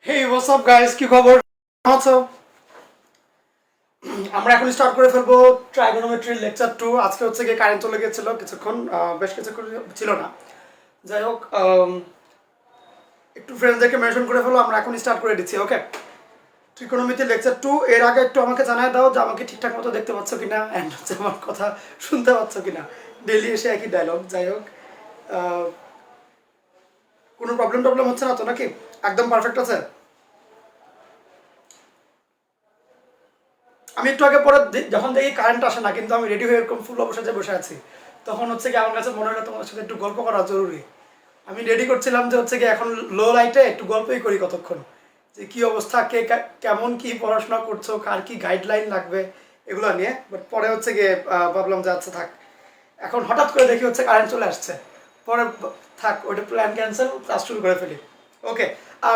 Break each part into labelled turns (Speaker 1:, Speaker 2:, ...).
Speaker 1: হেই what's up guys, কি খবর? কেমন আছো? আমরা এখন স্টার্ট করে ফেলবো ট্রাইগোনোমেট্রি লেকচার 2। আজকে হচ্ছে গিয়ে কারেন্ট চলে গেছিল কিছুক্ষণ, বেশ কিছুক্ষণ ছিল না। যাই হোক, একটু ফ্রেন্ডসদেরকে মেনশন করে ফেলো, আমরা এখন স্টার্ট করে দিচ্ছি। ওকে, ট্রিকোনোমেট্রি লেকচার 2 এর আগে একটু আমাকে জানায় দাও যে আমাকে ঠিকঠাক মতো দেখতে পাচ্ছ কিনা, অ্যান্ড হচ্ছে আমার কথা শুনতে পাচ্ছ কিনা। ডেলি এসে একই ডায়লগ। যাই হোক, কোনো প্রবলেম টবলেম হচ্ছে না তো নাকি? একদম পারফেক্ট আছে। আমি একটু আগে পরে যখন দেখি কারেন্ট আসে না, কিন্তু আমি রেডি হয়ে এরকম ফুল অবসাদে বসে আছি, তখন হচ্ছে কি আমার কাছে মনে হলো তোমার সাথে একটু গল্প করা জরুরি। আমি রেডি করছিলাম যে হচ্ছে কি এখন লো লাইটে একটু গল্পই করি কতক্ষণ, যে কি অবস্থা, কে কেমন কি পড়াশোনা করছো, কার কি গাইডলাইন লাগবে এগুলো নিয়ে। বাট পরে হচ্ছে গিয়ে ভাবলাম যে আচ্ছা থাক, এখন হঠাৎ করে দেখি হচ্ছে কারেন্ট চলে আসছে। পরে থাক, ওইটা প্ল্যান ক্যান্সেল, ক্লাস শুরু করে ফেলি। ওকে,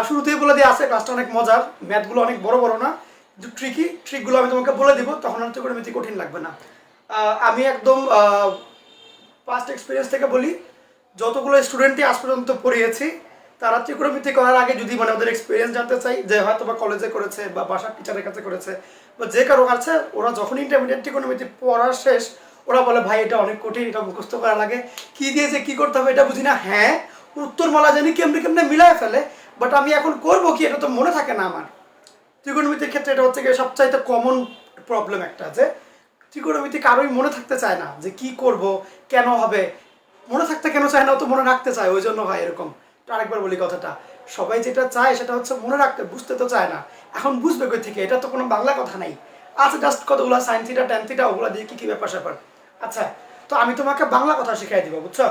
Speaker 1: শুরুতেই বলে দিয়ে আছে ক্লাসটা অনেক মজার, ম্যাথগুলো অনেক বড় বড় না, ট্রিকগুলো আমি তোমাকে বলে দিব, তখন আর তো করে মিতি কঠিন লাগবে না। আমি একদম পাস্ট এক্সপিরিয়েন্স থেকে বলি, যতগুলো স্টুডেন্টই আজ পর্যন্ত পড়িয়েছি, তারা ত্রিকোণমিতি করার আগে যদি মানে ওদের এক্সপিরিয়েন্স জানতে চাই, যে হয়তো বা কলেজে করেছে বা বাসার টিচারের কাছে করেছে বা যে কারো আছে, ওরা যখন ইন্টারমিডিয়েট ত্রিকোণমিতি পড়ার শেষ, ওরা বলে ভাই এটা অনেক কঠিন, এটা মুখস্থ করা লাগে, কি দিয়েছে কি করতে হবে এটা বুঝি না। হ্যাঁ, উত্তর মালা জানি কেমনি কেমনে মিলায় ফেলে, বাট আমি এখন করবো কি, এটা তো মনে থাকে না আমার। ত্রিকোণমিতির ক্ষেত্রে এটা হচ্ছে গিয়ে সবচাইতে কমন প্রবলেম একটা, যে ত্রিকোণমিতি কারোই মনে থাকতে চায় না, যে কি করব, কেন হবে, মনে থাকতে কেন চায় না, তো মনে রাখতে চায়, ওই জন্য হয় এরকম। তো আরেকবার বলি কথাটা, সবাই যেটা চায় সেটা হচ্ছে মনে রাখতে, বুঝতে তো চায় না। এখন বুঝবে কই থেকে, এটা তো কোনো বাংলা কথা নাই। আচ্ছা, জাস্ট কতগুলো সাইন থিটা ট্যান থিটা ওগুলো দিয়ে কি কি ব্যাপার স্যাপার। আচ্ছা, তো আমি তোমাকে বাংলা কথা শিখাই দিব, বুঝছো?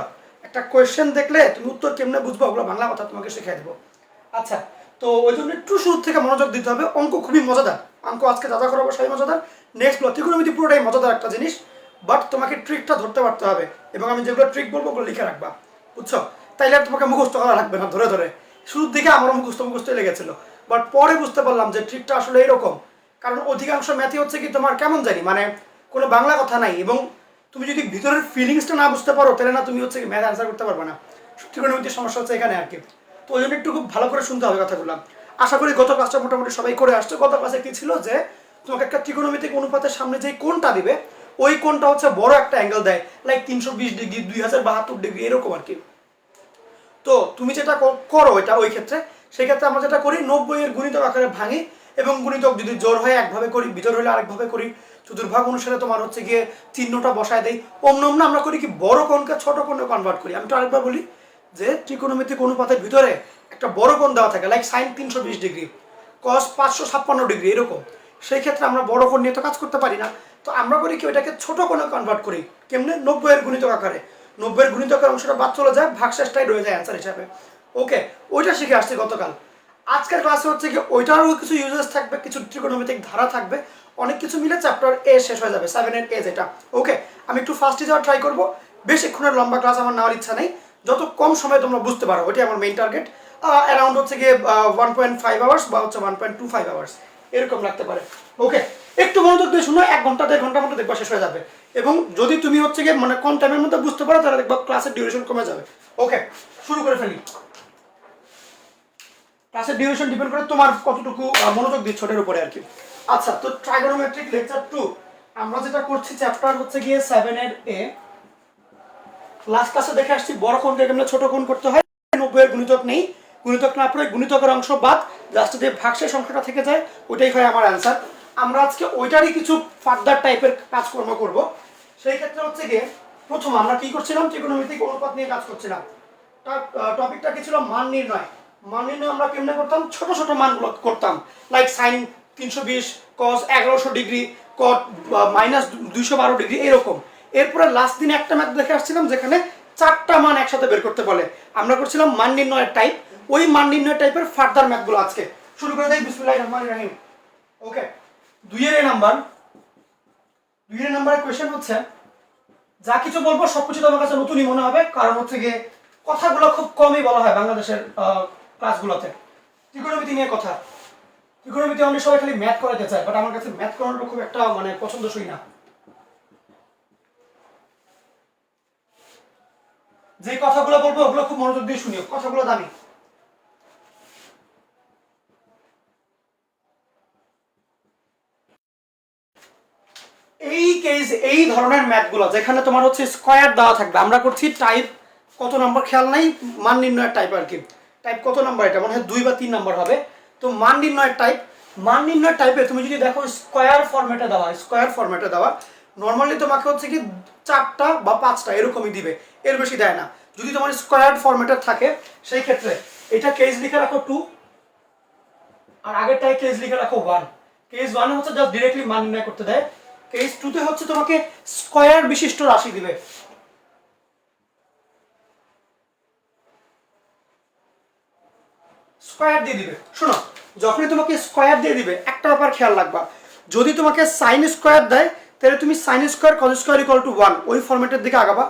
Speaker 1: একটা কোয়েশ্চেন দেখলে তুমি উত্তর কেমনে বুঝবো, ওগুলো বাংলা কথা তোমাকে শিখাই দিব। আচ্ছা, তো ওই জন্য একটু শুরু থেকে মনোযোগ দিতে হবে। অঙ্ক খুবই মজাদার, অঙ্ক আজকে যা যা করাবো সবই মজাদার। নেক্সট ত্রিকোণমিতি পুরোটাই মজাদার একটা জিনিস, বাট তোমাকে ট্রিকটা ধরতে পারতে হবে, এবং আমি যেগুলো ট্রিক বলবো ওগুলো লিখে রাখবা, বুঝছো? তাইলে আর তোমাকে মুখস্থ করা লাগবে না ধরে ধরে। শুরুর দিকে আমারও মুখস্থই লেগেছিল, বাট পরে বুঝতে পারলাম যে ট্রিকটা আসলে এরকম। কারণ অধিকাংশ ম্যাথই হচ্ছে কি তোমার কেমন জানি মানে কোনো বাংলা কথা নাই, এবং তুমি যদি ভিতরের ফিলিংসটা না বুঝতে পারো, তাহলে না তুমি হচ্ছে কি ম্যাথ অ্যান্সার করতে পারবে না। ত্রিকোণমিতির সমস্যা হচ্ছে এখানে আর কি। তো ওই জন্য একটু খুব ভালো করে শুনতে হবে কথাগুলো। আশা করি গত ক্লাসটা মোটামুটি সবাই করে আসছে। গত ক্লাসে কি ছিল, যে তোমাকে একটা ত্রিকোণমিতিক অনুপাতের সামনে যে কোণটা দিবে, ওই কোণটা হচ্ছে বড় একটা অ্যাঙ্গেল দেয়, লাইক 320 ডিগ্রি, 2072 ডিগ্রি এরকম আর কি। তো তুমি যেটা করো এটা ওই ক্ষেত্রে, সেই ক্ষেত্রে আমরা যেটা করি, 90 এর গুণিতক আকারে ভাঙি, এবং গুণিতক যদি জোর হয় একভাবে করি, বিজোড় হলে আরেকভাবে করি, চতুর্ভাগ অনুসারে তোমার হচ্ছে গিয়ে চিহ্নটা বসায় দেয়। অমন আমরা করি কি, বড় কোণকে ছোট কোণে কনভার্ট করি। আমি তো আরেকবার বলি, যে ত্রিকোণমিতিক অনুপাতের ভিতরে একটা বড় কোণ দেওয়া থাকে, লাইক সাইন 320 ডিগ্রি, কস 556 ডিগ্রি এরকম। সেই ক্ষেত্রে আমরা বড় কোণ নিয়ে তো কাজ করতে পারি না, তো আমরা করি কি, ওইটাকে ছোট কোণে কনভার্ট করি। কেমনে? 90 এর গুণিতক আকারে, 90 এর গুণিতকের অংশটা বাদ চলে যায়, ভাগশেষটাই রয়ে যায় অ্যান্সার হিসাবে। ওকে, ওইটা শিখে আসছি গতকাল। আজকের ক্লাসে হচ্ছে কি ওইটারও কিছু ইউজেস থাকবে, কিছু ত্রিকোণমিতিক ধারা থাকবে, অনেক কিছু মিলে চ্যাপ্টার এ শেষ হয়ে যাবে, 7 এর এ যেটা। ওকে, আমি একটু ফাস্টে যাওয়ার ট্রাই করবো। বেশিক্ষণের লম্বা ক্লাস আমার নেওয়ার ইচ্ছা নেই, যত কম সময় তোমরা বুঝতে পারো ওইটাই আমার মেইন টার্গেট। অ্যারাউন্ড হচ্ছে গিয়ে 1.5 আওয়ার্স বা হচ্ছে 1.25 আওয়ার্স এরকম লাগতে পারে। ওকে, একটু মনোযোগ দিয়ে শুনো, 1 ঘন্টা 1.5 ঘন্টার মধ্যে দেখবা শেষ হয়ে যাবে। এবং যদি তুমি হচ্ছে গিয়ে মানে কম টাইমের মধ্যে বুঝতে পারো, তাহলে দেখবা ক্লাসের ডিউরেশন কমে যাবে। ওকে, শুরু করে ফেলি। ক্লাসের ডিউরেশন ডিপেন্ড করে তোমার কতটুকু মনোযোগ দিচ্ছ ওটার উপরে আর কি। আচ্ছা, তো ট্রাইগোনোমেট্রিক লেকচার 2 আমরা যেটা করছি, চ্যাপ্টার হচ্ছে গিয়ে 7 এর এ। লাস্ট ক্লাসে দেখে আসছি বড় কোণকে কেমন ছোট কোণ করতে হয়। 90 এর গুণিতক নেই, গুণিতক না পড়ে গুণিতকের অংশ বাদ, জাস্ট যে ভাগশেষ অংশটা থেকে যায় ওইটাই হয় আমার অ্যান্সার। আমরা আজকে ওইটারই কিছু ফার্দার টাইপের কাজকর্ম করব। সেই ক্ষেত্রে হচ্ছে গিয়ে প্রথম আমরা কি করছিলাম, ত্রিকোণমিতিক অনুপাত নিয়ে কাজ করছিলাম। তার টপিকটা কি ছিল, মান নির্ণয়। মান নির্ণয় আমরা কেমনে করতাম, ছোট ছোট মানগুলো করতাম, লাইক সাইন 320, কস 1100 ডিগ্রি, কট -212 ডিগ্রি এরকম। এরপরে লাস্ট দিন একটা ম্যাথ দেখে আসছিলাম, যেখানে 4টা মান একসাথে বের করতে বলে। আমরা করছিলাম মান নির্ণয়ের টাইপ, ওই মান নির্ণয় টাইপের ফার্দার ম্যাথগুলো আজকে শুরু করে দেই। বিসমিল্লাহির রহমানির রহিম। ওকে, 2 এর নাম্বারের কোয়েশ্চেন হচ্ছে, যা কিছু বলবো সবকিছু তোমার কাছে নতুনই মনে হবে, কারণ হচ্ছে গিয়ে কথাগুলো খুব কমই বলা হয় বাংলাদেশের ক্লাসগুলোতে। ত্রিকোণমিতি নিয়ে কথা, ত্রিকোণমিতি অনেক সবাই খালি ম্যাথ করাতে চায়, বাট আমার কাছে ম্যাথ করানোর খুব একটা মানে পছন্দসই না। যে কথাগুলো বলবো ওগুলো খুব মনোযোগ দিয়ে শুনিও, কথাগুলো দামি। কেস এই ধরনের ম্যাথগুলো যেখানে তোমার হচ্ছে স্কয়ার দেওয়া থাকবে, আমরা করছি টাইপ কত নাম্বার খেয়াল নাই, মান নির্ণয়ের টাইপ আর কি। টাইপ কত নাম্বার, এটা মনে হয় 2 বা 3 নাম্বার হবে। তো মান নির্ণয়ের টাইপ, মান নির্ণয়ের টাইপে তুমি যদি দেখো স্কয়ার ফরম্যাটে দেওয়া, স্কয়ার ফরম্যাটে দেওয়া, নর্মালি তোমাকে হচ্ছে কি 4টা বা 5টা এরকমই দিবে, এর বেশি দেয় না। যদি তোমার স্কয়ার ফরম্যাটে থাকে সেই ক্ষেত্রে এটা কেস লিখে রাখো 2, আর আগেরটায় কেস লিখে রাখো 1। কেস 1 হচ্ছে জাস্ট ডাইরেক্টলি মান নির্ণয় করতে দেয়, কেস 2 তে হচ্ছে তোমাকে স্কয়ার বিশিষ্ট রাশি দিবে। স্কয়ার দিয়ে দিবে। শোনো, যখনই তোমাকে স্কয়ার দিয়ে দিবে একটা ব্যাপার খেয়াল রাখবা, যদি তোমাকে সাইন স্কয়ার দেয় তাহলে তুমি sine square cause square equal to 1 ওই ফরম্যাটের দিকে আগাবা।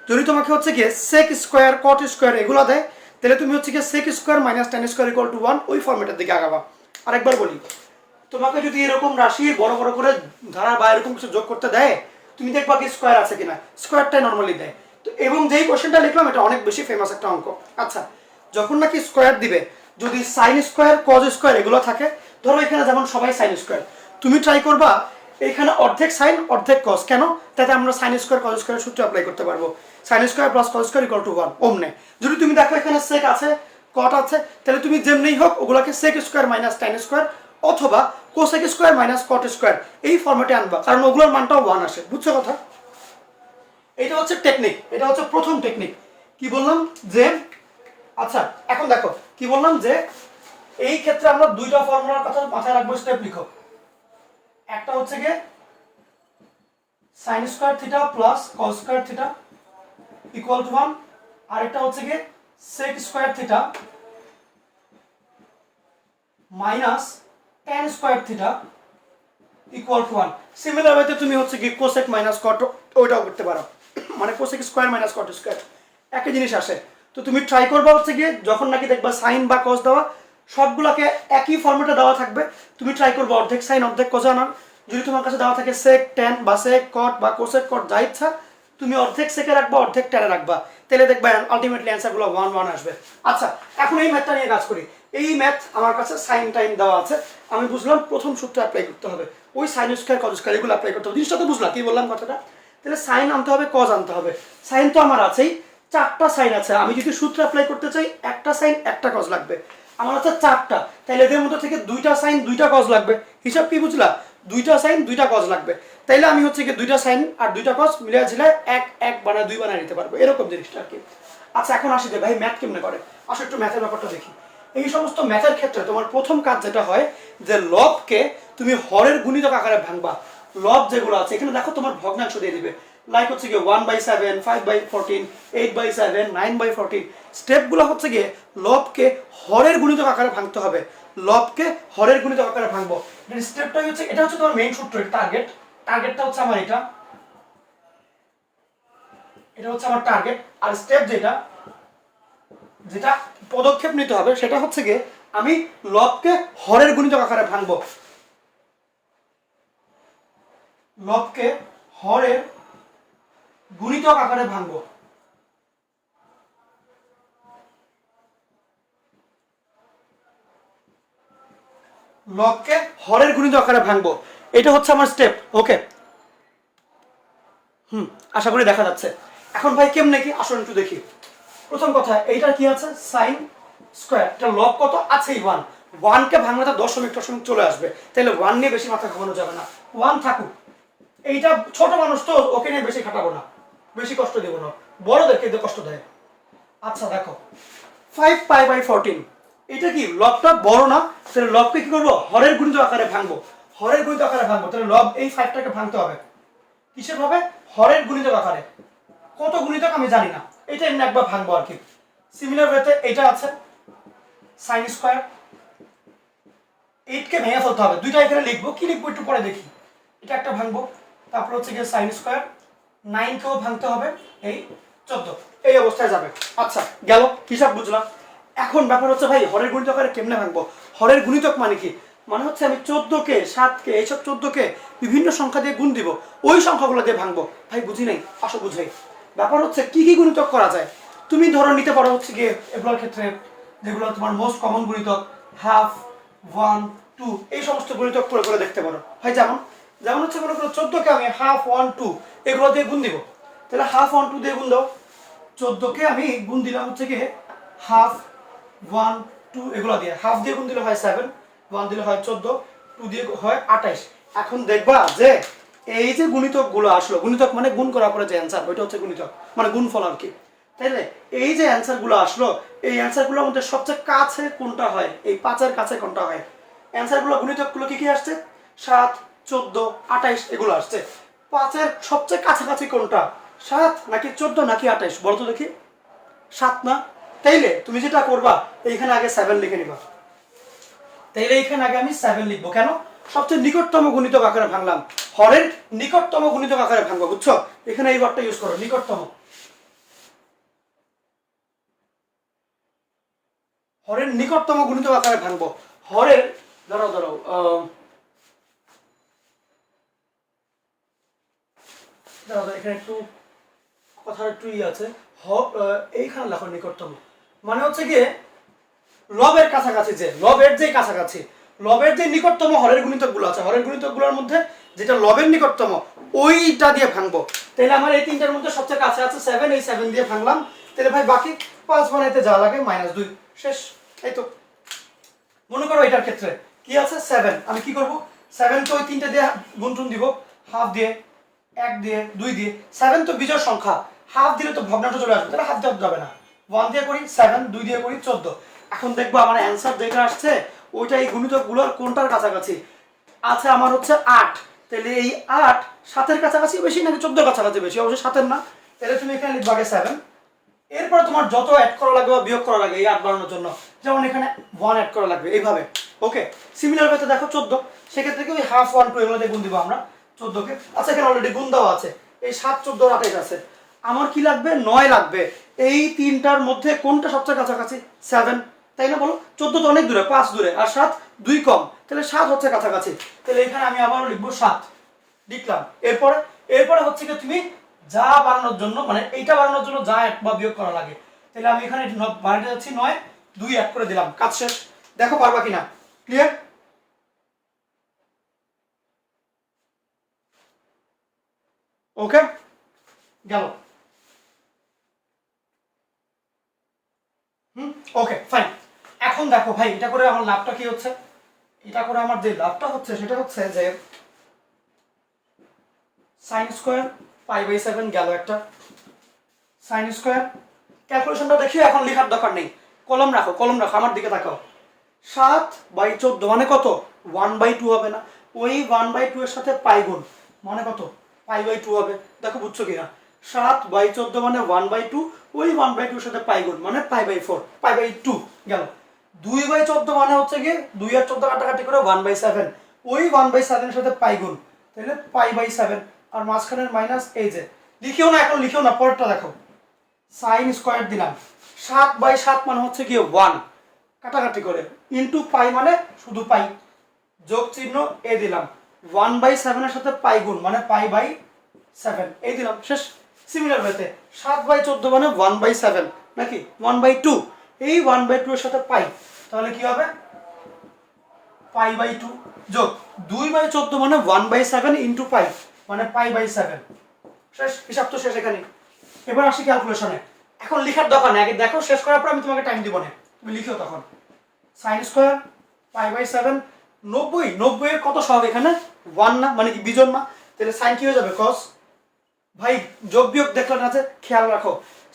Speaker 1: যদি তোমাকে হচ্ছে গিয়ে সেক স্কয়ার কট স্কয়ার এগুলো দেয় তাহলে তুমি হচ্ছে গিয়ে sec square minus ten square equal to 1 ওই ফরম্যাটের দিকে আগাবা। আরেকবার বলি, তোমাকে যদি এরকম রাশি বড় বড় করে ধারা বা এরকম কিছু যোগ করতে দেয়, তুমি দেখবা কি স্কয়ার আছে কিনা, স্কয়ারটাই নর্মালি দেয়। তো এবং যেই কোশ্চেনটা লিখলাম এটা অনেক বেশি ফেমাস একটা অঙ্ক। আচ্ছা, যখন নাকি স্কয়ার দিবে, যদি সাইন স্কয়ার কজ স্কয়ার এগুলো থাকে, ধরো এখানে যেমন সবাই সাইন স্কয়ার, তুমি ট্রাই করবা এখানে অর্ধেক সাইন অর্ধেক কজ, কেন? তাতে আমরা সাইন স্কয়ার কজ স্কয়ারের সূত্র অ্যাপ্লাই করতে পারবো, sine square plus cos square equal to 1 ওমনে। যদি তুমি দেখো এখানে সেক আছে কট আছে, তাহলে তুমি যেমনি হোক ওগুলোকে sec square minus ten square অথবা cosec square minus cot square এই ফরম্যাটে আনবা, কারণ ওগুলোর মানটাও 1 আসে। বুঝছো কথা? এটা হচ্ছে টেকনিক, এটা হচ্ছে প্রথম টেকনিক। কি বললাম যে, আচ্ছা এখন দেখো কি বললাম যে এই ক্ষেত্রে আমরা দুইটা ফর্মুলার কথা মাথায় রাখবো, স্টেপ লিখো। একটা হচ্ছে গিয়ে sine square theta plus cos square theta equal to 1, আর একটা হচ্ছে গিয়ে sec square theta minus ten square theta equal to 1। Similar ওয়েতে তুমি হচ্ছে কি কোসেক মাইনাস কট ওইটাও করতে পারো, মানে cosec square minus cot square একই জিনিস আসে। তো তুমি ট্রাই করবা হচ্ছে গিয়ে যখন নাকি দেখবা সাইন বা কস দেওয়া সবগুলোকে একই ফর্মেটে দেওয়া থাকবে, তুমি ট্রাই করবা অর্ধেক সাইন অর্ধেক কস আনার। যদি তোমার কাছে দেওয়া থাকে সেক টেন বা সেক কট বা কোসেক কট যা ইচ্ছা, তুমি অর্ধেক সেকে রাখবা অর্ধেক টেনে রাখবা, তাহলে দেখবা আলটিমেটলি অ্যান্সারগুলো 1 1 আসবে। আচ্ছা, এখন এই ম্যাথটা নিয়ে কাজ করি। এই ম্যাথ আমার কাছে সাইন টাইম দেওয়া আছে, আমি বুঝলাম প্রথম সূত্র অ্যাপ্লাই করতে হবে, ওই সাইন স্কয়ার কজ স্কয়ার এগুলো অ্যাপ্লাই করতে হবে। জিনিসটা তো বুঝলাম, কি বললাম কথাটা? তাহলে সাইন আনতে হবে কজ আনতে হবে। সাইন তো আমার আছেই, 4টা সাইন আছে, আমি যদি সূত্র অ্যাপ্লাই করতে চাই একটা সাইন একটা কজ লাগবে, আমার আছে 4টা, তাহলে এদের মধ্যে থেকে 2টা সাইন 2টা কজ লাগবে। হিসাব কি বুঝলা? 2টা সাইন 2টা কজ লাগবে, তাইলে আমি হচ্ছে কি 2টা সাইন আর 2টা কজ মিলিয়ে ঝিলায় 1 1 বানায় 2 বানায় নিতে পারবো, এরকম জিনিসটা আর কি। আচ্ছা, এখন আসি যে ভাই ম্যাথ কেমনে করে, আসো একটু ম্যাথের ব্যাপারটা দেখি। এই সমস্ত ম্যাথের ক্ষেত্রে তোমার প্রথম কাজ যেটা হয় যে লবকে তুমি হরের গুণিতক আকারে ভাঙবা। লব যেগুলো আছে এখানে দেখো তোমার ভগ্নাংশ দিয়ে দিবে, লাইক হচ্ছে গিয়ে 1/7, 5/14, 8/7, 9/14। স্টেপগুলো হচ্ছে গিয়ে লবকে হরের গুণিতক আকারে ভাঙতে হবে, লবকে হরের গুণিতক আকারে ভাঙবো। স্টেপটাই হচ্ছে, এটা হচ্ছে তোমার মেইন সূত্র, টার্গেট। টার্গেটটা হচ্ছে আমার এটা, এটা হচ্ছে আমার টার্গেট। আর স্টেপ যেটা যেটা পদক্ষেপ নিতে হবে সেটা হচ্ছে গিয়ে আমি লবকে হরের গুণিতক আকারে ভাঙবো, লবকে হরের গুণিতক আকারে ভাঙবো। লবকে হরের গুণিতক আকারে ভাঙবো, এটা হচ্ছে আমার স্টেপ। ওকে, আশা করি দেখা যাচ্ছে। এখন ভাই কেমনে কি আসলে একটু দেখি। প্রথম কথা, এইটা কি আছে সাইন স্কয়ার, এটা লব কত আছেই 1, 1 কে ভাঙলে তো দশমিক টশমিক চলে আসবে, তাহলে 1 নিয়ে বেশি মাথা ঘামানো যাবে না, 1 থাকুক। এইটা ছোট মানুষ তো, ওকে নিয়ে বেশি খাটাবো না, বেশি কষ্ট দেবো না, বড়দেরকে দিয়ে কষ্ট দেয়। আচ্ছা দেখো 5π/14, এটা কি লবটা বড় না, তাহলে লবকে কি করবো হরের গুণিতক আকারে ভাঙবো, হরের গুণিতক আকারে ভাঙবো। তাহলে লব এই 5টাকে ভাঙতে হবে কিসের ভাবে, হরের গুণিতক আকারে। কত গুণিতক আমি জানি না, এটা এমনি একবার ভাঙবো আর কি। সিমিলার ওয়েতে এটা আছে সাইন স্কয়ার, 8 কে ভেঙে ফেলতে হবে, দুইটা এখানে লিখবো, কি লিখবো একটু পরে দেখি। এটা একটা ভাঙবো, তারপর হচ্ছে গিয়ে সাইন স্কয়ার, 9 কেও ভাঙতে হবে, এই 14, এই অবস্থায় যাবে। আচ্ছা গেল, হিসাব বুঝলাম। এখন ব্যাপার হচ্ছে ভাই হরের গুণিতক আকারে কেমনে ভাঙবো। হরের গুণিতক মানে কি, মানে হচ্ছে আমি 14কে 7কে এইসব 14কে বিভিন্ন সংখ্যা দিয়ে গুণ দিব, ওই সংখ্যাগুলো দিয়ে ভাঙবো। ভাই বুঝি নাই, আসো বুঝাই। ব্যাপার হচ্ছে কি কি গুণিতক করা যায়, তুমি ধরো নিতে পারো হচ্ছে গিয়ে এগুলোর ক্ষেত্রে যেগুলো তোমার মোস্ট কমন গুণিতক, হাফ, 1, 2, এই সমস্ত গুণিতক করে করে দেখতে পারো। হয় যেমন যেমন হচ্ছে মনে করো 14কে আমি হাফ 1 2 এগুলো দিয়ে গুণ দিব, তাহলে হাফ 1 2 দিয়ে গুণ দাও। 14কে আমি গুণ দিলাম হচ্ছে কি হাফ 1 2 এগুলো দিয়ে, হাফ দিয়ে গুণ দিলে হয় 7, 1 দিলে হয় 14, 2 দিয়ে হয় 28। এখন দেখবা যে এই যে গুণিতকগুলো আসলো, গুণিতক মানে গুণ করার পরে যে অ্যান্সার ওইটা হচ্ছে গুণিতক মানে গুণফল আর কি। তাইলে এই যে অ্যান্সারগুলো আসলো, এই অ্যান্সারগুলোর মধ্যে সবচেয়ে কাছে কোনটা হয়, এই 5-এর কাছে কোনটা হয়? অ্যান্সারগুলো গুণিতকগুলো কি কি আসছে? 7, 14, 28 এগুলো আসছে। 5-এর সবচেয়ে কাছাকাছি কোনটা? 7 নাকি 14 নাকি 28? বলো তো দেখি। 7 না? তাইলে তুমি যেটা করবা এইখানে আগে 7 লিখে নিবা। তাইলে এইখানে আগে আমি 7 লিখবো। কেন? সবচেয়ে নিকটতম গুণিতক আকারে ভাঙলাম, হরের নিকটতম গুণিতক আকারে ভাঙবো, বুঝছো? এখানে এই ওয়ার্ডটা ইউজ করো, নিকটতম। হরের নিকটতম গুণিতক আকারে ভাঙবো। হরের দাঁড়াও দাঁড়াও দাঁড়াও এখানে একটু কথার একটু আছে। এইখানে লেখো নিকটতম, মানে হচ্ছে গিয়ে লবের কাছাকাছি, যে লবের যে কাছাকাছি, লবের যে নিকটতম হরের গুণিতকগুলো আছে, হরের গুণিতকগুলোর মধ্যে যেটা লবের নিকটতম ওইটা দিয়ে ভাঙবো। তাহলে আমার এই তিনটার মধ্যে সবচেয়ে কাছে আছে 7, এই 7 দিয়ে ভাঙলাম। তাহলে ভাই বাকি 5 বানাইতে যা লাগে -2, শেষ। এই তো মনে করো এটার ক্ষেত্রে কি আছে 7, আমি কি করব 7 তো ওই তিনটা দিয়ে গুণটুন দিব, হাফ দিয়ে 1 দিয়ে 2 দিয়ে। 7 তো বিজোড় সংখ্যা, হাফ দিলে তো ভগ্নাংশ চলে আসবে, তাহলে হাফ দেওয়া যাবে না। 1 দিয়ে করি 7, 2 দিয়ে করি 14। এখন দেখবো আমার অ্যান্সার যেটা আসছে ওইটা এই গুণিতকগুলোর কোনটার কাছাকাছি আছে? আমার হচ্ছে 8। তাহলে এই 8 7-এর কাছাকাছি বেশি নাকি 14-এর কাছাকাছি বেশি? অবশ্যই 7-এর না। তাহলে তুমি এখানে লিখবা আগে 7, এরপরে তোমার যত অ্যাড করা লাগবে বা বিয়োগ করা লাগে এই 8 বাড়ানোর জন্য, যেমন এখানে 1 অ্যাড করা লাগবে এইভাবে। ওকে, সিমিলার ওয়েতে দেখো 14, সেক্ষেত্রে কি ওই হাফ 1 2 এগুলো দিয়ে গুণ দিব আমরা 14কে। আচ্ছা এখানে অলরেডি গুণ দেওয়া আছে, এই 7 14 28 আছে। আমার কি লাগবে? 9 লাগবে। এই তিনটার মধ্যে কোনটা সবচেয়ে কাছাকাছি? 7, তাই না? বলো। 14 তো অনেক দূরে, 5 দূরে, আর 7 2 কম, তাহলে 7 হচ্ছে কাছাকাছি। তাহলে এখানে আমি আবারও লিখবো 7, লিখলাম। এরপরে এরপরে হচ্ছে কি তুমি যা বানানোর জন্য মানে এইটা বানানোর জন্য যা এক বা বিয়োগ করা লাগে, তাহলে আমি এখানে বানাতে যাচ্ছি 9, 2 এক করে দিলাম, কাজ শেষ। দেখো পারবা কিনা। ক্লিয়ার? ওকে, গেল। Okay fine. এখন দেখো ভাই এটা করে আমার লাভটা কি হচ্ছে? এটা করে আমার যে লাভটা হচ্ছে সেটা হচ্ছে যে sin স্কয়ার π/7 গেল একটা। sin স্কয়ার ক্যালকুলেশনটা দেখিও, এখন লেখার দরকার নেই। কলম রাখো, কলম রাখো, আমার দিকে তাকাও। 7/14 মানে কত? 1/2 হবে না? ওই 1/2 এর সাথে পাই গুণ মানে কত? π/2 হবে। দেখো বুঝছো কিনা? 7/14 মানে 1/2, ওই 1/2 এর সাথে পাই গুণ মানে π/4, π/2 গেল। 2/14 মানে হচ্ছে কি 2 আর 14 কাটাকাটি করে 1/7, ওই 1/7 এর সাথে পাই গুণ, তাহলে π/7। আর মাঝখানের মাইনাস এই যে লিখিও না, এখন লিখিও না, পরেরটা দেখো। sin স্কয়ার দিলাম, 7/7 মানে হচ্ছে কি 1, কাটাকাটি করে, ইনটু পাই মানে শুধু পাই, যোগ চিহ্ন এ দিলাম, 1/7 এর সাথে পাই গুণ মানে π/7 এই দিলাম, শেষ। সিমিলার ওয়েতে 7/14 মানে 1/7 নাকি 1/2, এই 1/2 এর সাথে পাই, তাহলে কি হবে? π/2 যোগ 2/14 মানে 1/7 ইনটু পাই মানে π/7, শেষ। হিসাব তো শেষ এখানে। এবার আসি ক্যালকুলেশনে। এখন লেখার দরকার নেই, আগে দেখো, শেষ করার পর আমি তোমাকে টাইম দিব না, তুমি লিখো তখন। sin স্কয়ার π/7, 90 এর কত সহগ এখানে 1 না, মানে কি বিজোড় না? তাহলে sin কি হয়ে যাবে? cos। ভাই যোগ বিয়োগ দেখলে না, যে খেয়াল রাখো,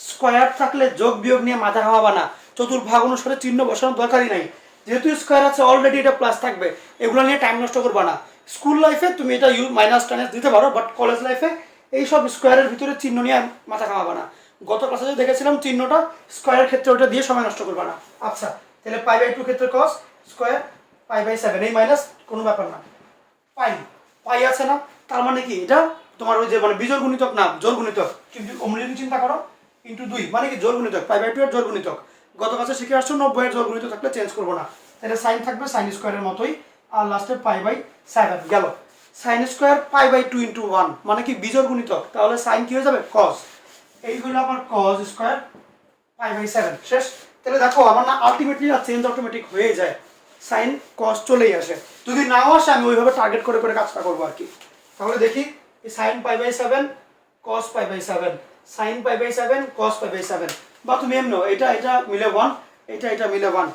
Speaker 1: স্কয়ার থাকলে যোগ বিয়োগ নিয়ে মাথা খাওয়াবা না, চতুর্ভাগ অনুসারে চিহ্ন বসানোর দরকারই নাই। যেহেতু স্কয়ার আছে অলরেডি এটা প্লাস থাকবে, এগুলো নিয়ে টাইম নষ্ট করবা না। স্কুল লাইফে তুমি এটা মাইনাস টাইনাস দিতে পারো, বাট কলেজ লাইফে এইসব স্কয়ারের ভিতরে চিহ্ন নিয়ে মাথা খাওয়াবা না। গত ক্লাসে যে দেখেছিলাম চিহ্নটা স্কয়ারের ক্ষেত্রে ওটা দিয়ে সময় নষ্ট করবা না। আচ্ছা, তাহলে π/2 ক্ষেত্রে cos স্কয়ার π/7, এই মাইনাস কোনো ব্যাপার না। পাই পাই আছে না, তার মানে কি এটা তোমার ওই যে মানে বিজোড় গুণিতক না, জোড় গুণিতক। কিন্তু অমনি চিন্তা করো, ইনটু 2 মানে কি জোড় গুণিতক, π/2 এর জোড় গুণিতক। গত ক্লাসে শিখে আসছো 90 এর জোড় গুণিতক থাকলে চেঞ্জ করবো না, তাহলে sin থাকবে sin স্কয়ারের মতোই, আর লাস্টে π/7 গেল। sin স্কয়ার π/2 ইনটু 1 মানে কি বিজোড় গুণিতক, তাহলে sin কি হয়ে যাবে? cos। এই হলো আমার cos স্কয়ার π/7, শেষ। তাহলে দেখো আমার না আলটিমেটলি না চেঞ্জ অটোমেটিক হয়ে যায়, sin cos চলেই আসে। যদি নাও আসে আমি ওইভাবে টার্গেট করে করে কাজটা করবো আর কি। তাহলে দেখি sine pi by 7 cos pi by 7, sine pi by 7 cos pi by 7, বা তুমি এমন এটা এটা মিলে 1, এটা এটা মিলে 1,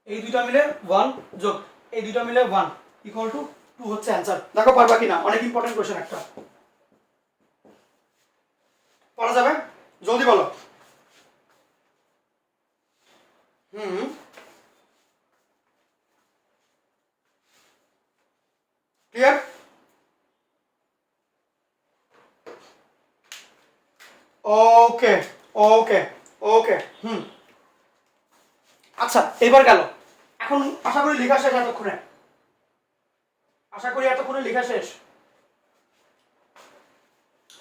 Speaker 1: এই দুইটা মিলে 1 যোগ এই দুইটা মিলে 1 ইকুয়াল টু 2 হচ্ছে অ্যান্সার। দেখো পারবা কিনা, অনেক ইম্পর্টেন্ট কোশ্চেন একটা। পারা যাবে? জলদি বলো। ক্লিয়ার? ওকে ওকে ওকে আচ্ছা এবার গেল। এখন আশা করি লেখা শেষ এতক্ষণে, আশা করি এতক্ষণে লেখা শেষ।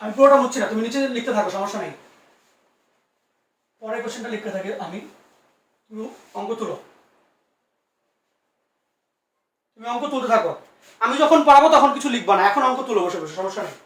Speaker 1: আমি পুরোটা মুছছি না, তুমি নিচে লিখতে থাকো, সমস্যা নেই। পরের কোশ্চেনটা লিখতে থাকে আমি, তুমি অঙ্ক তুলো, তুমি অঙ্ক তুলতে থাকো। আমি যখন পারবো তখন কিছু লিখবা না, এখন অঙ্ক তুলো বসে বসে, সমস্যা নেই।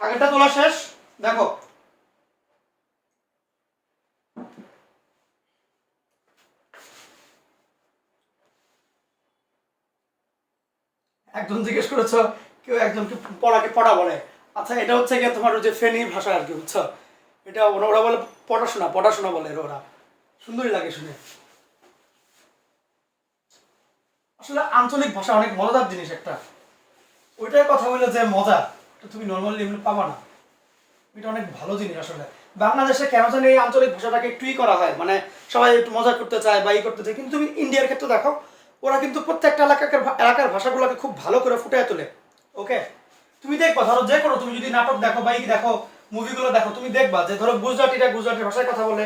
Speaker 1: আগেরটা তোলা শেষ, দেখো একজন জিজ্ঞেস করেছো কেউ একজনকে পড়াকে পড়া বলে। আচ্ছা এটা হচ্ছে গিয়ে তোমার যে ফেনী ভাষা আর কি, বুঝছো? এটা ওরা বলে পড়াশোনা, পড়াশোনা বলে ওরা, সুন্দরই লাগে শুনে। আসলে আঞ্চলিক ভাষা অনেক মজাদার জিনিস একটা, ওইটার কথা বলে যে মজা তুমি নর্মালি এমনি পাবা না, এটা অনেক ভালো জিনিস। আসলে বাংলাদেশে কেন জানি এই আঞ্চলিক ভাষাটাকে একটুই করা হয়, মানে সবাই একটু মজা করতে চায় বা ই করতে চায়, কিন্তু তুমি ইন্ডিয়ার ক্ষেত্রে দেখো ওরা কিন্তু প্রত্যেকটা এলাকার ভাষাগুলোকে খুব ভালো করে ফুটিয়ে তোলে। ওকে, তুমি দেখবা ধরো যে কোনো, তুমি যদি নাটক দেখো বা ই দেখো, মুভিগুলো দেখো, তুমি দেখবা যে ধরো গুজরাটিরা গুজরাটের ভাষায় কথা বলে,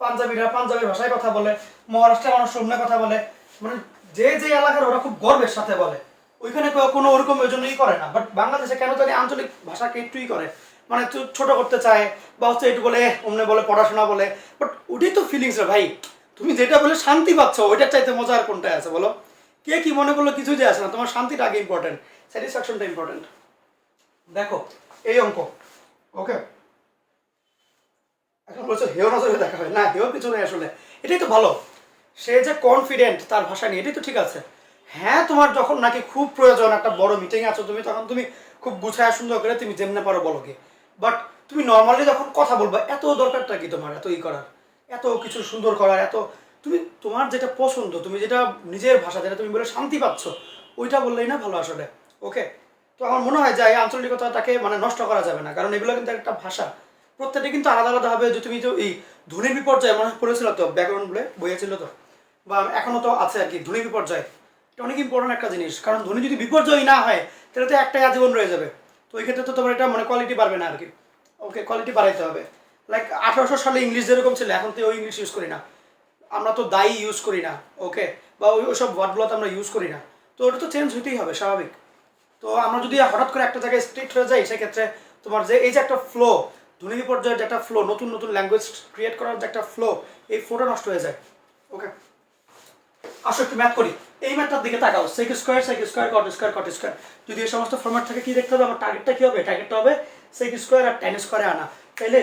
Speaker 1: পাঞ্জাবিরা পাঞ্জাবের ভাষায় কথা বলে, মহারাষ্ট্রের মানুষ অন্য কথা বলে, মানে যে যে এলাকার ওরা খুব গর্বের সাথে বলে, ওইখানে কোনো ওরকম ওই জন্যই করে না। বাট বাংলাদেশে কেন জানি আঞ্চলিক ভাষাকে একটুই করে, মানে ছোট করতে চায়, বা হচ্ছে একটু বলে অমনে বলে পড়াশোনা বলে। বাট ওটাই তো ফিলিংস রে ভাই, তুমি যেটা বলে শান্তি পাচ্ছ ওইটার চাইতে মজা আর কোনটায় আছে বলো? কে কি মনে করলো কিছু যে আসে না, তোমার শান্তিটা আগে ইম্পর্টেন্ট, স্যাটিসফ্যাকশনটা ইম্পর্টেন্ট। দেখো এই অঙ্ক, ওকে, এখন বলছো হেও নজরে দেখা হয় না, হেও কিছু নেই আসলে, এটাই তো ভালো। সে যে কনফিডেন্ট তার ভাষা নিয়ে, এটাই তো ঠিক আছে। হ্যাঁ তোমার যখন নাকি খুব প্রয়োজন, একটা বড় মিটিং আছো তুমি, তখন তুমি খুব গুছায় সুন্দর করে তুমি যেমনে পারো বলো কি। বাট তুমি নর্মালি যখন কথা বলবা, এত দরকারটা কি তোমার এত ই করার, এত কিছু সুন্দর করার, এত তুমি তোমার যেটা পছন্দ, তুমি যেটা নিজের ভাষা, যেটা তুমি বলে শান্তি পাচ্ছ, ওইটা বললেই না ভালো আসলে। ওকে, তো আমার মনে হয় যে এই আঞ্চলিকতাটাকে মানে নষ্ট করা যাবে না, কারণ এগুলো কিন্তু একটা ভাষা, প্রত্যেকটা কিন্তু আলাদা আলাদা হবে। যে তুমি তো এই ধ্বনি বিপর্যয় মনে পড়েছিল তো, ব্যাকরণ বলে বইয়ে ছিল তো, বা এখনো তো আছে আর কি, ধ্বনি বিপর্যয়, এটা অনেক ইম্পর্টেন্ট একটা জিনিস। কারণ ধ্বনি যদি বিপর্যয় না হয় তাহলে তো একটাই আজীবন রয়ে যাবে। তো ওই ক্ষেত্রে তো তোমার এটা মানে কোয়ালিটি বাড়বে না আর কি। ওকে, কোয়ালিটি বাড়াইতে হবে। লাইক 1800 সালে ইংলিশ যেরকম ছিল, এখন তো ওই ইংলিশ ইউজ করি না, আমরা তো দায়ী ইউজ করি না। ওকে, বা ওইসব ওয়ার্ডগুলো তো আমরা ইউজ করি না। তো ওটা তো চেঞ্জ হইতেই হবে, স্বাভাবিক। তো আমরা যদি হঠাৎ করে একটা জায়গায় স্ট্রিক্ট হয়ে যাই, সেক্ষেত্রে তোমার যে এই যে একটা ফ্লো, ধ্বনি বিপর্যয়ের যে একটা ফ্লো, নতুন নতুন ল্যাঙ্গুয়েজ ক্রিয়েট করার যে একটা ফ্লো, এই ফ্লোটা নষ্ট হয়ে যায়। ওকে, আসো একটু ম্যাথ করি। এই ম্যাথটার দিকে তাকাও, সেক স্কোয়ার কট স্কোয়ার। যদি এই সমস্ত ফরম্যাট থেকে কি দেখতে হবে, আমার টার্গেটটা কি হবে? টার্গেটটা হবে সেক স্কোয়ার আর ট্যান স্কোয়ারে আনা। তাইলে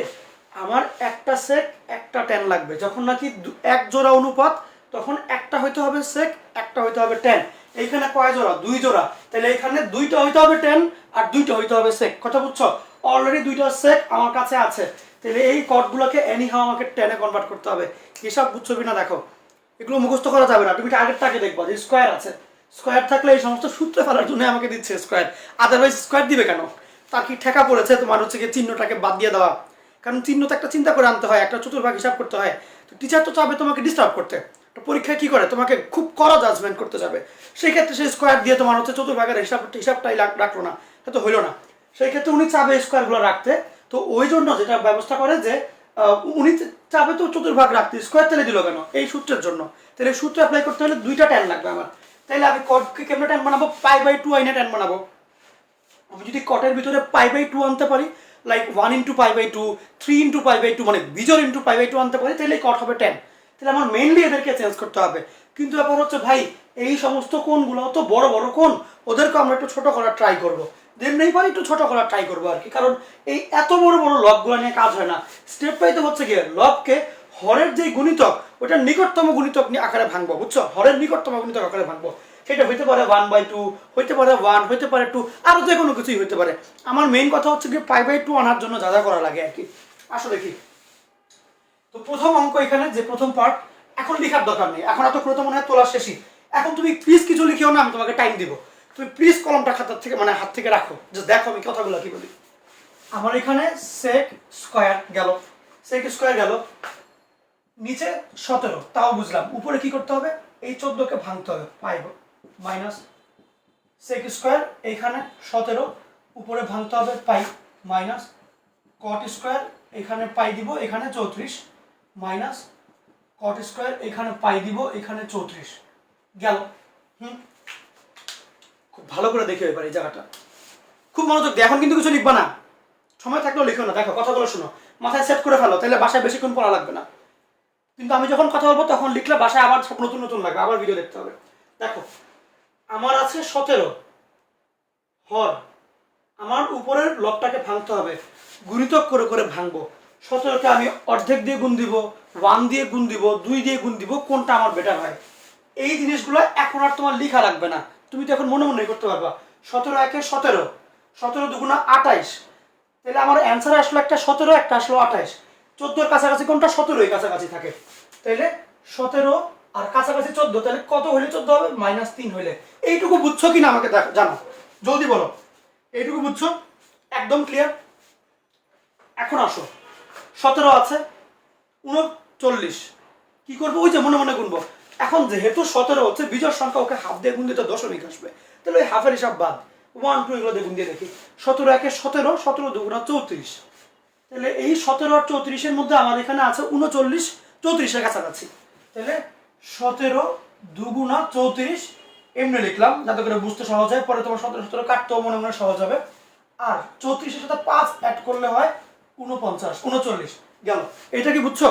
Speaker 1: আমার একটা সেক একটা ট্যান লাগবে, যখন নাকি এক জোড়া অনুপাত, তখন একটা হইতে হবে সেক, একটা হইতে হবে ট্যান। এইখানে কয় জোড়া? 2 জোড়া। তাহলে এখানে 2টা হইতে হবে ট্যান আর 2টা হইতে হবে সেক। কথা বুঝছো? অলরেডি 2টা সেক আমার কাছে আছে, তাহলে এই কটগুলোকে এনিহাও আমাকে ট্যানে কনভার্ট করতে হবে। হিসাব বুঝছো কিনা দেখো, এগুলো মুখস্থ করা যাবে না। তুমি টার্গেটটাকে দেখবা যে স্কোয়ার আছে, স্কোয়ার থাকলে এই সমস্ত সূত্রে ফেলার জন্য আমাকে দিচ্ছে স্কোয়ার, আদারওয়াইজ স্কোয়ার দিবে কেন? তার কি ঠেকা পড়েছে তোমার হচ্ছে কি চিহ্নটাকে বাদ দিয়ে দেওয়া? কারণ চিহ্ন তো একটা চিন্তা করে আনতে হয়, একটা চতুর্ভাগ হিসাব করতে হয়। তো টিচার তো চাবে তোমাকে ডিস্টার্ব করতে, তো পরীক্ষায় কি করে তোমাকে খুব কড়া জাজমেন্ট করতে যাবে। সেই ক্ষেত্রে সেই স্কোয়ার দিয়ে তোমার হচ্ছে চতুর্ভাগের হিসাবটাই রাখলো না, তো হইলো না। সেই ক্ষেত্রে উনি চাবে স্কোয়ারগুলো রাখতে। তো ওই জন্য যেটা ব্যবস্থা করে যে উনি চাপে তো চতুর্ভাগ রাখতে স্কোয়ার তাহলে দিল কেন? এই সূত্রের জন্য। তাহলে সূত্র অ্যাপ্লাই করতে হলে দুইটা ট্যান লাগবে আমার। তাহলে আমি কটকে কেমন ট্যান বানাবো? π/2 আইনে ট্যান বানাবো। আমি যদি কটের ভিতরে π/2 আনতে পারি, লাইক 1 × π/2, 3 × π/2, মানে বিজোড় × π/2 আনতে পারি, তাহলে কট হবে ট্যান। তাহলে আমার মেইনলি এদেরকে চেঞ্জ করতে হবে। কিন্তু ব্যাপার হচ্ছে ভাই, এই সমস্ত কোণগুলো তো বড় বড় কোণ, ওদেরকে আমরা একটু ছোট করার ট্রাই করবো। যেমনি পারি একটু ছোট করার ট্রাই করবো আর কি। কারণ এই এত বড় বড় লবগুলো নিয়ে কাজ হয় না। স্টেপ পাইতে হচ্ছে গিয়ে লবকে হরের যে গুণিতক, ওটা নিকটতম গুণিতক আকারে ভাঙবো, বুঝছো? হরের নিকটতম গুণিতক আকারে ভাঙবো। সেটা হইতে পারে 1/2, হইতে পারে 1, হইতে পারে 2, আরও যে কোনো কিছুই হইতে পারে। আমার মেইন কথা হচ্ছে কি π/2 আনার জন্য যা যা করা লাগে আর কি। আসলে কি, তো প্রথম অঙ্ক এখানে যে প্রথম পার্ট, এখন লেখার দরকার নেই, এখন এত করে তো মনে হয় তোলা শেষই। এখন তুমি প্লিজ কিছু লিখিও না, আমি তোমাকে টাইম দিব। তুমি প্লিজ কলমটা খাতার থেকে মানে হাত থেকে রাখো, যে দেখো আমি কথাগুলো কি বলি। আমার এখানে সেক স্কোয়ার গেল, সেক স্কোয়ার গেল, নিচে 17, তাও বুঝলাম। উপরে কি করতে হবে? এই 14কে ভাঙতে হবে, পাইব মাইনাস সেক স্কোয়ার, এইখানে 17, উপরে ভাঙতে হবে পাই, মাইনাস কট স্কোয়ার, এখানে পাই দিব, এখানে 34, মাইনাস কট স্কোয়ার, এখানে পাই দিব, এখানে 34 গেল। খুব ভালো করে দেখে এবার এই জায়গাটা, খুব মনোযোগ দিয়ে। এখন কিন্তু কিছু লিখবা না, সময় থাকলেও লিখো না। দেখো কথাগুলো শোনো, মাথায় সেট করে ফেলো, তাহলে বাসায় বেশিক্ষণ পড়া লাগবে না। কিন্তু আমি যখন কথা বলবো তখন লিখলে বাসায় আবার সব নতুন নতুন লাগবে, আবার ভিডিও দেখতে হবে। দেখো আমার আছে 17 হর, আমার উপরের লবটাকে ভাঙতে হবে, গুণিতক করে করে ভাঙবো। 17কে আমি অর্ধেক দিয়ে গুণ দিব, 1 দিয়ে গুণ দিব, 2 দিয়ে গুণ দিব, কোনটা আমার বেটার হয়। এই জিনিসগুলো এখন আর তোমার লেখা লাগবে না, তুমি তো এখন মনে মনে করতে পারবা। 17 একে 17, 17 দুগুণা 28, তাহলে আমার অ্যান্সার আসলো একটা 17, একটা আসলো 28। 14-র কাছাকাছি কোনটা? 17-ই কাছাকাছি থাকে। তাইলে 17 আর কাছাকাছি 14, তাহলে কত হইলে 14 হবে? -3 হইলে। এইটুকু বুঝছো কিনা আমাকে জানো, জলদি বলো। এইটুকু বুঝছো? একদম ক্লিয়ার? এখন আসো, 17 আছে, 39 কি করবো? ওই যে মনে মনে গুনবো। এখন যেহেতু 17 হচ্ছে বিজোড় সংখ্যা, ওকে হাফ দিয়ে গুণ দিতে দশমিক আসবে, তাহলে ওই হাফের হিসাব বাদ, 1, 2 এগুলো দিয়ে গুণ দিয়ে দেখি। 17 একে 17, 17 দুগুণা 34, তাহলে এই 17 আর 34-এর মধ্যে আমার এখানে আছে 39, 34-এর কাছাকাছি। তাহলে 17 দুগুণা 34 এমনি লিখলাম যাতে করে বুঝতে সহজ হয়, পরে তোমার 17 17 কাটতেও মনে মনে সহজ হবে। আর 34-এর সাথে 5 অ্যাড করলে হয় 49, 39 গেল। এটা কি বুঝছো?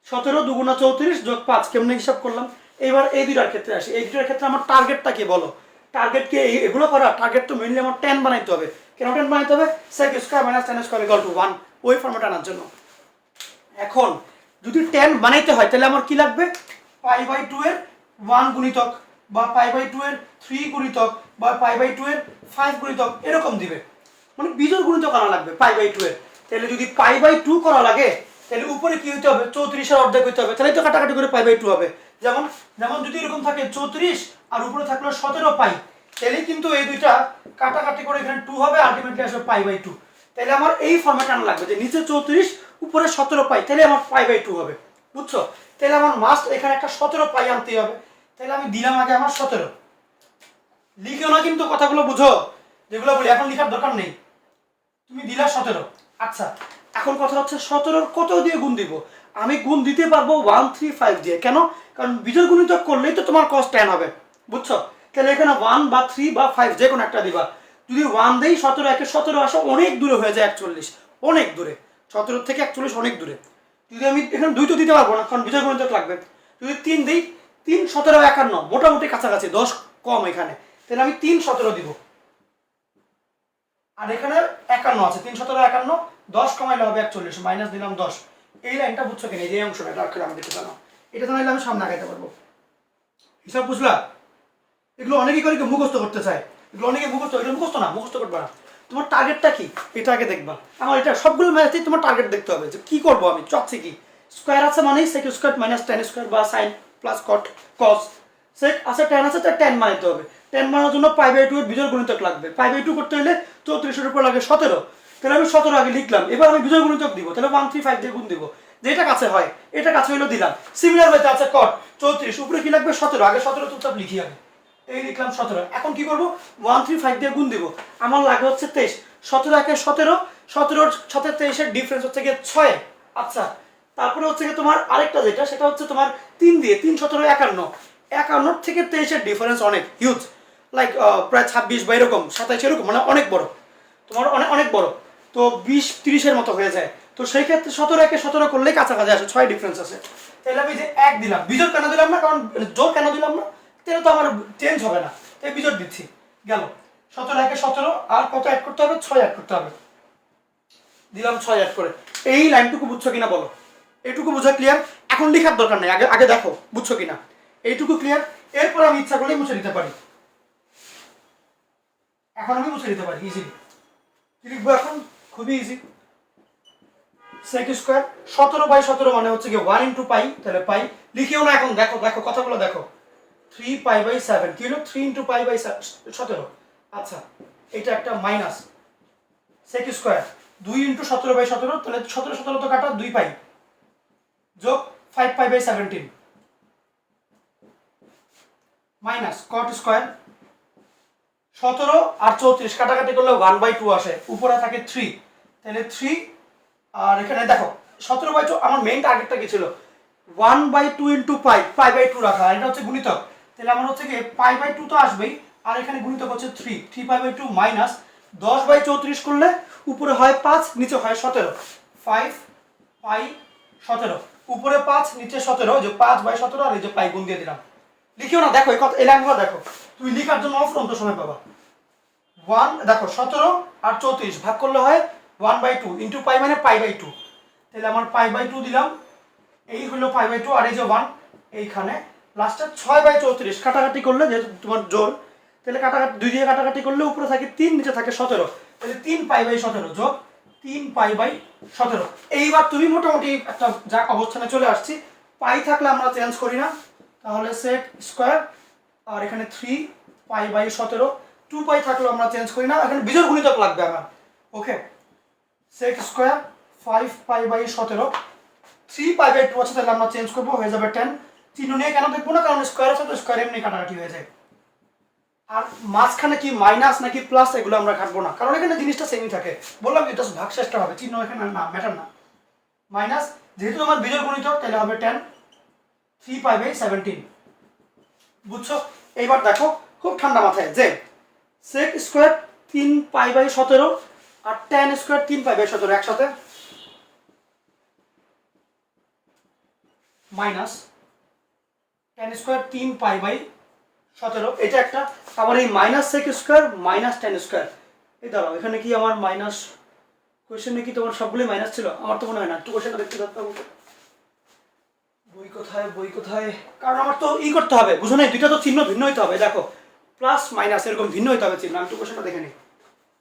Speaker 1: 17 দুগুণা 34 যোগ 5 কেমনে হিসাব করলাম। এবার এই দুইটার ক্ষেত্রে আসি। এই দুইটার ক্ষেত্রে আমার টার্গেটটা কি বলো? টার্গেট কি এগুলো করা? টার্গেট তো মেইনলি আমার 10 বানাইতে হবে। কেন 10 বানাইতে হবে? sec square minus tan square equal to 1, ওই ফর্মেট আনার জন্য। এখন যদি 10 বানাইতে হয় তাহলে আমার কি লাগবে? π/2 এর 1 গুণিতক, বা π/2 এর 3 গুণিতক, বা π/2 এর 5 গুণিতক, এরকম দিবে। মানে বিজোড় গুণিতক আনা লাগবে π/2 এর। তাহলে যদি π/2 করা লাগে, তাহলে উপরে কি হইতে হবে? 34-এর অর্ধেক হইতে হবে, তাহলে তো কাটাকাটি করে π/2 হবে। যেমন যেমন যদি এরকম থাকে 34 আর উপরে থাকলো 17 পাই, তাহলে কিন্তু এই দুইটা কাটাকাটি করে এখানে 2 হবে, আলটিমেটলি আসবে π/2। তাহলে আমার এই ফরম্যাট আনা লাগবে যে নিচে 34 উপরে 17 পাই, তাহলে আমার π/2 হবে। বুঝছো? তাহলে আমার মাস্ট এখানে একটা 17 পাই আনতে হবে। তাহলে আমি দিলাম আগে আমার 17, লিখেও না কিন্তু কথাগুলো বুঝো যেগুলো বলি, এখন লেখার দরকার নেই। তুমি দিলা 17। আচ্ছা, এখন কথা হচ্ছে 17-র কত দিয়ে গুণ দিব? আমি গুণ দিতে পারবো 135 দিয়ে। কেন? কারণ বিজোড় গুণিতক করলেই তো তোমার cos 10 হবে। বুঝছো? তাহলে এখানে 1 বা 3 বা 5 যে কোনো একটা দিবা। যদি 1 দেই, 17 একে 17 আসো, অনেক দূরে হয়ে যায় 41, অনেক দূরে। 17 থেকে 41 অনেক দূরে। যদি আমি এখানে 2 তো দিতে পারবো না, কারণ বিজোড় গুণিতক লাগবে। যদি 3 দিই, 3 17 51, মোটামুটি কাছাকাছি, 10 কম এখানে, তাহলে আমি 3 17 দিব। আর এখানে 51 আছে, 3 17 51, 10 কমাইলে হবে 41, মাইনাস দিলাম 10। এই লাইনটা বুঝছো কিনা? এই অংশটা এটা আঁকলে আমাদেরকে জানাও। এটা জানাইলে আমি সামনে আগাইতে পারবো। হিসাব বুঝলা? এগুলো অনেকেই করে মুখস্থ করতে চায়, এগুলো অনেকে মুখস্থ, এগুলো মুখস্থ না, মুখস্থ করবে না। তোমার টার্গেটটা কি এটা আগে দেখবা। আমার এটা সবগুলো ম্যাথেই তোমার টার্গেট দেখতে হবে যে কি করবো আমি। চাচ্ছি কি? স্কোয়ার আছে মানেই sec square minus tan square বা sin plus cot cos। sec আছে, tan আছে, তার tan বানাইতে হবে। tan বানানোর জন্য π/2 এর বিজোড় গুণিতক লাগবে। π/2 করতে হলে 34-এর উপর লাগে 17, তাহলে আমি 17 আগে লিখলাম। এবার আমি বিজোড় গুণিতক দিব, তাহলে 135 দিয়ে গুণ দিব, যেটা কাছে হয় এটা কাছে হইলো দিলাম। সিমিলার ওয়েতে আছে cot 34, উপরে কি লাগবে? 17, আগে 17 চুপচাপ লিখি আগে, এই লিখলাম 17। এখন কি করবো? 135 দিয়ে গুণ দিব, আমার লাগে হচ্ছে 23। 17 একে 17, 17-র সাথে 23-এর ডিফারেন্স হচ্ছে গিয়ে 6। আচ্ছা, তারপরে হচ্ছে কি তোমার আরেকটা যেটা, সেটা হচ্ছে তোমার 3 দিয়ে 3 17 51, 51 থেকে 23-এর ডিফারেন্স অনেক হিউজ, লাইক প্রায় 26 বা এরকম 27 এরকম, মানে অনেক বড়, তোমার অনেক অনেক বড়। তো 20-30-এর মতো হয়ে যায়। তো সেই ক্ষেত্রে 17 একে 17 করলেই কাছাকাছি আসে, 6 ডিফারেন্স আছে। তাহলে আমি যে 1 দিলাম, বিজোড় কেন দিলাম না, কারণ জোর কেন দিলাম না, তাহলে তো আমার চেঞ্জ হবে না, তাই বিজোড় দিচ্ছি। গেল 17 একে 17, আর কত অ্যাড করতে হবে, 6 অ্যাড করতে হবে, দিলাম 6 অ্যাড করে। এই লাইনটুকু বুঝছো কিনা বলো? এইটুকু বোঝা ক্লিয়ার? এখন লেখার দরকার নেই, আগে আগে দেখো বুঝছো কিনা। এইটুকু ক্লিয়ার। এরপর আমি ইচ্ছা করলেই মুছে দিতে পারি, এখন আমি মুছে দিতে পারি ইজিলি। কি লিখবো এখন? খুবই ইজি, সেক স্কোয়ার 17/17 মানে হচ্ছে কি 1 ইন্টু পাই, তাহলে পাই লিখিও না এখন, দেখো দেখো কথাগুলো দেখো। 3π/7 কি হলো, 3 ইন্টু পাই/17। আচ্ছা, এটা একটা মাইনাস সেক স্কোয়ার 2 ইন্টু 17/17, তাহলে 17 তো কাটা, 2 পাই যোগ 5π/17 মাইনাস কট স্কোয়ার 17 আর 34 কাটাকাটি করলে 1/2 আসে, উপরে থাকে 3, তাহলে 3। আর এখানে দেখো 17/2, আমার মেইন টার্গেটটা কি ছিল, 1/2 ইন্টু পাই/2 রাখা, এটা হচ্ছে গুণিতক, তাহলে আমার হচ্ছে কি পাই/2 তো আসবেই, আর এখানে গুণিতক হচ্ছে 3, 3π/2 মাইনাস 10/34 করলে উপরে হয় 5, নিচে হয় 17, 5π/17, উপরে 5 নিচে 17, যে 5/17, আর এই যে পাই গুণ দিয়ে দিলাম। লিখিও না, দেখো এই লাইনগুলো দেখো, তুমি লিখার জন্য অফুরন্ত সময় পাবা। 1 দেখো 17 আর 34 ভাগ করলে হয় 1/2 ইন্টু পাই মানে পাই/2, তাহলে আমার পাই/2 দিলাম, এই হলো পাই/2, আর এই যে 1 এইখানে লাস্টে 6/34 কাটাকাটি করলে, যেহেতু তোমার জোর, তাহলে কাটাকাটি 2 দিয়ে কাটাকাটি করলে উপরে থাকে 3, নিচে থাকে 17, তাহলে 3π/17 যোগ 3π/17। এইবার তুমি মোটামুটি একটা যা অবস্থানে চলে আসছি। পাই থাকলে আমরা চেঞ্জ করি না, তাহলে সেক স্কোয়ার, আর এখানে 3π/17, 2π থাকলেও আমরা চেঞ্জ করি না, এখানে বিজোড় গুণিতক লাগবে আমার। ওকে, সেক স্কোয়ার 5π/17, 3π/2 আছে, তাহলে আমরা চেঞ্জ করবো, হয়ে যাবে 10। চিহ্ন নিয়ে কেন দেখবো না, কারণ স্কোয়ার আছে তো স্কোয়ার এমনি কাটাকাটি হয়ে যায়। আর মাঝখানে কি মাইনাস নাকি প্লাস এগুলো আমরা কাটবো না, কারণ এখানে জিনিসটা সেমই থাকে। বললাম এটা ভাগশেষটা হবে, চিহ্ন এখানে না, ম্যাটার না। মাইনাস, যেহেতু আমার বিজোড় গুণিতক, তাহলে হবে 10, 3π/17। বুঝছো? এইবার দেখো খুব ঠান্ডা মাথায়, যে সেক স্কোয়ার 3π/17 আর tan স্কোয়ার 3π/17 একসাথে, মাইনাস tan স্কোয়ার 3π/17, এটা একটা। আবার এই minus sec square minus tan square, এই দাঁড়াও এখানে কি আমার মাইনাস, কোয়েশ্চেনে কি তোমার সবগুলোই মাইনাস ছিল? আমার তো মনে হয় না, একটু কোয়েশ্চেনটা দেখতে থাকতে হবে। বই কোথায়, বই কোথায়, কারণ আমার তো ই করতে হবে, বুঝো না, দুইটা তো চিহ্ন ভিন্ন হইতে হবে, দেখো প্লাস মাইনাস এরকম ভিন্ন হইতে হবে চিহ্ন। আমি একটু কোয়েশ্চেনটা দেখে নিই,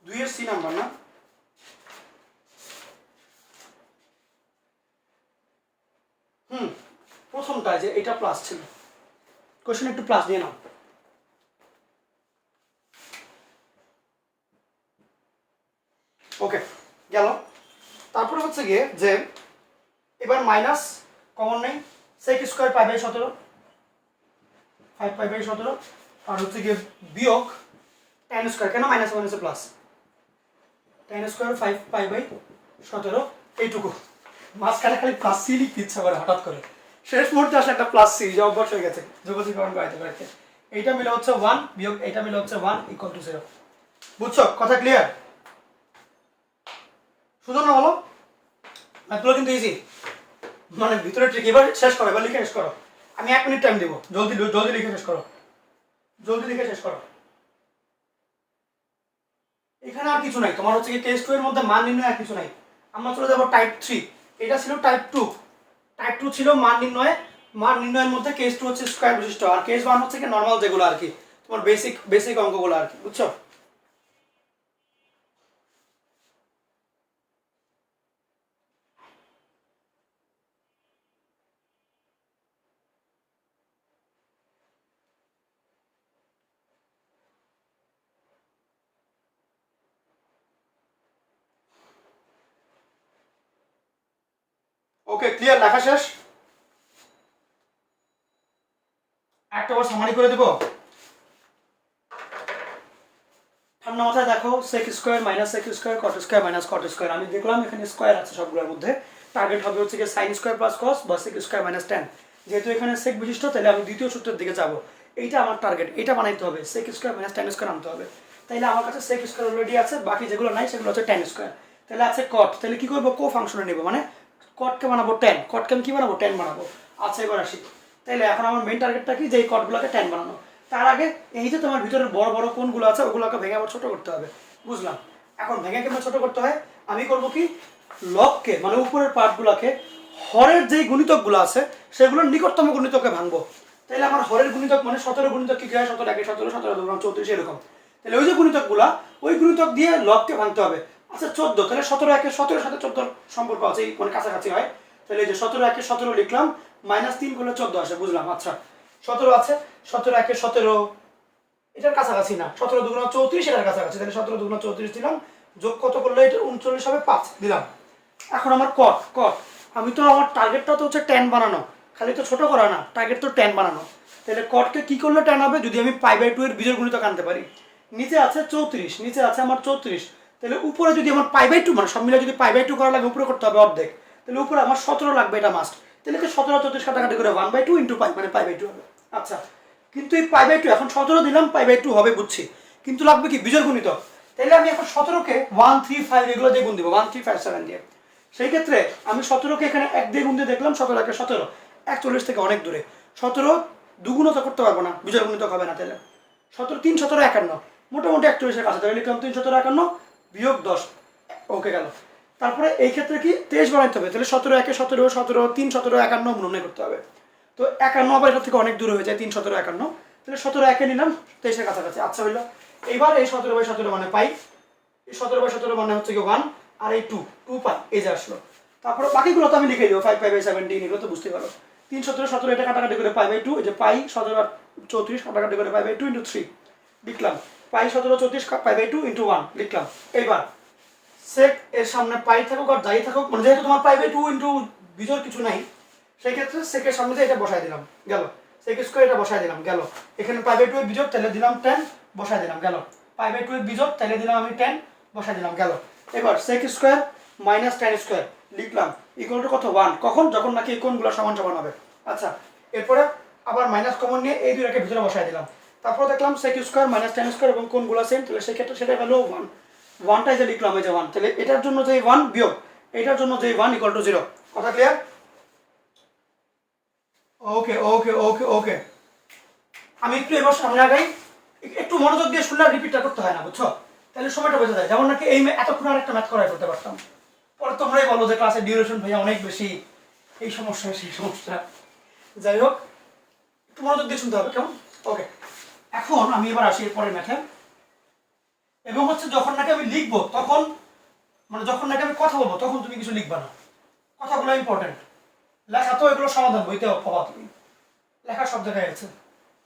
Speaker 1: 2 এর সি নাম্বার না, প্রথমটা যে এটা প্লাস ছিল, কোয়েশ্চেন একটু প্লাস দিয়ে নাও। ওকে, গেল। তারপরে হচ্ছে গিয়ে যে এবার মাইনাস কমন নেই, সেক স্কোয়ার π/17, 5π/17, আর হচ্ছে গিয়ে বিয়োগ tan স্কোয়ার, কেন মাইনাস মাইনাসে প্লাস, tan স্কোয়ার 5π/17, এইটুকু। মাঝখানে খালি প্লাস সি লিখতে ইচ্ছা করে হঠাৎ করে, শেষ মুহূর্তে আসলে একটা প্লাস সি, যে অভ্যাস হয়ে গেছে যোগজীকরণ করাইতে করাইতে। এইটা মিলে হচ্ছে 1 বিয়োগ এইটা মিলে হচ্ছে 1 = 0। বুঝছো? কথা ক্লিয়ার? শুধু না বলো, ম্যাথগুলো কিন্তু ইজি, মানে ভিতরে ট্রিক। এবার শেষ করো, এবার লিখে শেষ করো, আমি 1 মিনিট টাইম দেবো, জলদি জলদি লিখে শেষ করো, জলদি লিখে শেষ করো। এখানে আর কিছু নাই, তোমার হচ্ছে কি কেস 2 এর মধ্যে মান নির্ণয় আর কিছু নাই। আমরা চলে যাবো টাইপ 3, এটা ছিল টাইপ 2। টাইপ 2 ছিল মান নির্ণয়, মান নির্ণয়ের মধ্যে কেস 2 হচ্ছে স্কয়ার বিশিষ্ট, আর কেস 1 হচ্ছে কি নরমাল যেগুলো আর কি, তোমার বেসিক বেসিক অঙ্কগুলো আর কি, বুঝছো? ওকে, ক্লিয়ার, লেখা শেষ। একটা বার সামারি করে দেবো, ঠান্ডা মাথায় দেখো, sec square minus sec square, cot square minus cot square, আমি দেখলাম এখানে স্কোয়ার আছে সবগুলোর মধ্যে, টার্গেট হবে হচ্ছে গিয়ে সাইন স্কোয়ার প্লাস কস বা সেক স্কোয়ার মাইনাস টেন। যেহেতু এখানে সেক বিশিষ্ট, তাহলে আমি দ্বিতীয় সূত্রের দিকে যাব। এইটা আমার টার্গেট, এটা বানাইতে হবে, sec square minus tan square আনতে হবে। তাহলে আমার কাছে সেক স্কোয়ার অলরেডি আছে, বাকি যেগুলো নাই সেগুলো হচ্ছে টেন স্কোয়ার। তাহলে আছে কট, তাহলে কি করবো, কো ফাংশনে নেবো, মানে কটকে বানাবো টেন, কটকে আমি কি বানাবো, টেন বানাবো। আচ্ছা এবার আসি, তাহলে এখন আমার মেইন টার্গেটটা কি, যে এই কটগুলোকে টেন বানানো। তার আগে এই যে তোমার ভিতরের বড় বড় কোনগুলো আছে ওগুলোকে ভেঙে আবার ছোট করতে হবে, বুঝলাম। এখন ভেঙে কেমন ছোট করতে হয়, আমি করবো কি, লবকে মানে উপরের পার্টগুলোকে হরের যেই গুণিতকগুলো আছে সেগুলোর নিকটতম গুণিতকে ভাঙবো। তাহলে আমার হরের গুণিতক মানে 17 গুণিতক কি হয়, 17 একে 17, 17 2 34 এরকম। তাহলে ওই যে গুণিতকগুলা, ওই গুণিতক দিয়ে লবকে ভাঙতে হবে। আচ্ছা 14, তাহলে 17 একে 17 সাথে 14 সম্পর্ক আছে, মানে কাছাকাছি হয়। তাহলে এই যে 17 একে 17 লিখলাম, -3 করলে 14 আসে, বুঝলাম। আচ্ছা 17 আছে, 17 একে 17 এটার কাছাকাছি না, 17 2 34 এটার কাছাকাছি, তাহলে 17 2 34 দিলাম, যোগ কত করলে এটা 39 হবে, 5 দিলাম। এখন আমার কট, আমি তো আমার টার্গেটটা তো হচ্ছে 10 বানানো, খালি তো ছোট করা না, টার্গেট তো 10 বানানো। তাহলে কটকে কি করলে 10 হবে, যদি আমি π/2 এর বিজোড় গুণিতক আনতে পারি। নিচে আছে 34, নিচে আছে আমার 34, তাহলে উপরে যদি আমার π/2 মানে সব মিলে যদি π/2 করা লাগে, উপরে করতে হবে অর্ধেক, তাহলে উপরে আমার 17 লাগবে, এটা মাস্ট। তাহলে তো 17 34 কাটাকাটি করে 1/2 × π মানে π/2 হবে। আচ্ছা কিন্তু এই π/2 এখন 17 দিলাম, π/2 হবে বুঝছি, কিন্তু লাগবে কি বিজোড় গুণিতক। তাহলে আমি এখন 17কে 1 3 5 এগুলো দিয়ে গুণ দিব, 1 3 5 7 দিয়ে। সেই ক্ষেত্রে আমি 17কে এখানে 1 দিয়ে গুণ দিয়ে দেখলাম, 17 একে 17, 41 থেকে অনেক দূরে। 17 দুগুণও তো করতে পারবো না, বিজোড় গুণিতক হবে না। তাহলে 17 3 17 51, মোটামুটি 41-এর কাছে, তাহলে লিখলাম 3 17 51 বিয়োগ 10, ওকে গেল। তারপরে এই ক্ষেত্রে কি 23 বানাইতে হবে, তাহলে 17 একে 17, 17 3 17 51 মনে করতে হবে। তো 51 আবার এটা থেকে অনেক দূরে হয়ে যায়, 3 17 51, তাহলে 17 একে নিলাম, 23-এর কাছাকাছি। আচ্ছা হইলো, এইবার এই 17/17 মানে পাই, এই 17/17 মানে হচ্ছে কি 1, আর এই 2 পাই, এই যে আসলো। তারপরে বাকিগুলো তো আমি লিখে দিব, 5 π/17 এগুলো তো বুঝতে পারো। 3 17 17 এটা কাটাকাটি করে π/2, এই যে পাই 17 আর 34 কাটাকাটি করে π/2 × 3 লিখলাম, পাই 17 34 π/2 × 1 লিখলাম। এইবার সেক এর সামনে পাই থাকুক আর যাই থাকুক, মানে যেহেতু তোমার π/2 বিজোড় কিছু নাই, সেই ক্ষেত্রে সেকের সামনে দিয়ে এটা বসাই দিলাম, গেল। সেক স্কয়ার এটা বসাই দিলাম, গেল। এখানে π/2 এর বিজোড়, তাহলে দিলাম 10 বসাই দিলাম, গেল। π/2 এর বিজোড়, তাহলে দিলাম আমি 10 বসাই দিলাম, গেল। এবার sec square minus tan square লিখলাম, ইকুয়াল টু কত 1, কখন, যখন নাকি এই কোণগুলো সমান সমান হবে। আচ্ছা এরপরে আবার মাইনাস কমন নিয়ে এই দুইটাকে ভিতরে বসাই দিলাম। তারপর দেখলাম sec square minus tan square এবং কোণগুলো সেম, তাহলে সেই ক্ষেত্রে সেটা হলো 1, 1টাই যে লিখলাম এই যে 1, তাহলে এটার জন্য যে 1 বিয়োগ এটার জন্য যে 1 ইকুয়াল টু 0। কথা ক্লিয়ার? ওকে ওকে ওকে ওকে, আমি একটু এবার সামনে আগাই, একটু মনোযোগ দিয়ে শুনলে রিপিটটা করতে হয় না, বুঝছো? তাহলে সময়টা বোঝা যায়। যেমন নাকি এই এতক্ষণ আর একটা ম্যাথ করাই ফেলতে পারতাম, পরে তোমরাই বলো যে ক্লাসের ডিউরেশন ভাইয়া অনেক বেশি, এই সমস্যা সেই সমস্যা। যাই হোক একটু মনোযোগ দিয়ে শুনতে হবে, কেমন? ওকে, এখন আমি এবার আসি এরপরের ম্যাথে। এবং হচ্ছে যখন নাকি আমি লিখবো তখন, মানে যখন নাকি আমি কথা বলবো তখন তুমি কিছু লিখবা না, কথাগুলো ইম্পর্টেন্ট। লেখা তো এগুলো সমাধান বইতে পাবা তুমি, লেখা সব জায়গায় আছে,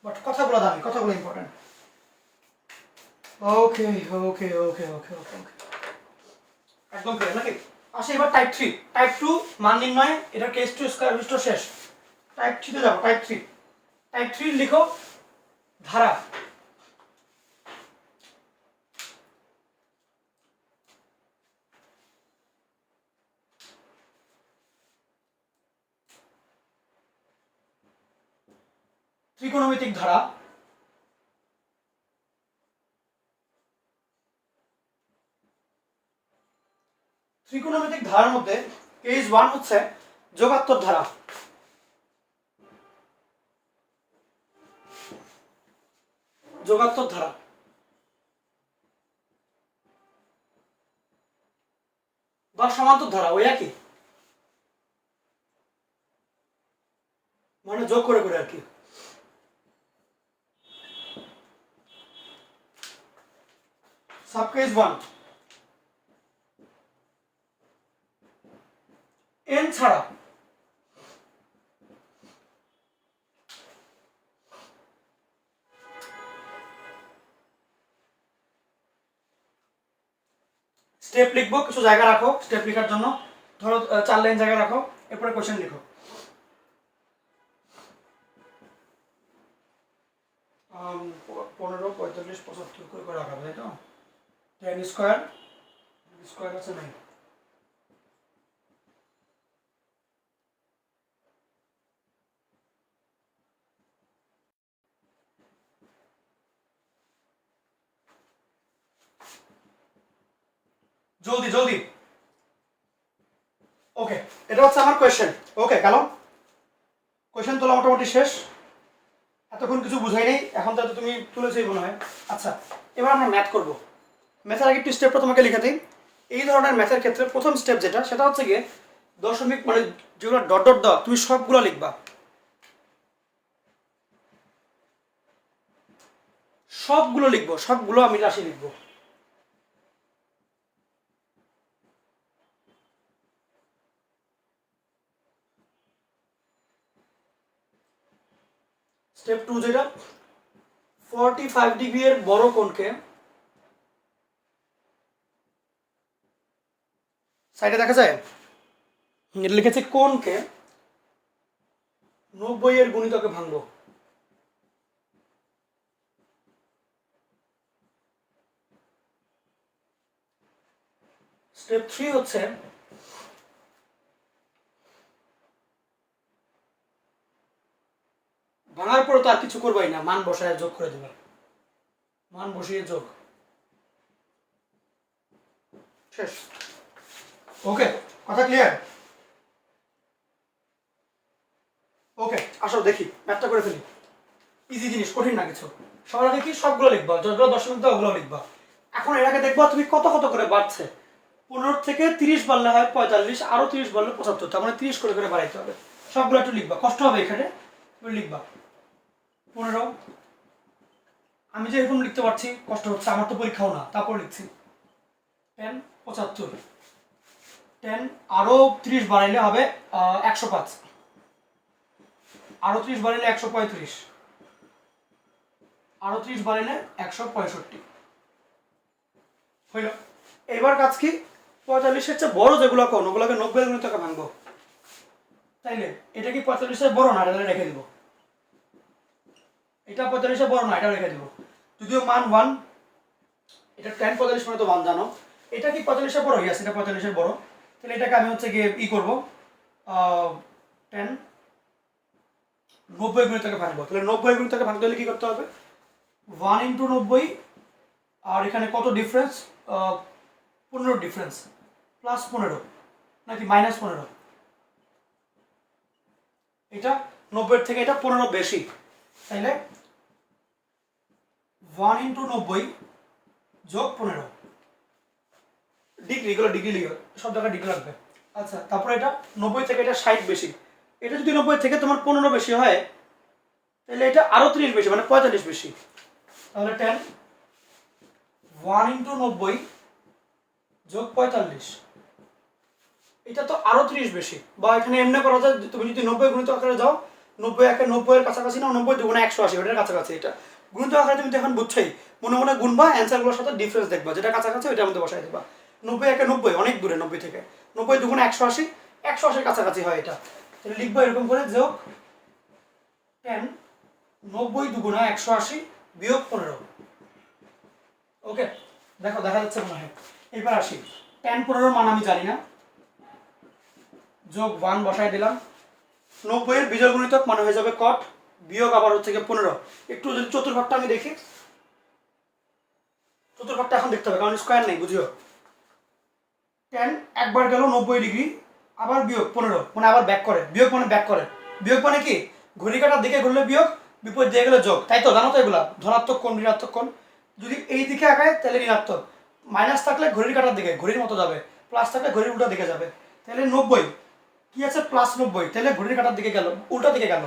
Speaker 1: বাট কথাগুলো দামি, কথাগুলো ইম্পর্টেন্ট। ওকে ওকে ওকে ওকে ওকে ওকে, একদম ক্লিয়ার নাকি? আসি এবার টাইপ 3, টাইপ 2 মান নির্ণয়, এটা কেস টু স্কয়ার বিশিষ্ট শেষ। টাইপ 3 তে যাবো, টাইপ 3। টাইপ 3 লিখো ধারা, ত্রিকোণমিতিক ধারা। ত্রিকোণমিতিক ধারার মধ্যে কেস 1 হচ্ছে যোগাত্মক ধারা। যোগাত্মক ধারা বা সমান্তর ধারা ওই একই, মানে যোগ করে করে আর কি। সাব কেস 1 n ছাড়া স্টেপ লিখবো, কিছু জায়গা রাখো স্টেপ লেখার জন্য, ধরো 4 লাইন জায়গা রাখো, এরপরে কোশ্চেন লিখো। 15 45 75 করে করে রাখাবে, তাই তো? tan স্কয়ার, স্কয়ার আছে নাই, জলদি জলদি। ওকে, এটা হচ্ছে আমার কোয়েশ্চেন। ওকে গেল, কোয়েশ্চেন তোলা মোটামুটি শেষ। এতক্ষণ কিছু বুঝাই নেই, এখন তো তুমি তুলেছেই মনে হয়। আচ্ছা, এবার আমরা ম্যাথ করব। ম্যাথের আগে একটি স্টেপটা তোমাকে লিখে দিই। এই ধরনের ম্যাথের ক্ষেত্রে প্রথম স্টেপ যেটা, সেটা হচ্ছে গিয়ে দশমিক মানে যেগুলো ডট ডট দাও তুমি সবগুলো লিখবা, সবগুলো লিখবো, সবগুলো আমি রাশি লিখবো। স্টেপ 2 যেটা, 45 ডিগ্রি এর বড় কোণকে, সাইডে দেখা যায় এটা লিখেছে কোণকে 90 এর গুণিতকে ভাঙবো। স্টেপ 3 হচ্ছে ভাঙার পরে তো আর কিছু করবাই না, মান বসায় যোগ করে দেবে, মান বসিয়ে যোগ, শেষ। ওকে, কথা ক্লিয়ার? ওকে, আসো দেখি ম্যাথটা করে ফেলি। ইজি জিনিস, কঠিন না কিছু। সবার আগে কি সবগুলো লিখবা, যতগুলো দশমিক দাও ওগুলো লিখবা। এখন এর আগে দেখবা তুমি কত কত করে বাড়ছে। 15 থেকে 30 বাড়লে হয় 45, আরো 30 বাড়লে 75, তার মানে 30 করে করে বাড়াইতে হবে। সবগুলো একটু লিখবা, কষ্ট হবে এখানে, তুমি লিখবা। 15, আমি যে এরকম লিখতে পারছি কষ্ট হচ্ছে, আমার তো পরীক্ষাও না, তারপর লিখছি। 10 75, 10 আরো 30 বাড়াইলে হবে 105, আরো 30 বাড়াইলে 135, আরো 30 বাড়াইলে 165 হইল। এবার কাজ কি, 45-এর চেয়ে বড় যেগুলো কোণ ওগুলোকে 90 এর গুণিতকে ভাঙবো। তাইলে এটা কি 45-এর বড় না, এটা রেখে দিব। এটা 45-এর বড় না, এটা রেখে দিব। যদিও মান 1, এটা 10 45 মানে তো 1 জানো। এটা কি 45-এর বড়? ইয়াস, এটা 45-এর বড়। তাহলে এটাকে আমি হচ্ছে গিয়ে ই করবো, 10 90 গুণিতকে ভাঙবো। তাহলে 90 গুণিতকে ভাঙতে হলে কি করতে হবে, 1 ইন্টু 90, আর এখানে কত ডিফারেন্স, 15 ডিফারেন্স, প্লাস 15 নাকি মাইনাস 15, এটা 90 থেকে এটা 15 বেশি। তাইলে 1 ইন্টু 90 যোগ 15 ডিগ্রি, এগুলো ডিগ্রি লিখো, সব জায়গায় ডিগ্রি লাগবে। আচ্ছা, তারপরে এটা 90 থেকে এটা 60 বেশি। এটা যদি 90 থেকে তোমার 15 বেশি হয়, তাহলে এটা আরো 30 বেশি, মানে 45 বেশি। তাহলে 10 1 ইন্টু 90 যোগ 45, এটা তো আরো 30 বেশি। বা এখানে এমনি করা যায়, তুমি যদি 90 গুণিত আকারে যাও, 90 একে 90 এর কাছাকাছি না, 90 দুগুণে 180, ওটার কাছাকাছি। এটা গুণিত আকারে তুমি এখন বুঝছোই, মনে মনে গুণবা, অ্যান্সারগুলোর সাথে ডিফারেন্স দেখবা, যেটা কাছাকাছি ওইটার মধ্যে বসাই দেবা। 90 একে 90 অনেক দূরে, 90 থেকে 90 দুগুণে 180, 180 কাছাকাছি হয় এটা। তাহলে লিখবো এরকম করে, যোগ 10 90 দুগুণে 180 বিয়োগ 15। ওকে, দেখো দেখা যাচ্ছে মনে হয়। এবার আসি, 10 15 মান আমি জানি না, যোগ 1 বসাই দিলাম। 90 এর বিজোড় গুণিতক মানে হয়ে যাবে কট, বিয়োগ আবার হচ্ছে গিয়ে 15। একটু যদি চতুর্ভাগটা আমি দেখি, চতুর্ভাগটা এখন দেখতে হবে কারণ স্কোয়ার নেই, বুঝিও। 10 একবার গেল 90 ডিগ্রি, আবার বিয়োগ 15, মানে আবার ব্যাক করে, বিয়োগ মানে ব্যাক করে। বিয়োগ মানে কি, ঘড়ি কাটার দিকে ঘুরলে বিয়োগ, বিপরীত দিয়ে গেলে যোগ, তাই তো? জানো তো এগুলা, ধনাত্মক কোণ ঋণাত্মক কোণ। যদি এই দিকে আগায় তাহলে ঋণাত্মক, মাইনাস থাকলে ঘড়ির কাটার দিকে ঘড়ির মতো যাবে, প্লাস থাকলে ঘড়ির উল্টা দিকে যাবে। তাহলে 90 কি আছে, প্লাস 90, তাহলে ঘড়ির কাটার দিকে গেল, উল্টা দিকে গেল।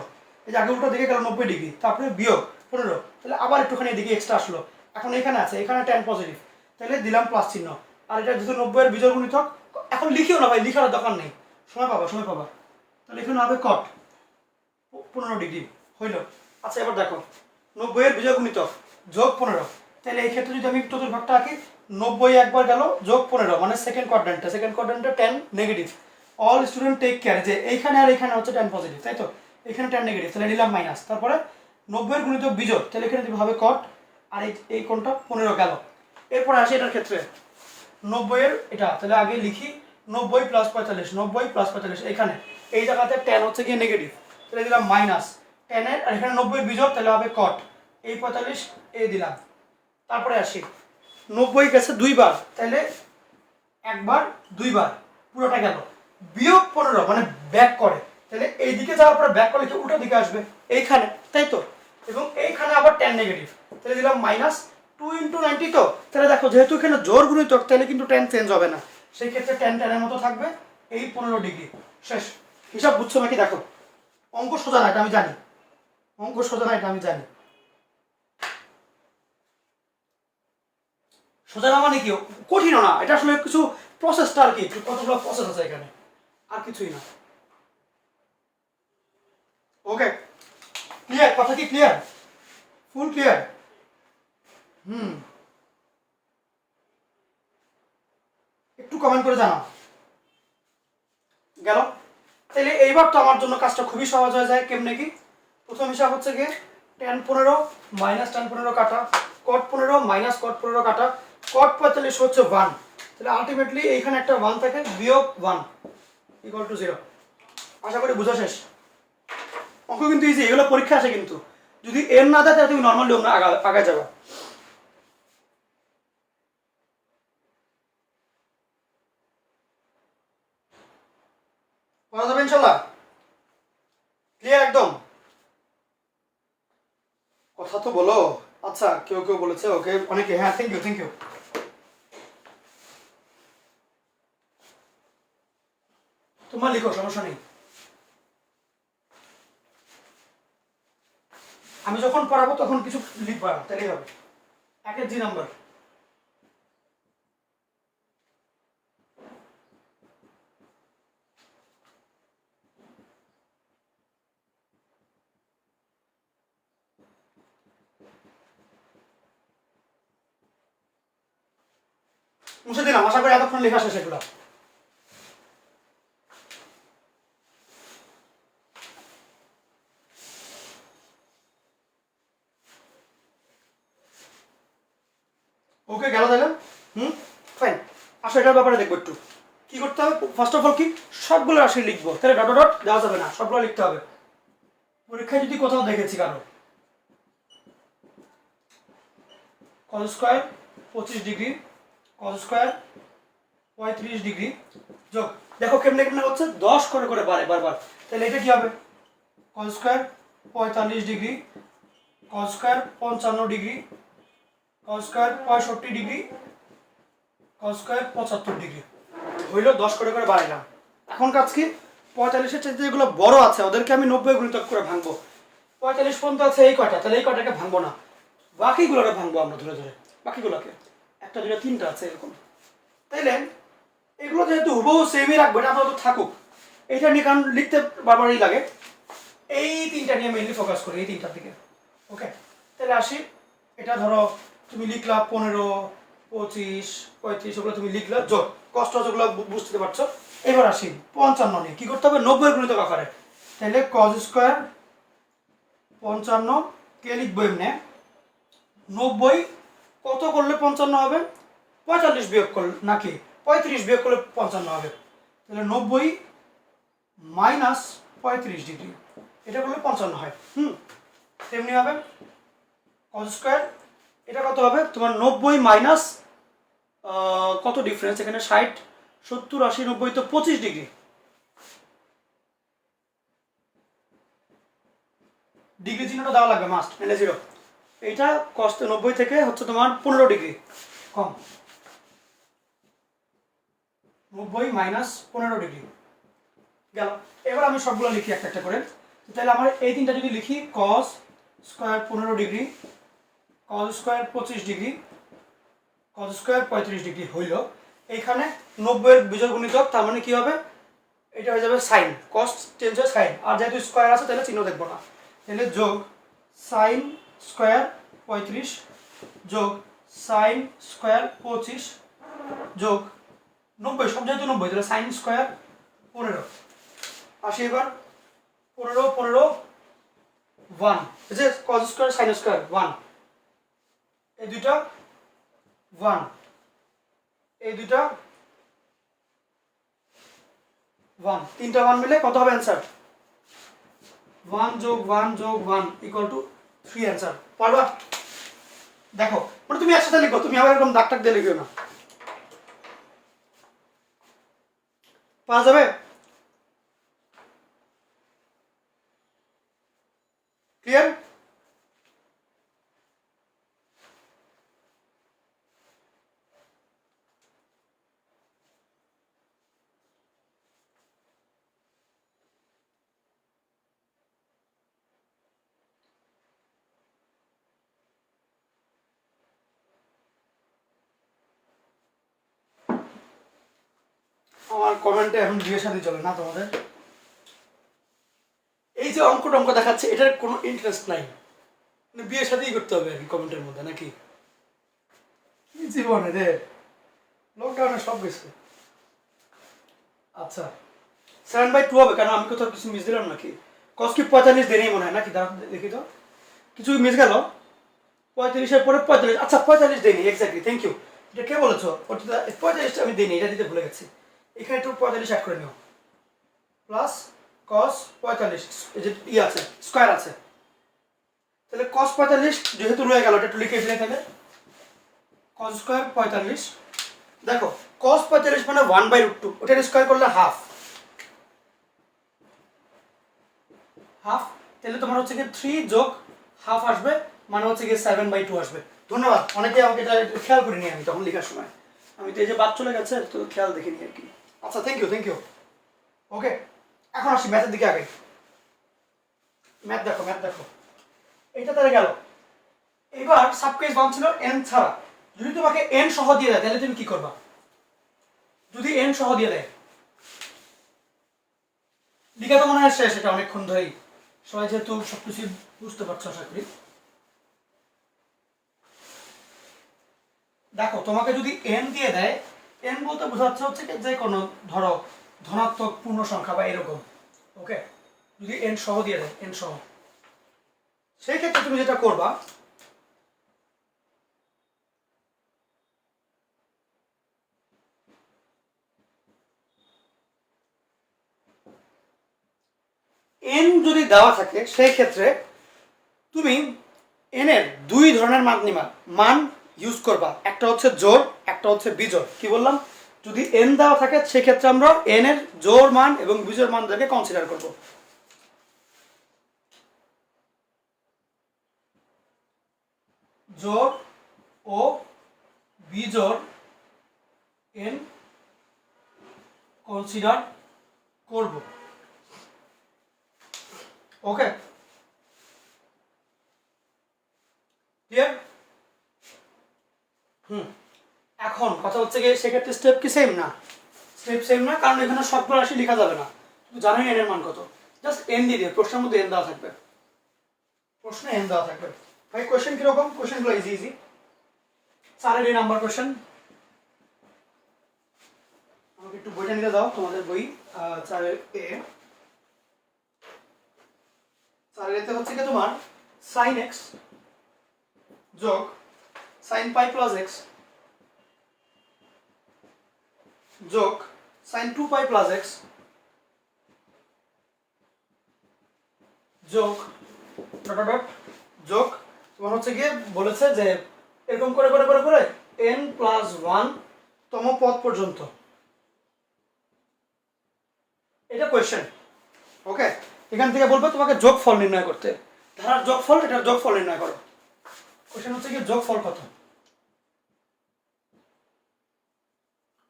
Speaker 1: এই যে আগে উল্টা দিকে গেল 90 ডিগ্রি, তারপরে বিয়োগ 15, তাহলে আবার একটুখানি এদিকে এক্সট্রা আসলো। এখন এখানে আছে, এখানে 10 পজিটিভ, তাহলে দিলাম প্লাস চিহ্ন। আর এটা যেহেতু 90 এর বিজোড় গুণিতক, এখন লিখিও না ভাই, লিখার দরকার নেই, সময় পাবা সময় পাবা। তাহলে এখানে হবে কট 15 ডিগ্রি হইল। আচ্ছা, এবার দেখো 90 এর বিজোড় গুণিতক যোগ 15, তাহলে এই ক্ষেত্রে যদি আমি চতুর্ভাগটা আঁকি, 90 একবার গেল যোগ 15 মানে সেকেন্ড কোয়াড্রেন্টে 10 negative. All student take care, যে এইখানে আর এইখানে হচ্ছে 10 পজিটিভ, তাই তো? এখানে 10 নেগেটিভ, তাহলে নিলাম মাইনাস। তারপরে 90 এর গুণিতক বিজোড়, তাহলে এখানে হবে কট, আর এই কোণটা 15 গেল। এরপরে আসি এটার ক্ষেত্রে, 90 এর এটা, তাহলে আগে লিখি 90 প্লাস 45, 90 প্লাস 45, এখানে এই জায়গাতে 10 হচ্ছে গিয়ে নেগেটিভ, তাহলে দিলাম মাইনাস 10 এর, আর এখানে 90 এর বিজোড়, তাহলে হবে কট, এই 45 এই দিলাম। তারপরে আসি 90 গেছে দুইবার, তাহলে একবার দুইবার পুরোটা গেল, বিয়োগ 15 মানে ব্যাক করে, তাহলে এইদিকে যাওয়ার পরে ব্যাক করলে কি উল্টো দিকে আসবে এইখানে, তাই তো? এবং এইখানে আবার tan নেগেটিভ, তাহলে দিলাম -2 × 90। তো তাহলে দেখো যেহেতু এখানে জোর গুণিতক, তাহলে কিন্তু tan চেঞ্জ হবে না, সেই ক্ষেত্রে tan tan এর মতো থাকবে, এই 15 ডিগ্রি শেষ। হিসাব বুঝছো নাকি? দেখো অঙ্ক সোজা না, এটা আমি জানি, অঙ্ক সোজা না, এটা আমি জানি। সোজা না মানে কি কঠিনও না, এটা আসলে কিছু প্রসেসটা আর কি, কতগুলো প্রসেস আছে এখানে, আর কিছুই না। ওকে, ক্লিয়ার? কথা কি ক্লিয়ার? ফুল ক্লিয়ার? একটু কমেন্ট করে জানাও। গেল? তাহলে এইবার তো আমার জন্য কাজটা খুবই সহজ হয়ে যায়। কেমনে কি? প্রথম হিসাব হচ্ছে গিয়ে tan 15 - tan 15 কাটা, cot 15 - cot 15 কাটা, cot 45 হচ্ছে 1, তাহলে আলটিমেটলি এইখানে একটা 1 থাকে, বিয়োগ 1 = 0। আশা করি বোঝা শেষ। অঙ্ক কিন্তু ইজি, এগুলো পরীক্ষা আসে কিন্তু, যদি এর না দেয় তাহলে তুমি নর্মাল নিয়ম না আগায় যাবে। করা যাবে ইনশাল্লাহ? ক্লিয়ার একদম? কথা তো বলো। আচ্ছা, কেউ কেউ বলেছে ওকে, অনেকে, হ্যাঁ থ্যাংক ইউ থ্যাংক ইউ। তোমার লিখো, সমস্যা নেই। আমি যখন পড়াবো তখন কিছু লিখবা, তাহলেই হবে। 1-এর জি নাম্বার। মুছে দিলাম, আশা করি এতক্ষণ লেখা শেষ এগুলো। ওকে, গেল তাহলে? ফাইন। আসো এটার ব্যাপারে দেখবো একটু কি করতে হবে। ফার্স্ট অফ অল কি সবগুলো রাশি লিখবো, তাহলে ডট ডট দেওয়া যাবে না, সবগুলো লিখতে হবে। পরীক্ষায় যদি কোথাও দেখেছি কারো cos square 25 degree, cos square 35 degree যোগ, দেখো কেমনে কেমনে হচ্ছে, 10 করে করে বাড়ে বারবার, তাহলে এটা কি হবে? cos square 45 degree, cos square 55 degree, cos square 65 degree, cos square 75 degree. হইলো 10 করে করে বাড়াইলাম। এখন কাজ কি, 45-এর চাইতে যেগুলো বড় আছে ওদেরকে আমি 90 গুণিতক করে ভাঙবো। 45 পর্যন্ত আছে এই কয়টা, তাহলে এই কয়টাকে ভাঙবো না, বাকিগুলোকে ভাঙবো আমরা ধরে ধরে, বাকিগুলোকে 1 2 3টা আছে এরকম। তাইলে এগুলো যেহেতু হুবহু সেমই রাখবো, এটা আপাতত থাকুক। এইটা নিয়ে কারণ লিখতে বারবারই লাগে, এই 3টা নিয়ে মেইনলি ফোকাস করি, এই 3টার দিকে। ওকে, তাহলে আসি। এটা ধরো তুমি লিখলা 15 25 35, ওগুলো তুমি লিখলা যোগ, কষ্ট যেগুলো বুঝতে পারছো। এবার আসি 55 নিয়ে কি করতে হবে, 90 গুণিতক আকারে। তাহলে cos স্কয়ার 55 কে লিখবো এমনি, 90 কত করলে 55 হবে, 45 বিয়োগ করলে নাকি 35 বিয়োগ করলে 55 হবে, তাহলে 90 - 35 ডিগ্রি, এটা করলে 55 হয়। তেমনি হবে cos স্কয়ার, এটা কত হবে তোমার 90 মাইনাস কত ডিফারেন্স এখানে, 60 70 80 90, তো 25 ডিগ্রি, ডিগ্রি চিহ্নটা দেওয়া লাগবে মাস্ট, নাহলে 0। এইটা cos 90 থেকে হচ্ছে তোমার 15 ডিগ্রি কম, 90 মাইনাস 15 ডিগ্রি গেল। এবার আমি সবগুলো লিখি একটা একটা করে। তাহলে আমার এই 3টা যদি লিখি, cos square 15 degree, cos square 25 degree, cos square 35 degree হইল। এইখানে 90 এর বিজোড় গুণিতক, তার মানে কি হবে, এটা হয়ে যাবে সাইন, cos চেঞ্জ হয় সাইন, আর যেহেতু স্কয়ার আছে তাহলে চিহ্ন দেখবো না, তাহলে যোগ সাইন স্কয়ার 35 যোগ সাইন স্কয়ার 25 যোগ 90, সব যেহেতু 90 তাহলে সাইন স্কয়ার 15। আসি এবার 15 15 1, এই যে cos স্কয়ার সাইন স্কয়ার 1, এই দুইটা 1, এই দুইটা 1, 3টা 1 মিলে কত হবে অ্যান্সার, 1 যোগ 1 যোগ 1 = 3 অ্যান্সার। পারবা? দেখো মানে তুমি একসাথে লিখো, তুমি আবার এরকম দাগ টাক দিয়ে লিখো না। পাওয়া যাবে? ক্লিয়ার? আমার কমেন্টে এখন বিয়ে শাদী চলে না তোমাদের? এই যে অঙ্ক টঙ্ক দেখাচ্ছে এটার কোনো ইন্টারেস্ট নাই, মানে বিয়ে শাদী করতে হবে আর কি কমেন্টের মধ্যে, নাকি? কি জীবনে রে, লকডাউনে সব কিছু। আচ্ছা 7/2 হবে, কেন আমি কোথাও কিছু মিস দিলাম নাকি? কস কি 45 দিনেই মনে হয় নাকি? দাঁড়া দেখি তো, কিছু মিস গেল? 45-এর পরে 45, আচ্ছা 45 দিইনি, এক্স্যাক্টলি, থ্যাংক ইউ। এটা কে বলেছো? ওটা 45টা আমি দিইনি, এটা দিতে ভুলে গেছি। এখানে একটু 45 অ্যাড করে নিও, প্লাস কস 45, এই যে আছে স্কোয়ার আছে, তাহলে কস 45 যেহেতু রয়ে গেল, এটা একটু লিখে ফেলে তাহলে কস স্কোয়ার 45। দেখো কস 45 মানে 1/√2, ওটার স্কোয়ার করলে হাফ, তাহলে তোমার হচ্ছে কি 3 যোগ হাফ আসবে, মানে হচ্ছে কি 7/2 আসবে। ধন্যবাদ, অনেকে আমাকে এটা খেয়াল করিনি আমি তখন লেখার সময়, আমি তো এই যে বাদ চলে গেছে তো খেয়াল দেখিনি আর কি। আচ্ছা থ্যাংক ইউ। ওকে, এখন আসি ম্যাথের দিকে। আগে ম্যাথ দেখো, এইটা তাহলে গেল। এবার সাবকেস বাউন্ড ছিল n ছাড়া, যদি তোমাকে n সহ দিয়ে দেয় তাহলে তুমি কি করবা? যদি n সহ দিয়ে দেয়, লিখা তো মনে হয় শেষ, এটা অনেকক্ষণ ধরেই সবাই যেহেতু সবকিছু বুঝতে পারছো আশা করি। দেখো তোমাকে যদি n দিয়ে দেয়, n বলতে বোঝাচ্ছে হচ্ছে যে কোনো ধরো ধনাত্মক পূর্ণ সংখ্যা বা এরকম, ওকে? যদি n সহ দিয়ে দেয়, n সহ, সেই ক্ষেত্রে তুমি যেটা করবা, n যদি দেওয়া থাকে সেই ক্ষেত্রে তুমি n এর দুই ধরনের মান ইউজ করবা, একটা হচ্ছে জোড়, একটা হচ্ছে বিজোড়। কি বললাম? যদি n দেওয়া থাকে সেক্ষেত্রে আমরা n এর জোড় মান এবং বিজোড় মানটাকে কনসিডার করব। জোড় ও বিজোড় n কনসিডার করব, ওকে? ক্লিয়ার? এখন কথা হচ্ছে কি, সেক্ষেত্রে স্টেপ কি সেম না? স্টেপ সেম না, কারণ এখানে সবগুলো রাশি লেখা যাবে না, তুমি জানোই n এর মান কত, জাস্ট n দিয়ে দিও, প্রশ্নের মধ্যে n দেওয়া থাকবে, প্রশ্নে n দেওয়া থাকবে। ভাই কোশ্চেন কিরকম? কোশ্চেনগুলো ইজি। 4 নাম্বার কোশ্চেন, আমাকে একটু বইটা নিতে দাও, তোমাদের বই 4 এতে হচ্ছে কি তোমার sin x যোগ sin পাই প্লাস x যোগ sin 2 পাই প্লাস x যোগ যোগ তোমার হচ্ছে গিয়ে বলেছে যে এরকম করে করে করে করে n+1 তম পদ পর্যন্ত, এটা কোয়েশ্চেন, ওকে? এখান থেকে বলবো তোমাকে যোগফল নির্ণয় করতে, ধারার যোগফল, এটার যোগফল নির্ণয় করো। কোয়েশ্চেন হচ্ছে কি যোগফল কত,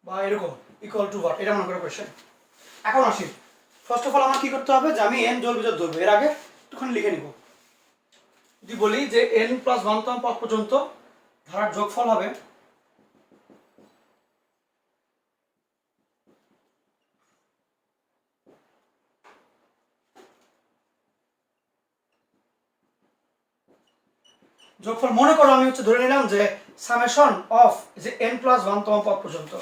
Speaker 1: বা এরকম ইকুয়াল টু হোয়াট, এটা মনে করো কোয়েশ্চেন। এখন আসি, ফার্স্ট অফ অল আমার কি করতে হবে যে আমি n জোড় বিজোড় ধরবো, এর আগে একটুখানি লিখে নিব। যদি বলি যে n+1 তম পদ পর্যন্ত ধারার যোগফল হবে যোগফল, মনে করো আমি হচ্ছে ধরে নিলাম যে সামেশন অফ যে n+1 তম পদ পর্যন্ত,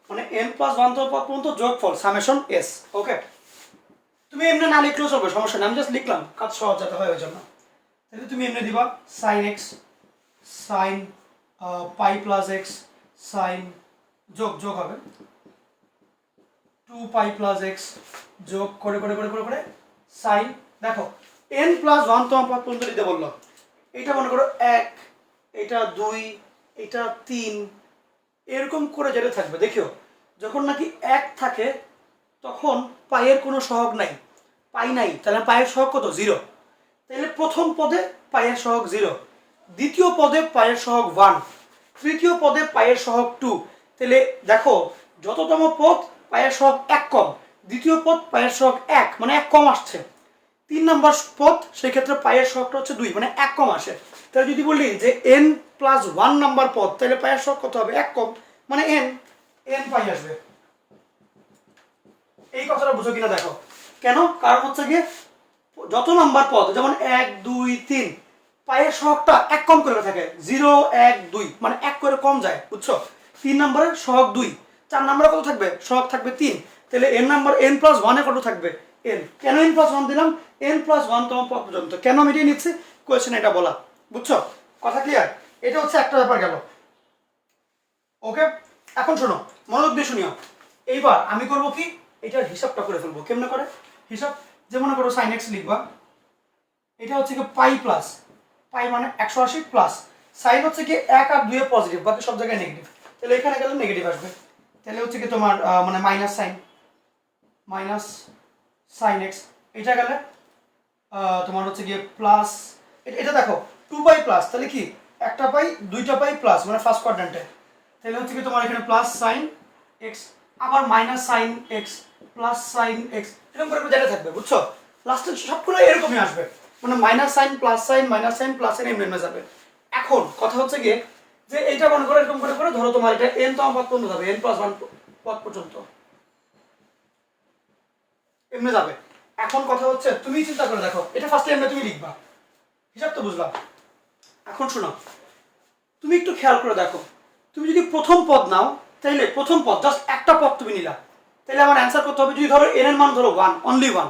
Speaker 1: মানে n+1 তম পদ পর্যন্ত যোগফল সামেশন s, ওকে? তুমি এমনি না লিখলেও চলবে, সমস্যা নেই, আমি জাস্ট লিখলাম, কাজ সহজ যাতে হয় ওই জন্য। তাহলে তুমি এমনি দিবা sin x sin পাই প্লাস x sin যোগ হবে 2 পাই প্লাস x যোগ করে করে করে করে করে sin, দেখো n+1 তম পদ পর্যন্ত দিতে বললো, এটা মনে করো 1, এটা 2, এটা 3, এরকম করে যেতে থাকবে। দেখিও যখন নাকি 1 থাকে তখন পাইয়ের কোনো সহগ নাই, পাই নাই, তাহলে পাইয়ের সহগ কত? 0। তাহলে প্রথম পদে পাইয়ের সহগ 0, দ্বিতীয় পদে পাইয়ের সহগ 1, তৃতীয় পদে পাইয়ের সহগ 2। তাহলে দেখো যততম পদ পাইয়ের সহগ 1 কম, দ্বিতীয় পদ পাইয়ের সহগ 1 মানে 1 কম আসছে, 3 নম্বর পদ সেই ক্ষেত্রে পাইয়ের সহগটা হচ্ছে 2 মানে 1 কম আসে। তাহলে যদি বলি যে n+1 নাম্বার পদ, তাহলে পাইয়ের সহগ কত হবে? 1 কম মানে n পাই আসবে। এই কথাটা বুঝো কিনা দেখো। কেন? কারণ হচ্ছে গিয়ে যত নাম্বার পদ যেমন 1 2 3 পাইয়ের সহগটা 1 কম করে থাকে, 0 1 2 মানে 1 করে কম যায়, বুঝছো? 3 নম্বরের সহগ 2, 4 নম্বরে কত থাকবে? সহগ থাকবে 3। তাহলে n+1 এ কত থাকবে? n। কেন n+1 দিলাম? n+1 তম পদ পর্যন্ত। কেন মিটিয়ে নিচ্ছি? কোয়েশ্চেন এটা বলা, বুঝছো? কথা ক্লিয়ার? এটা হচ্ছে একটা ব্যাপার গেল। ওকে, এখন শোনো, মনোযোগ দিয়ে শুনিও। এইবার আমি করব কি, এটার হিসাবটা করে ফেলবো। কেমনে করে হিসাব? যে মনে করো sin x লিখবা, এটা হচ্ছে কি পাই প্লাস, পাই মানে 180 প্লাস সাইন হচ্ছে কি 1 আর 2 এ পজিটিভ, বাকি সব জায়গায় নেগেটিভ। তাহলে এখানে গেলে নেগেটিভ আসবে। তাহলে হচ্ছে কি তোমার মানে মাইনাস সাইন x, এটা গেলে তোমার হচ্ছে গিয়ে প্লাস, এটা দেখো 2 পাই প্লাস, তাহলে কি একটা পাই দুইটা পাই প্লাস মানে ফার্স্ট কোয়াড্র্যান্টে। তাহলে হচ্ছে কি তোমার এখানে প্লাস সাইন x, আবার minus sine x, plus sign x, এরকম করে যেটা থাকবে, বুঝছো? লাস্টে সবগুলো এরকমই আসবে, মানে minus sine plus sign minus sine plus sign এমনি যাবে। এখন কথা হচ্ছে গিয়ে যে এইটা মনে করো এরকম করে করে ধরো তোমার এটা n তম পদ পর্যন্ত যাবে, n+1 পদ পর্যন্ত এমনি যাবে। এখন কথা হচ্ছে তুমি চিন্তা করে দেখো, এটা ফার্স্টে এমনি তুমি লিখবা, হিসাব তো বুঝলাম। এখন শোনো, তুমি একটু খেয়াল করে দেখো, তুমি যদি প্রথম পদ নাও, তাহলে প্রথম পদ জাস্ট একটা পদ তুমি নিলা, তাহলে আমার অ্যান্সার করতে হবে, যদি ধরো n এর মান ধরো 1, অনলি 1,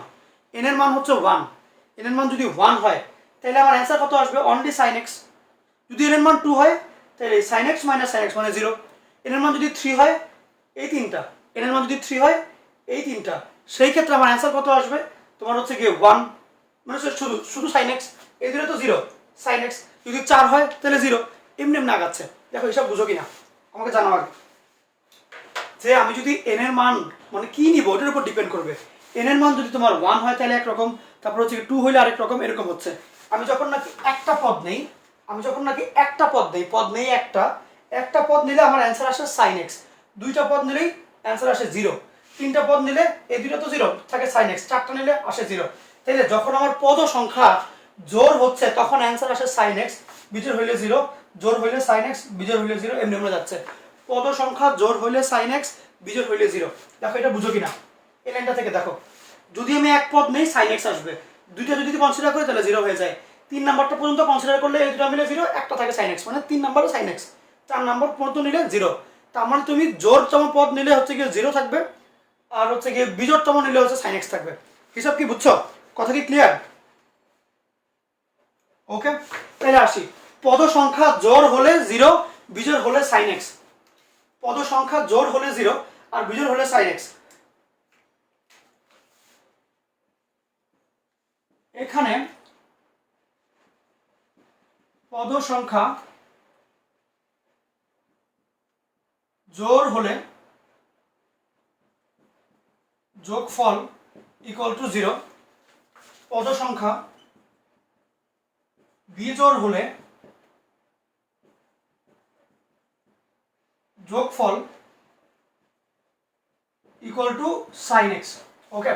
Speaker 1: n এর মান হচ্ছে 1, n এর মান যদি 1 হয় তাহলে আমার অ্যান্সার কত আসবে? Only sine x। যদি n এর মান 2 হয় তাহলে sine x minus sine x মানে 0। n এর মান যদি 3 হয়, এই তিনটা, n এর মান যদি 3 হয় এই তিনটা, সেই ক্ষেত্রে আমার অ্যান্সার কত আসবে? তোমার হচ্ছে গিয়ে 1 মানে শুধু শুধু সাইন x, এই দুটো তো 0 সাইন x। যদি 4 হয় তাহলে 0। এমনি এমনি আগাচ্ছে। দেখো এসব বুঝো কিনা আমাকে জানাও আগে, যে আমি যদি n এর মান মানে কি নিব ওটার উপর ডিপেন্ড করবে। n এর মান যদি তোমার 1 হয় তাহলে একরকম, তারপর হচ্ছে 2 হইলে আরেক রকম, এরকম হচ্ছে। আমি যখন নাকি একটা পদ নেই, পদ নেই একটা পদ নিলে আমার অ্যান্সার আসে সাইন x, দুইটা পদ নিলেই অ্যান্সার আসে 0, তিনটা পদ নিলে এই দুটো তো 0 থাকে সাইন x, চারটা নিলে আসে 0। তাহলে যখন আমার পদ সংখ্যা জোর হচ্ছে তখন অ্যান্সার আসে সাইন x, বিজোড় হইলে 0, জোর হইলে সাইন x, বিজোড় হইলে 0, এমনি এমনি যাচ্ছে। পদ সংখ্যা জোর হইলে সাইন x, বিজোড় হইলে 0। দেখো এটা বুঝো কিনা, এই লাইনটা থেকে দেখো, যদি আমি এক পদ নেই সাইন x আসবে, দুইটা যদি কনসিডার করি তাহলে 0 হয়ে যায়, 3 নাম্বারটা পর্যন্ত কনসিডার করলে এই দুটো মিলে 0, একটা থাকে সাইন x মানে 3 নাম্বারও সাইন x, 4 নাম্বার পর্যন্ত নিলে 0। তার মানে তুমি জোড়তম পদ নিলে হচ্ছে গিয়ে 0 থাকবে, আর হচ্ছে গিয়ে বিজোড়তম নিলে হচ্ছে সাইন x থাকবে। হিসাব কি বুঝছো? কথা কি ক্লিয়ার? ওকে, তাহলে আসি, পদ সংখ্যা জোড় হলে 0, বিজোড় হলে সাইন x। পদ সংখ্যা জোড় হলে 0 আর বিজোড় হলে সাইন x। এখানে পদ সংখ্যা জোড় হলে যোগফল ইকুয়াল টু 0, পদ সংখ্যা বিজোড় হলে যোগফল ইকুয়াল টু সাইন x। ওকে,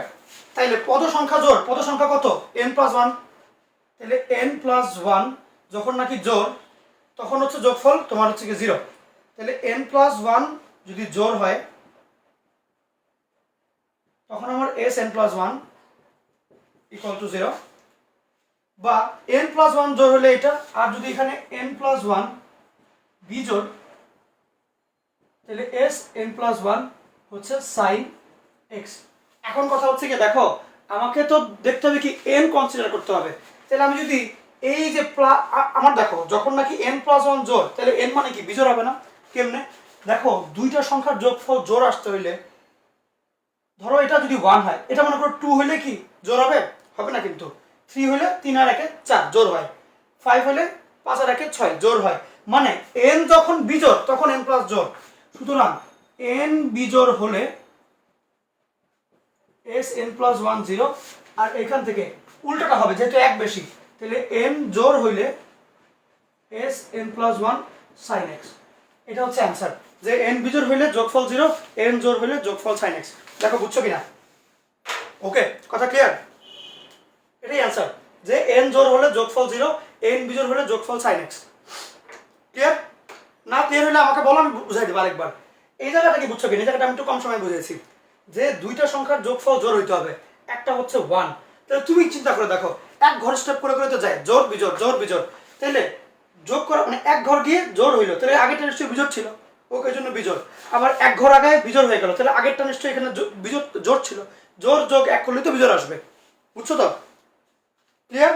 Speaker 1: তাইলে পদ সংখ্যা জোড়, পদ সংখ্যা কত? n+1, তাহলে n+1 যখন নাকি জোড় তখন হচ্ছে যোগফল তোমার হচ্ছে কি 0। তাহলে n+1 যদি জোড় হয় তখন আমার n+1 ইকুয়াল টু 0, বা n+1 জোড় হলে এটা, আর যদি এখানে n+1 বিজোড় তাহলে n+1 হচ্ছে সাইন x। এখন কথা হচ্ছে কি দেখো, আমাকে তো দেখতে হবে কি n কনসিডার করতে হবে। তাহলে আমি যদি এই যে আমার দেখো যখন নাকি n+1 জোড়, তাহলে n মানে কি বিজোড় হবে না? কেমনে দেখো, দুইটা সংখ্যার যোগফল জোড় আসতে হইলে, ধরো এটা যদি 1 হয়, এটা মনে করো 2 হইলে কি জোড় হবে? হবে না। কিন্তু 3 হইলে 3 আর 1 4 জোড় হয়, 5 হইলে 5 আর 1 6 জোড় হয়। মানে n যখন বিজোড় তখন n+ জোড়। সুতরাং n বিজোড় হলে S N plus one zero, আর এখান থেকে উল্টোটা হবে যেহেতু এক বেশি, তাহলে এন জোর হইলে S N plus one sine x. এটা হচ্ছে অ্যান্সার, যে এন বিজোড় হইলে যোগফল জিরো, এন জোর হইলে যোগফল সাইন এক্স। দেখো বুঝছো কিনা? ওকে, কথা ক্লিয়ার? এটাই অ্যান্সার, যে এন জোর হলে যোগফল জিরো, এন বিজোড় হলে যোগফল সাইন এক্স। ক্লিয়ার? না ক্লিয়ার হলে আমাকে বলো, আমি বুঝাই দেবো আরেকবার। এই জায়গাটা কি বুঝছো কিনা? এই জায়গাটা আমি একটু কম সময় বুঝেছি, যে দুইটা সংখ্যার যোগফল জোর হইতে হবে, একটা হচ্ছে ওয়ান। তাহলে তুমি চিন্তা করে দেখো, এক ঘর স্টেপ করে করে তো যায়, জোর বিজোড় জোর বিজোড়, তাহলে যোগ করা মানে এক ঘর গিয়ে জোর হইলো, তাহলে আগেরটা নিশ্চয়ই বিজোড় ছিল, ওকে এই জন্য বিজোড়। আবার এক ঘর আগে বিজোড় হয়ে গেল, তাহলে আগেরটা নিশ্চয়ই এখানে বিজোড় জোর ছিল, জোর যোগ এক করলে তো বিজোড় আসবে। বুঝছো তো? ক্লিয়ার?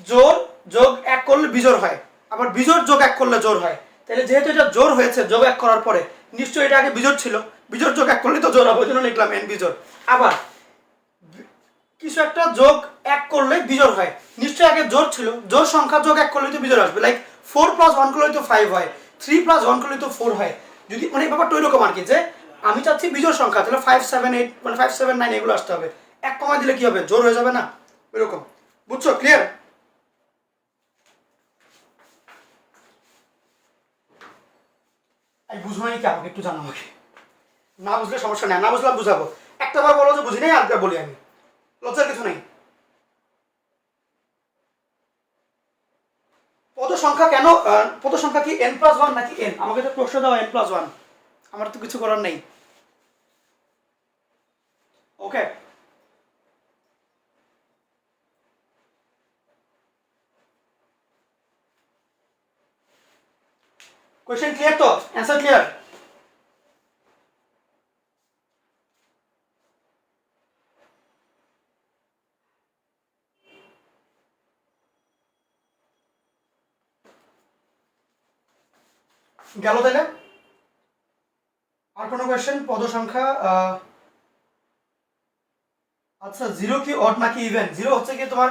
Speaker 1: জোর যোগ এক করলে বিজোড় হয়, আবার বিজোড় যোগ এক করলে জোর হয়। তাহলে যেহেতু এটা জোর হয়েছে যোগ এক করার পরে, নিশ্চয়ই এটা আগে বিজোড় ছিল, বিজোড় যোগ এক করলে তো জোর হবে, ওই জন্য লিখলাম এন বিজোড়। আবার কিছু একটা যোগ এক করলে বিজোড় হয়, নিশ্চয়ই আগে জোর ছিল, জোর সংখ্যা যোগ এক করলে তো বিজোড় আসবে। লাইক 4 + 1 করলে তো 5 হয়, 3 + 1 করলে তো 4 হয়। যদি মানে ব্যাপারটা ওইরকম আর কি, যে আমি চাচ্ছি বিজোড় সংখ্যা, তাহলে 5 7 8 মানে 5 7 9 এগুলো আসতে হবে, এক কমা দিলে কি হবে, জোর হয়ে যাবে না? ওইরকম। বুঝছো? ক্লিয়ার? এই বুঝবো নাকি আমাকে একটু জানাবো, না বুঝলে সমস্যা নেই, না বুঝলাম বুঝাবো। একটা বার বলো যে বুঝি নাই, আরেকবার বলি আমি, লজ্জার কিছু নেই। পদ সংখ্যা কেন, পদ সংখ্যা কি n+1 নাকি n? আমাকে তো প্রশ্ন দাও n+1, আমার তো কিছু করার নেই। ওকে, কোয়েশ্চেন ক্লিয়ার তো? Answer clear? গেল তাহলে? আর কোনো কোয়েশ্চেন? পদ সংখ্যা আচ্ছা, জিরো কি অড নাকি ইভেন? জিরো হচ্ছে কি তোমার,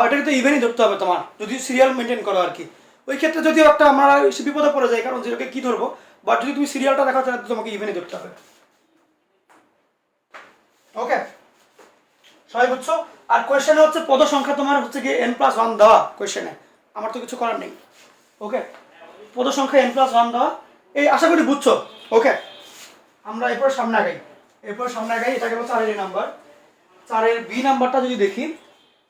Speaker 1: এটাকে তো ইভেনই ধরতে হবে তোমার, যদি সিরিয়াল মেনটেন করো আর কি। ওই ক্ষেত্রে যদিও একটা আমরা বিপদে পড়ে যাই, কারণ জিরোকে কি ধরবো, বাট যদি তুমি সিরিয়ালটা দেখো তাহলে তোমাকে ইভেনই ধরতে হবে। ওকে, সবাই বুঝছো? আর কোয়েশ্চেনে হচ্ছে পদ সংখ্যা তোমার হচ্ছে কি n+1 দেওয়া কোয়েশ্চেনে, আমার তো কিছু করার নেই। ওকে, পদ সংখ্যা n+1 দেওয়া, এই আশা করি বুঝছো। ওকে, আমরা এরপর সামনে আগাই, এটা গেল 4 এর নাম্বার। 4 বি নাম্বারটা যদি দেখি,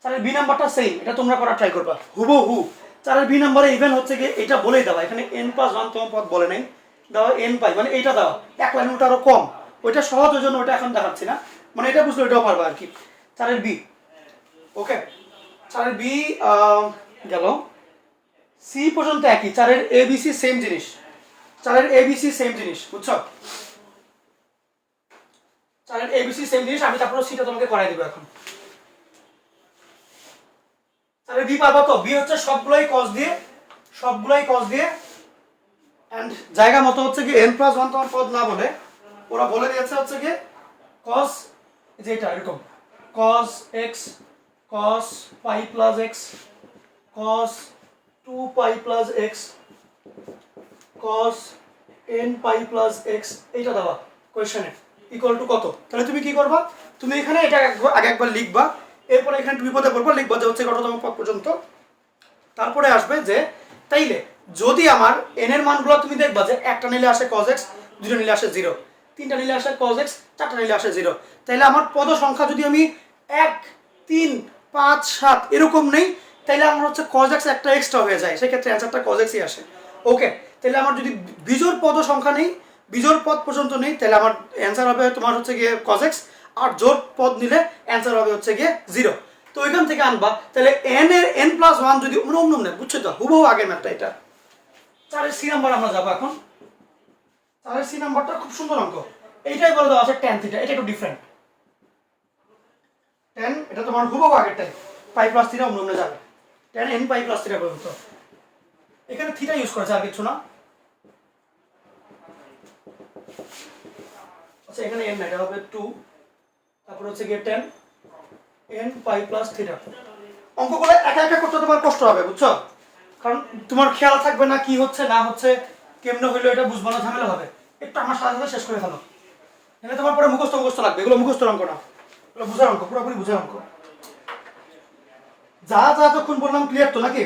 Speaker 1: 4 বি নাম্বারটা সেম, এটা তোমরা করার ট্রাই করবা হুবহু। 4 বি নাম্বারে ইভেন হচ্ছে কি এটা বলেই দেওয়া, এখানে n+1 তোমার পদ বলে নাই, দেওয়া n পাই, মানে এইটা দেওয়া এক লাইন ওটা আরো কম, ওইটা সহজ, ওই জন্য ওইটা এখন দেখাচ্ছি না, মানে এটা বুঝলে ওইটাও পারবা আর কি। 4 বি। ওকে, 4 বি গেল। সি পর্যন্ত একই, 4 এ বি সি সেম জিনিস, 4 এ বি সি সেম জিনিস, বুঝছো? 4 এ বি সি সেম জিনিস, আমি তারপর সিটা তোমাকে করাই দেবো এখন। তাহলে বি পাবো তো, বি হচ্ছে সবগুলোই কস দিয়ে এন্ড জায়গা মতো হচ্ছে কি n+1 তোমার পদ না বলে ওরা বলে দিয়েছে হচ্ছে কি cos, যেটা এরকম cos x cos pi plus x cos 2 pi plus x cos n pi plus x, এইটা দেওয়া কোয়েশ্চেনে ইকুয়াল টু কত। তাহলে তুমি কি করবা, তুমি এখানে এটা আগে একবার লিখবা, এরপরে এখানে বিপদে পড়বা, লিখবা যে হচ্ছে কততম পদ পর্যন্ত, তারপরে আসবে যে তাইলে যদি আমার n এর মানগুলো তুমি দেখবা যে একটা নিলে আসে cos x, দুটো নিলে আসে 0, তিনটা নিলে আসে cos x, চারটা নিলে আসে 0, তাইলে আমার পদ সংখ্যা যদি আমি 1 3 5 7 এরকম নেই, তাইলে আমার হচ্ছে cos x একটা এক্সট্রা হয়ে যায়, সেক্ষেত্রে অ্যান্সারটা cos x ই আসে। ওকে, তাহলে আমার যদি বিজোড় পদ সংখ্যা নেই, বিজোড় পদ পর্যন্ত নেই, তাহলে আমার অ্যান্সার হবে তোমার হচ্ছে গিয়ে cos x, আর জোড় পদ নিলে অ্যান্সার হবে হচ্ছে গিয়ে 0। তো ওইখান থেকে আনবা, তাহলে n এর n+1 যদি অন্য নেই, বুঝছো তো, হুবহু আগের ম্যাথটা এটা। 4 সি নাম্বার আমরা যাবো এখন। 4 সি নাম্বারটা খুব সুন্দর অঙ্ক, এইটাই বলে দেওয়া আছে tan থিটা, এটা একটু ডিফারেন্ট। tan এটা তোমার হুবহু আগেরটাই, পাই প্লাস থিটা অন্য যাবে, tan n পাই প্লাস থিটা পর্যন্ত, এখানে থিটা ইউজ করেছে আর কিছু না। আচ্ছা, এখানে n এটা হবে 2, তারপর হচ্ছে গিয়ে tan n পাই প্লাস থিটা। অঙ্কগুলো একা একা করতে তোমার কষ্ট হবে, বুঝছো, কারণ তোমার খেয়াল থাকবে না কি হচ্ছে না হচ্ছে, কেমনে হইলো এটা বুঝবো না, ঝামেলা হবে। একটু আমার সাথে সাথে শেষ করে ফেলো, এখানে তোমার পরে মুখস্থ মুখস্থ লাগবে, এগুলো মুখস্থ অঙ্ক না, এগুলো বুঝার অঙ্ক, পুরোপুরি বুঝার অঙ্ক। যা যা তখন বললাম ক্লিয়ার তো নাকি?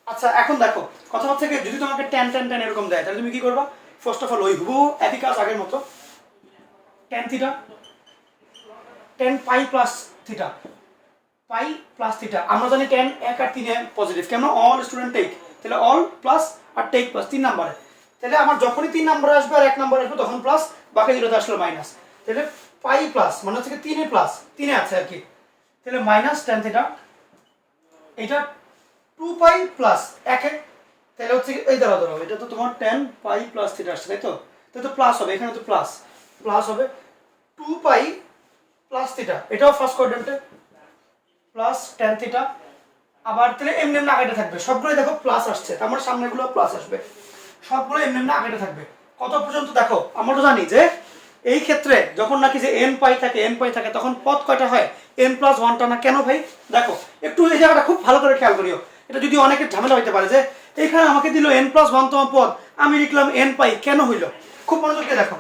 Speaker 1: আচ্ছা এখন দেখো কথা হচ্ছে কি, যদি তোমাকে 10 10 10 এরকম দেয় তাহলে তুমি কি করবা? ফার্স্ট অফ অল ওই হুবহু একই কাজ আগের মতো, tan থিটা 10 পাই প্লাস থিটা, পাই প্লাস থিটা। আমরা জানি tan 1 আর 3 পজিটিভ, কেন? অল স্টুডেন্ট টেক, তাহলে অল প্লাস আর টেক প্লাস 3 নম্বরে, তাহলে আমার যখনই 3 নম্বরে আসবে আর 1 নম্বরে আসবে তখন প্লাস, বাকি দুটোতে আসলে মাইনাস। তাহলে পাই প্লাস মানে হচ্ছে 3 প্লাস 3 আছে আর কি, তাহলে মাইনাস tan থিটা, এটা 2 পাই প্লাস 1 তাহলে হচ্ছে এই দ্বারা ধরো এটা তো তোমার 10 পাই প্লাস থিটা আসছে, তাই তো? তাহলে তো প্লাস হবে, এখানে তো প্লাস প্লাস হবে 2 পাই প্লাস থিটা, এটাও ফার্স্ট কোয়াড্রেন্টে প্লাস tan থিটা। আবার তাহলে এমনি এমনি আগাইতে থাকবে, সবগুলোই দেখো প্লাস আসছে, আমার সামনেগুলো প্লাস আসবে, সবগুলো এমনি এমনি আগাইতে থাকবে। কত পর্যন্ত দেখো? আমরা তো জানি যে এই ক্ষেত্রে যখন নাকি যে n পাই থাকে তখন পদ কয়টা হয়? n প্লাস 1টা না, কেন ভাই? দেখো একটু এই জায়গাটা খুব ভালো করে খেয়াল করিও, এটা যদি অনেকের ঝামেলা হইতে পারে যে এইখানে আমাকে দিল n প্লাস 1তম পদ, আমি লিখলাম n পাই, কেন হইল? খুব মনোযোগ দিয়ে দেখো,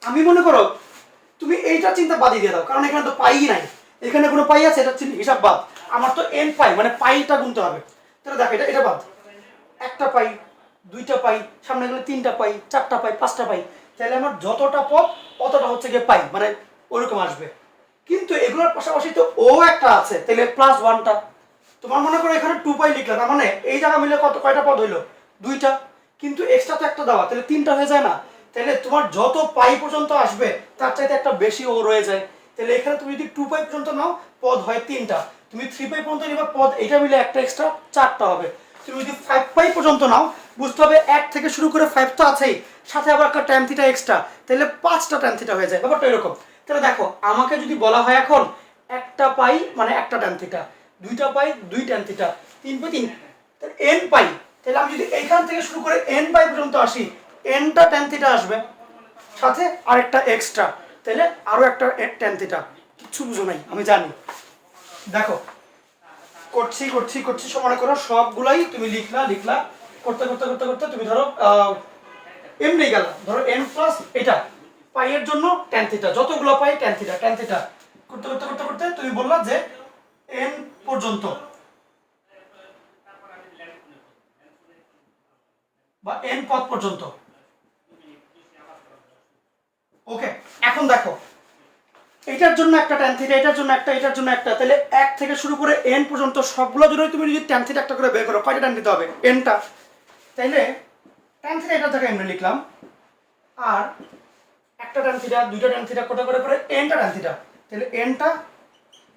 Speaker 1: আমি মনে করো তুমি এইটা চিন্তা বাদই দিয়ে দাও, কারণ এখানে তো পাই নাই, এখানে কোনো পাই আছে? এটা হিসাব বাদ, আমার তো n পাই মানে পাইটা গুনতে হবে। তাহলে দেখো এটা বাদ, একটা পাই, দুইটা পাই, সামনে গেলে 3টা পাই, 4টা পাই, 5টা পাই, তাহলে আমার যতটা পদ অতটা হচ্ছে গিয়ে পাই, মানে ওরকম আসবে। কিন্তু এগুলোর পাশাপাশি তো ও একটা আছে, তাহলে প্লাস 1টা, তোমার মনে করো এখানে 2 পাই লিখলাম, তার মানে এই জায়গা মিলে কয়টা পদ হইলো? 2টা, কিন্তু এক্সট্রা তো একটা দেওয়া, তাহলে 3টা হয়ে যায় না? তাহলে তোমার যত পাই পর্যন্ত আসবে তার চাইতে একটা বেশি ও রয়ে যায়, তাহলে এখানে তুমি যদি 2 পাই পর্যন্ত নাও পদ হয় 3টা, তুমি 3 পাই পর্যন্ত নিবা পদ এটা মিলে একটা এক্সট্রা 4টা হবে। তুমি যদি 5 পাই পর্যন্ত নাও বুঝতে হবে 1 থেকে শুরু করে 5 তো আছেই, সাথে আবার একটা tan থিটা এক্সট্রা, তাহলে 5টা tan থিটা হয়ে যায়, ব্যাপারটা এরকম। তাহলে দেখো আমাকে যদি বলা হয় এখন একটা পাই মানে একটা tan থিটা, 2টা পাই 2 tan থিটা, 3 পাই 3, তাহলে n পাই, তাহলে আমি যদি এইখান থেকে শুরু করে n পাই পর্যন্ত আসি, nটা tan থিটা আসবে, সাথে আরেকটা এক্সট্রা, তাহলে আরো একটা tan থিটা। কিচ্ছু বুঝো নাই আমি জানি, দেখো করছি করছি করছি, মনে করো সবগুলাই তুমি লিখলা করতে করতে করতে করতে তুমি ধরো এমনি গেল, ধরো n প্লাস এটা পাই এর জন্য tan থিটা, যতগুলো পাই tan থিটা করতে করতে করতে করতে তুমি বললা যে n পর্যন্ত বা n পদ পর্যন্ত। ওকে, এখন দেখো এটার জন্য একটা tan থিটা, এটার জন্য একটা, এটার জন্য একটা, তাহলে 1 থেকে শুরু করে n পর্যন্ত সবগুলো জন্য তুমি যদি tan থিটা একটা করে বের করো, কয়টা tan দিতে হবে? nটা, তাইলে tan থিটা এটা থেকে এমনি লিখলাম, আর একটা tan থিটা, দুইটা tan থিটা, কোটা করে করে nটা tan থিটা, তাহলে nটা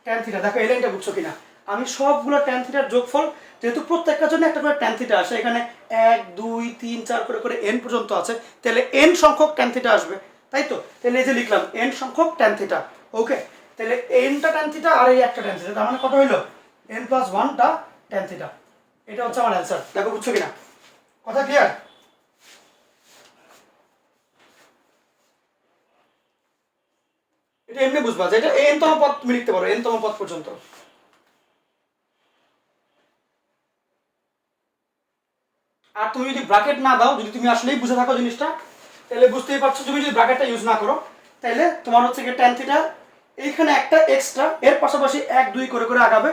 Speaker 1: tan থিটা। দেখো এই লাইনটা বুঝছো কিনা? আমি সবগুলো tan থিটার যোগফল, যেহেতু প্রত্যেকটার জন্য একটা করে tan থিটা আসে, এখানে 1 2 3 4 করে করে n পর্যন্ত আছে, তাহলে n সংখ্যক tan থিটা আসবে, তাই তো? তাহলে এই যে লিখলাম n সংখ্যক tan থিটা। ওকে, তাহলে nটা tan থিটা আর এই একটা tan থিটা, তার মানে কত হইলো? n প্লাস 1টা tan থিটা। এটা হচ্ছে আমার অ্যান্সার। দেখো বুঝছো কিনা? কথা ক্লিয়ার? এটা এমনি বুঝবা যে এটা n তম পদ তুমি লিখতে পারো, n তম পদ পর্যন্ত। আর তুমি যদি ব্র্যাকেট না দাও, যদি তুমি আসলেই বুঝে থাকো জিনিসটা, তাহলে বুঝতেই পারছো, তুমি যদি ব্র্যাকেটটা ইউজ না করো তাহলে তোমার হচ্ছে কি tan থিটা এইখানে একটা এক্সট্রা, এর পাশাপাশি 1 2 করে করে আগাবে,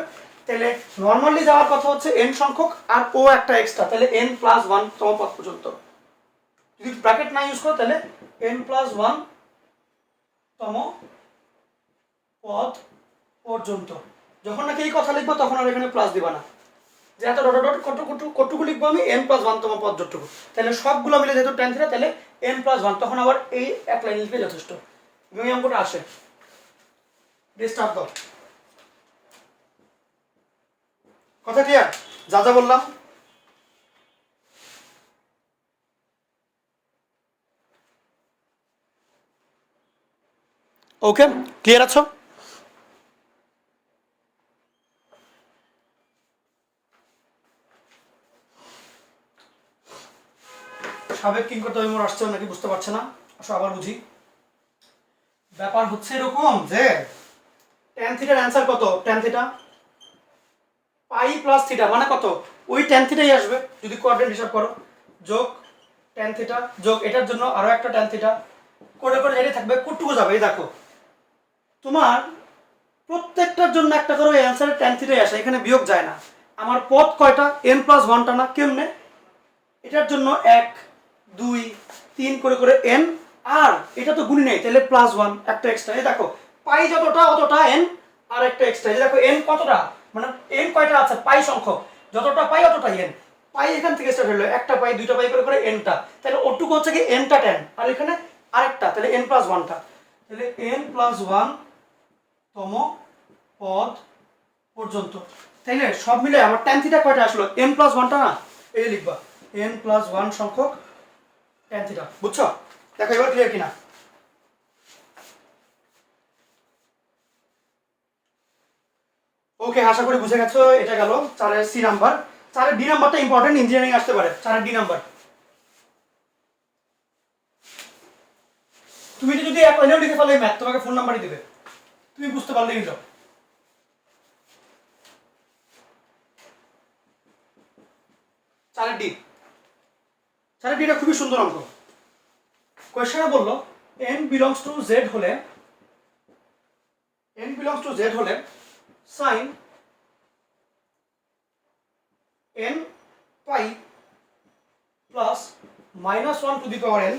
Speaker 1: তাহলে নরমালি যাওয়ার কথা হচ্ছে n সংখ্যক আর ও একটা এক্সট্রা, তাহলে n প্লাস 1 তম পদ পর্যন্ত। যদি ব্র্যাকেট না ইউজ করো তাহলে n প্লাস 1 তম পদ পর্যন্ত। যখন নাকি এই কথা লিখবো তখন আর এখানে প্লাস দিবা না, যে এত ডট ডট কতটুকু লিখবো আমি? n প্লাস 1 তম পদ যতটুকু, তাহলে সবগুলো মিলে যেহেতু tan থিটা, তাহলে n প্লাস 1, তখন আবার এই এক লাইন লিখলে যথেষ্ট, এবং এই অঙ্কটা আসে। স্টার্ট দাও। কথা ক্লিয়ার? যা যা বললাম ওকে, ক্লিয়ার আছো? সাবেক কিং করতে মোর আসছে নাকি বুঝতে পারছে না, আসো আবার বুঝি। ব্যাপার হচ্ছে এরকম যে tan থিটার অ্যান্সার কত? tan থিটা পাই প্লাস থিটা মানে কত? ওই tan থিটাই আসবে যদি কোয়াড্রেন্ট হিসাব করো, যোগ ট্যান থিটা যোগ এটার জন্য আরো একটা ট্যান থিটা করে করে যেটা থাকবে কুটুকু যাবে। এই দেখো তোমার প্রত্যেকটার জন্য একটা করে অ্যান্সারের ট্যান থিটাই আসে, এখানে বিয়োগ যায় না। আমার পদ কয়টা n+1টা না, কেমনে এটার জন্য 1 2 3 করে করে n, আর এটা তো গুণি নেই তাহলে +1 একটা এক্সট্রা। এই দেখো পাই যতটা অতটা n আর একটা এক্সট্রা। এই দেখো n কতটা মানে n কয়টা আছে পাই সংখ্যক, যতটা পাই অতটাই n। পাই এখান থেকে স্টার্ট হলো, একটা পাই দুইটা পাই করে করে nটা, তাহলে ওটুকু হচ্ছে কি nটা 10 আর এখানে আরেকটা, তাহলে n+1টা, তাহলে n+1 তম পদ পর্যন্ত। তাইলে সব মিলে আমার tan থিটা কয়টা আসলো n+1টা না, এই লিখবা n+1 সংখ্যক tan থিটা। বুঝছো? দেখো এবার ক্লিয়ার কিনা। ওকে, আশা করি বুঝে গেছো। এটা গেল 4-এর সি নাম্বার। 4-এর ডি নাম্বারটা ইম্পর্টেন্ট, ইঞ্জিনিয়ারিং আসতে পারে। 4-এর ডি নাম্বার তুমি যদি এক লাইনেও লিখে ফেলো ম্যাথ তোমাকে ফোন নাম্বারই দিবে, তুমি বুঝতে পারলেই হলো। 4-এর ডি, 4-এর ডিটা খুবই সুন্দর অঙ্ক। কোয়েশ্চনে বললো n বিলংস টু z হলে sin n pi plus -1 to the power n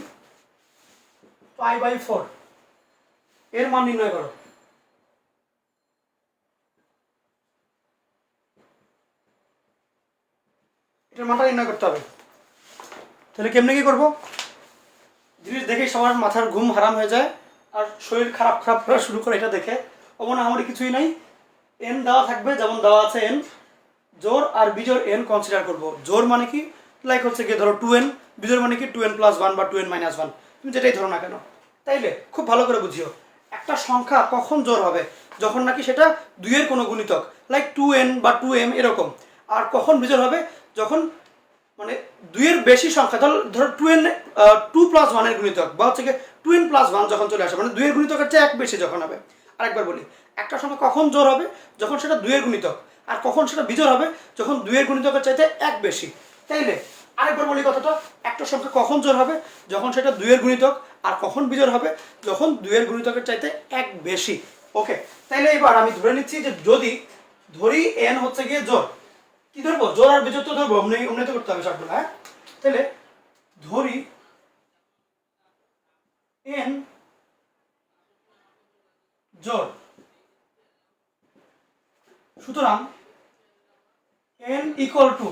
Speaker 1: π/4 এর মান নির্ণয় করো। এটার মানটা নির্ণয় করতে হবে। তাহলে কেমনে কি করবো? জিনিস দেখেই সবার মাথার ঘুম হারাম হয়ে যায় আর শরীর খারাপ খারাপ করা শুরু করে এটা দেখে। অমন আমারই কিছুই নাই, n দেওয়া থাকবে যেমন দেওয়া আছে n, জোড় আর বিজোড় n কনসিডার করবো। জোড় মানে কি, লাইক হচ্ছে গিয়ে ধরো 2n, বিজোড় মানে কি 2n+1 বা 2n-1, তুমি যেটাই ধরো না কেন। তাইলে খুব ভালো করে বুঝিও, একটা সংখ্যা কখন জোড় হবে, যখন নাকি সেটা 2-এর কোনো গুণিতক, লাইক 2n বা 2m এরকম। আর কখন বিজোড় হবে, যখন মানে 2-এর বেশি সংখ্যা, ধরো 2+1 এর গুণিতক বা হচ্ছে গিয়ে 2n+1 যখন চলে আসে, মানে 2-এর গুণিতকের চেয়ে 1 বেশি যখন হবে। আরেকবার বলি, একটা সংখ্যা কখন জোড় হবে, যখন সেটা 2-এর গুণিতক, আর কখন সেটা বিজোড় হবে, যখন 2-এর গুণিতকের চাইতে 1 বেশি। তাইলে আরেকবার বলি কথাটা, একটা সংখ্যা কখন জোড় হবে, যখন সেটা 2-এর গুণিতক, আর কখন বিজোড় হবে, যখন 2-এর গুণিতকের চাইতে 1 বেশি। ওকে, তাইলে এবার আমি ধরে নিচ্ছি যে যদি ধরি n হচ্ছে গিয়ে জোড়, কি ধরবো, জোড় আর বিজোড় তো ধরবো, অমনি তো করতে হবে সবগুলো। হ্যাঁ, তাহলে ধরি n জোড়, সুতরাং n equal to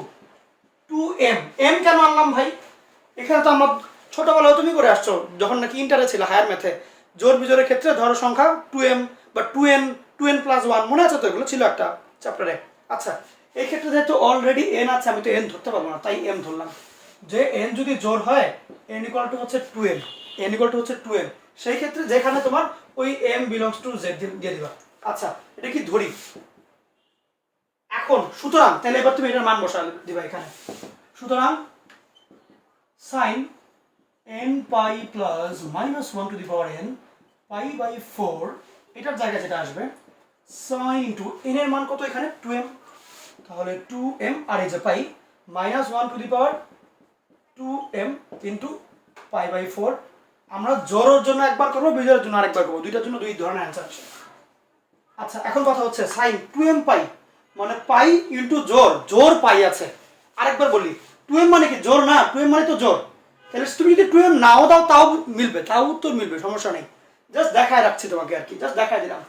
Speaker 1: 2m। m কেন আনলাম ভাই, এখানে তো আমরা ছোটবেলায় তুমি করে আসছো যখন নাকি ইন্টারে ছিল হায়ার ম্যাথে, জোড় বিজোড়ের ক্ষেত্রে ধরো সংখ্যা 2m বা 2n+1, মনে আছে তো, এগুলো ছিল একটা চ্যাপ্টারে। আচ্ছা, এই ক্ষেত্রে যেহেতু অলরেডি n আছে, আমি তো n ধরতে পারবো না, তাই m ধরলাম। যে n যদি জোড় হয়, n ইকুয়াল টু হচ্ছে 2m, n ইকুয়াল টু হচ্ছে 2m, সেই ক্ষেত্রে যেখানে তোমার ওই m বিলংস টু z দিয়ে দিবা। আচ্ছা, এটা কি ধরি এখন, সুতরাং তাহলে এবার তুমি এটার মান বসা দিবা এখানে। সুতরাং sin n pi plus -1 to the power n π/4, এটার জায়গায় যেটা আসবে sin ইন্টু n এর মান কত এখানে 2m, তাহলে 2m, আর এই যে পাই -1 to the power 2m into π/4। আমরা জোড়ের জন্য একবার করবো, বিজোড়ের জন্য আরেকবার করবো, দুইটার জন্য দুই ধরনের অ্যান্সার আসে। আচ্ছা, এখন কথা হচ্ছে sin 2m পাই মানে পাই ইন্টু জোড়, জোড় পাই আছে। আরেকবার বলি, 2m মানে কি জোড় না, 2m মানে তো জোড়। তাহলে তুমি যদি 2m নাও দাও তাও মিলবে, তাও উত্তর মিলবে, সমস্যা নেই। জাস্ট দেখায় রাখছি তোমাকে আর কি, জাস্ট দেখায় দিলাম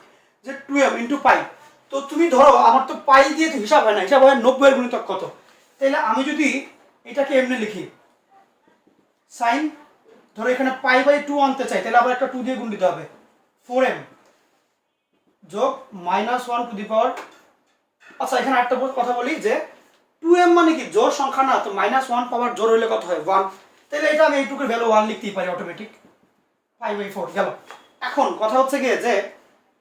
Speaker 1: যে 2m ইন্টু পাই। তো তুমি ধরো আমার তো পাই দিয়ে তো হিসাব হয় না, হিসাব হয় 90-এর গুণিতক কত। তাহলে আমি যদি এটাকে এমনি লিখি, সাইন ধরো এখানে π/2 আনতে চাই, তাহলে আবার একটা 2 দিয়ে গুণ দিতে হবে, 4m যোগ -1 টু দি পাওয়ার। আচ্ছা, এখানে একটা কথা বলি যে 2m মানে কি জোড় সংখ্যা না, তো -1 পাওয়ার জোড় হলে কত হয় 1, তাহলে এটা আমি এইটুকুর ভ্যালু 1 লিখতেই পারি অটোমেটিক, π/4 গেল। এখন কথা হচ্ছে গিয়ে যে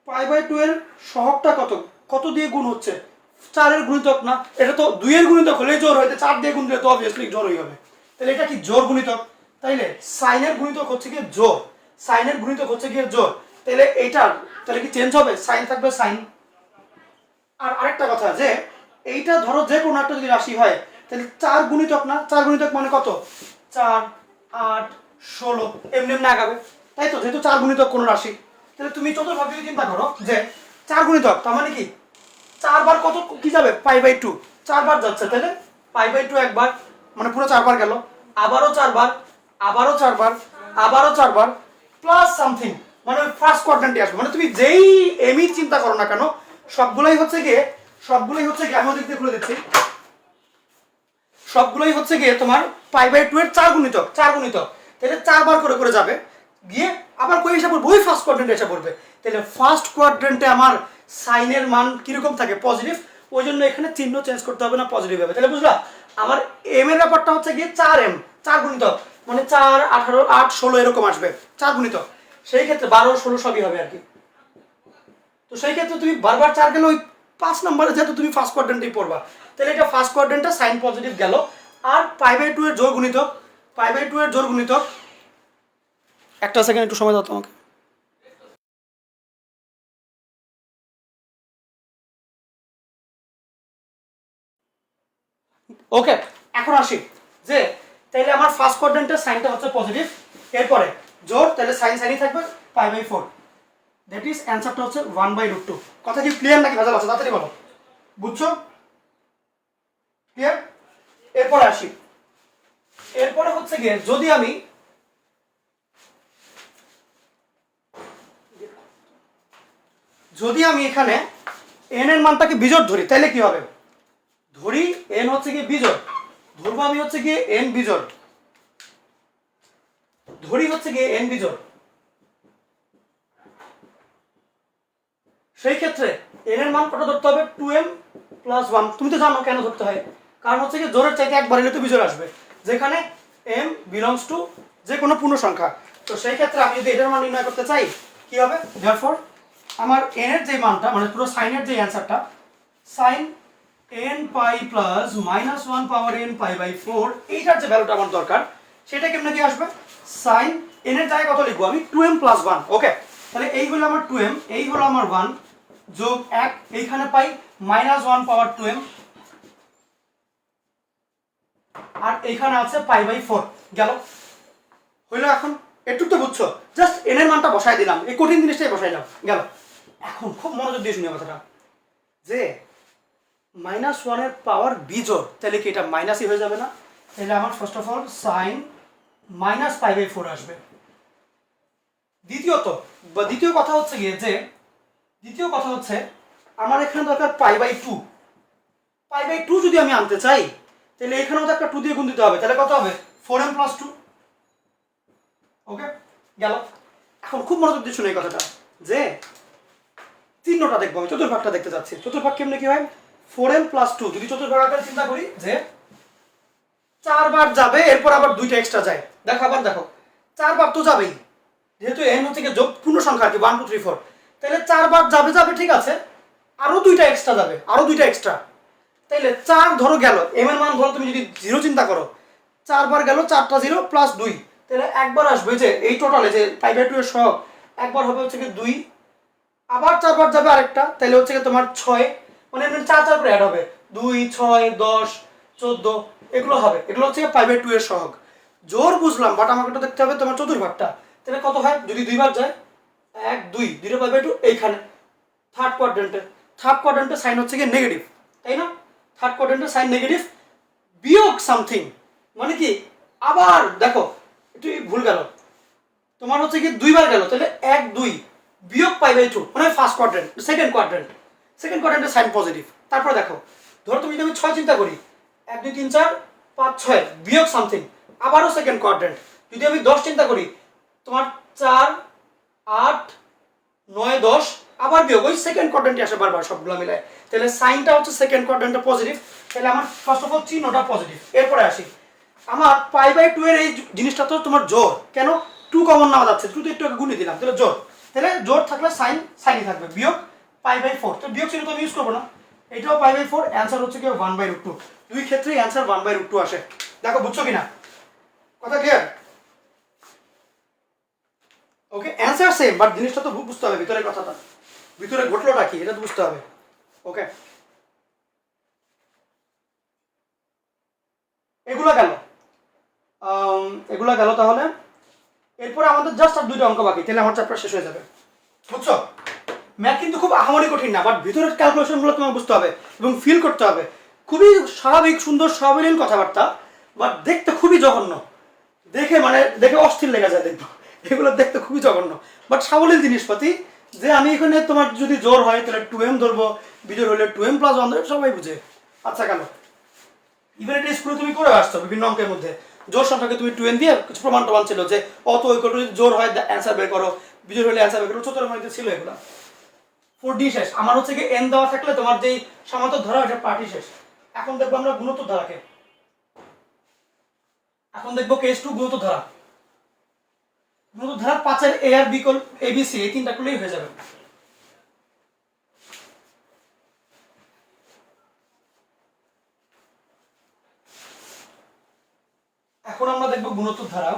Speaker 1: π/2 এর সহগটা কত, কত দিয়ে গুণ হচ্ছে, 4-এর গুণিতক না, এটা তো 2-এর গুণিতক হলেই জোড় হয়, 4 দিয়ে গুণ দিলে তো অবভিয়াসলি জোড়ই হবে। তাহলে এটা কি জোড় গুণিতক, তাইলে সাইনের গুণিতক হচ্ছে গিয়ে জোড়, সাইনের গুণিতক হচ্ছে গিয়ে জোড়, তাহলে এইটার তাহলে কি চেঞ্জ হবে, সাইন থাকবে সাইন। আর আরেকটা কথা যে এইটা ধরো যে কোনো একটা যদি রাশি হয়, তাহলে 4 গুণিতক না, 4 গুণিতক মানে কত 4, 8 16 এমনি এমনি আগাবে, তাই তো? যেহেতু 4 গুণিতক কোনো রাশি, তাহলে তুমি চতুর্ভাবে যদি চিন্তা করো যে 4 গুণিতক, তার মানে কি 4 বার কত কি যাবে, π/2, 4 বার যাচ্ছে, তাহলে π/2 একবার, মানে পুরো 4 বার গেল, আবারও 4 বার, আবারও 4 বার, আবারও 4 বার, প্লাস সামথিং, মানে ফার্স্ট কোয়াড্রেন্টে আসবে। মানে তুমি যেই এমই চিন্তা করো না কেন, সবগুলোই হচ্ছে গিয়ে আমি ওদিক দিয়ে খুলে দিচ্ছি, সবগুলোই হচ্ছে গিয়ে তোমার π/2 এর 4 গুণিতক, 4 গুণিতক, তাহলে 4 বার করে করে যাবে, গিয়ে আবার কই এসে পড়বে, ওই ফার্স্ট কোয়াড্রেন্টে এসে পড়বে। তাহলে ফার্স্ট কোয়াড্রেন্টে আমার সাইনের মান কিরকম থাকে, পজিটিভ, ওই জন্য এখানে চিহ্ন চেঞ্জ করতে হবে না, পজিটিভ হবে। তাহলে বুঝলা, আমার এম এর ব্যাপারটা হচ্ছে গিয়ে 4m, 4 গুণিতক, মানে 4 18 8 16 এরকম আসবে, 4 গুণিতক, সেই ক্ষেত্রে 12 16 সবই হবে আর কি। তো সেই ক্ষেত্রে তুমি বারবার 4 গেলে ওই 5 নম্বরে যেহেতু তুমি ফার্স্ট কোয়াড্রেন্টেই পড়বা, তাহলে এটা ফার্স্ট কোয়াড্রেন্টটা সাইন পজিটিভ গেল। আর π/2 এর জোড় গুণিতক, π/2 এর জোড় গুণিতক, একটা সেকেন্ড একটু সময় দাও তোমাকে। ওকে, এখন আসি যে তাহলে আমার ফার্স্ট কোয়াড্রেন্টের সাইনটা হচ্ছে পজিটিভ, এরপরে জোড়, তাহলে সাইন সাইনই থাকবে π/4, দ্যাট ইজ অ্যান্সারটা হচ্ছে 1/√2। কথা কি ক্লিয়ার নাকি ভেজাল আছে, তাড়াতাড়ি বলো, বুঝছো? ক্লিয়ার? এরপরে আসি, এরপরে হচ্ছে গিয়ে যদি আমি এখানে n এর মানটাকে বিজোড় ধরি, তাহলে কি হবে? ধরি n হচ্ছে গিয়ে বিজোড়, ধরবো আমি হচ্ছে গিয়ে n বিজোড়, ধরি হচ্ছে গিয়ে n বিজোড়, সেই ক্ষেত্রে n এর মান কত ধরতে হবে, 2m + 1। তুমি তো জানো কেন ধরতে হয়, কারণ হচ্ছে কি জোড়ের চাইতে একবার এলে তো বিজোড় আসবে, যেখানে m বিলংস টু যে কোনো পূর্ণ সংখ্যা। তো সেই ক্ষেত্রে আমি যদি এটার মান নির্ণয় করতে চাই, কি হবে, দেয়ারফর আমার n এর যে মানটা, মানে পুরো সাইনের যে অ্যানসারটা, sin n π + -1 পাওয়ার n π/4, এইটার যে ভ্যালুটা আমার দরকার, সেটা কেমনে কি আসবে, sin n এর জায়গায় কত লিখবো আমি, 2m + 1। ওকে, তাহলে এই হলো আমার 2m, এই হলো আমার 1 যোগ 1, এইখানে পাই -1 পাওয়ার 2m, আর এইখানে আছে π/4, গেল, হইলো। এখন একটু তো বুঝছো, জাস্ট n এর মানটা বসাই দিলাম, এই কঠিন জিনিসটাই বসাইলাম, গেল। এখন খুব মনোযোগ দিয়ে শুনি কথাটা, যে -1 এর পাওয়ার বিজোড়, তাহলে কি এটা মাইনাসই হয়ে যাবে না? তাহলে আমার ফার্স্ট অফ অল সাইন -π/4 আসবে। দ্বিতীয় কথা হচ্ছে গিয়ে যে, আমার এখানে দরকার π/2, π/2 যদি আমি আনতে চাই, তাহলে এখানেও তো একটা 2 দিয়ে গুণ দিতে হবে, তাহলে কত হবে, 4m + 2। ওকে, গেল। এখন খুব মনোযোগ দিয়ে শুনে এই কথাটা, যে চিহ্নটা দেখবো, আমি চতুর্ভাগটা দেখতে যাচ্ছি। চতুর্ভাগ কেমনে কি হয়, 4m + 2 যদি চতুর্ভাগ আকারে চিন্তা করি, যে 4 বার যাবে, এরপর আবার 2টা এক্সট্রা যায়, দেখো আবার দেখো 4 বার তো যাবেই, যেহেতু n হচ্ছে যোগ পূর্ণ সংখ্যা আর কি, 1 2 3 4, তাহলে 4 বার যাবে ঠিক আছে, আরো 2টা এক্সট্রা যাবে, আরো 2টা এক্সট্রা, তাইলে 4 ধরো গেল, m এর মান ধরো তুমি যদি 0 চিন্তা করো, 4 বার গেল, 4টা 0 + 2, তাহলে একবার আসবে যে এই টোটালে যে π/2 এর সহগ, একবার হবে হচ্ছে কি 2, আবার 4 বার যাবে আরেকটা, তাহলে হচ্ছে কি তোমার 6, মানে 4 করে অ্যাড হবে, 2 6 10 14, এগুলো হবে, এগুলো হচ্ছে π/2 এর সহগ। জোর বুঝলাম, বাট আমাকে এটা দেখতে হবে তোমার চতুর্ভাগটা, তাহলে কত হয় যদি 2 বার যায়, 1 2, 2 π/2 এইখানে থার্ড কোয়াড্রেন্টে সাইন হচ্ছে কি নেগেটিভ, তাই না? থার্ড কোয়াড্রেন্টে সাইন নেগেটিভ, বিয়োগ সামথিং, মানে কি আবার দেখো একটু ভুল গেল, তোমার হচ্ছে কি 2 বার গেল, তাহলে 1 2 বিয়োগ π/2, মানে ফার্স্ট কোয়াড্রেন্ট, সেকেন্ড কোয়াড্রেন্টে সাইন পজিটিভ। তারপর দেখো, ধরো তুমি যদি আমি 6 চিন্তা করি, 1 2 3 4 5 6 বিয়োগ সামথিং, আবারও সেকেন্ড কোয়াড্রেন্ট। যদি আমি 10 চিন্তা করি, তোমার 4 8 9 10, আবার বিয়োগ, ওই সেকেন্ড কোয়াড্রেন্টে আসে বারবার সবগুলো মিলায়, তাহলে সাইনটা হচ্ছে সেকেন্ড কোয়াড্রেন্টে পজিটিভ, তাহলে আমার ফার্স্ট অফ অল চিহ্নটা পজিটিভ। এরপরে আসি, আমার π/2 এর এই জিনিসটা তো তোমার জোড়, কেন 2 কমন নেওয়া যাচ্ছে, 2 তে একটু গুণে দিলাম, তাহলে জোড়, তাহলে জোড় থাকলে সাইনই থাকবে, বিয়োগ π/4, তো বিয়োগ চিহ্ন তো আমি ইউজ করবো না, এটাও π/4, অ্যান্সার হচ্ছে কি 1/√2, দুই ক্ষেত্রেই অ্যান্সার 1/√2 আসে। দেখো বুঝছো কিনা কথা, clear? Okay, answer same, but জিনিসটা তো বুঝতে হবে, ভিতরের কথাটা, ভিতরে ঘটলোটা কি, এটা তো বুঝতে হবে। ওকে, এগুলো গেল। এগুলো গেল তাহলে। এরপরে আমাদের জাস্ট আর দুইটা অঙ্ক বাকি, তাহলে আমার চ্যাপ্টার শেষ হয়ে যাবে, বুঝছো? ম্যাথ কিন্তু খুব আহামরি কঠিন না, বাট ভিতরের ক্যালকুলেশনগুলো তোমার বুঝতে হবে এবং ফিল করতে হবে। খুবই স্বাভাবিক সুন্দর সাবলীল কথাবার্তা, বাট দেখতে খুবই জঘন্য। দেখে অস্থির লেগে যায় দেখবো, এগুলো দেখতে খুবই জঘন্য বাট সাবলীল জিনিসপাতি। যে আমি এখানে তোমার যদি জোর হয় তাহলে 2m ধরবো, বিজোর হলে 2m+1 ধরবে, সবাই বুঝে। আচ্ছা কেন ইভেন এটা স্কুলে তুমি করে আসছো বিভিন্ন অঙ্কের মধ্যে জোর সংখ্যাকে তুমি 2n দিয়ে কিছু প্রমাণ ছিল যে অত যদি জোর হয় অ্যান্সার বের করো, বিজোর হলে অ্যান্সার বের করো, 14 মধ্যে ছিল এগুলো। 4D শেষ। আমার হচ্ছে কি n দেওয়া থাকলে তোমার যেই সমান্তর ধরা ওটা পার্টি শেষ। এখন দেখবো আমরা গুণোত্তর ধারাকে, এখন দেখবো কেস 2 গুণোত্তর ধারা। গুণোত্তর ধারা 5-এর a আর b ABC এই তিনটা করলেই হয়ে যাবে। এখন আমরা দেখবো গুণোত্তর ধারা।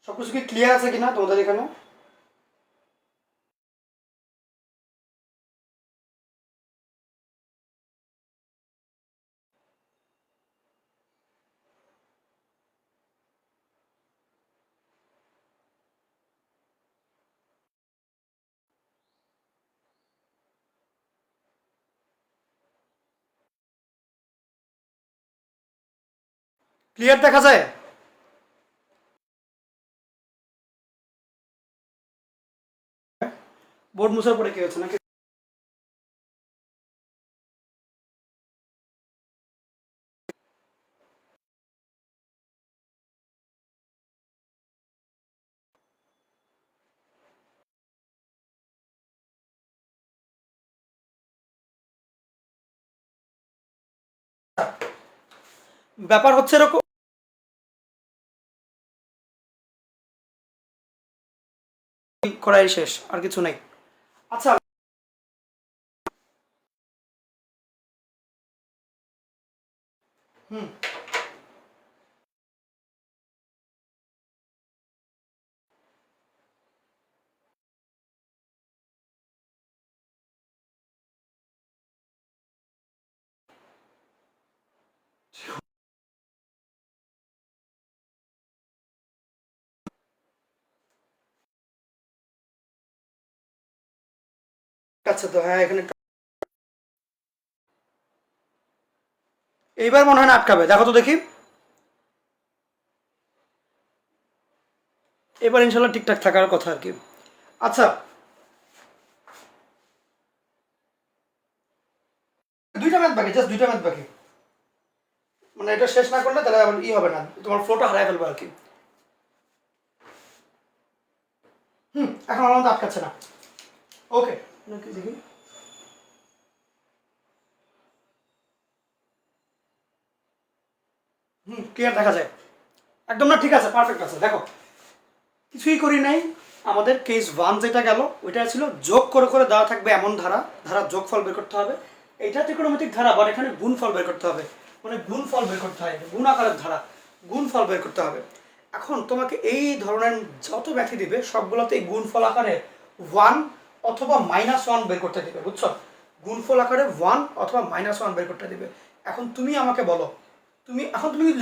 Speaker 1: সবকিছু কি ক্লিয়ার আছে কিনা তোমাদের এখানে? ক্লিয়ার দেখা যায়? বোর্ড মুছার পরে কি হচ্ছে নাকি? ব্যাপার হচ্ছে এরকম, করাই শেষ, আর কিছু নাই। আচ্ছা হুম আচ্ছা তো হ্যাঁ এখানে এইবার মনে হয় না আটকাবে, দেখো তো দেখি। এবার ইনশাল্লাহ ঠিকঠাক থাকার কথা আর কি। আচ্ছা দুইটা ম্যাথ বাকি, জাস্ট দুইটা ম্যাথ বাকি, মানে এটা শেষ না করলে তাহলে আবার হবে না, তোমার ফ্লোটা হারাই ফেলবে আর কি। এখন আমার মধ্যে আটকাচ্ছে না। ওকে দেখি। ক্লিয়ার দেখা যায় একদম না? ঠিক আছে, পারফেক্ট আছে। দেখো কিছুই করি নাই, আমাদের কেস 1 যেটা গেল ওইটা ছিল যোগ করে করে দেওয়া থাকবে এমন ধারা যোগফল বের করতে হবে। এইটা ত্রিকোণমিতিক ধারা, বাট এখানে গুণফল বের করতে হবে, মানে গুণফল বের করতে হয়, গুণ আকারের ধারা, গুণফল বের করতে হবে। এখন তোমাকে এই ধরনের যত ব্যাথি দিবে সবগুলোতে গুণফল আকারে 1 অথবা -1 বের করতে দিবে, বুঝছো? গুণফল আকারে 1 অথবা -1 বের করতে দিবে। এখন তুমি আমাকে বলো, তুমি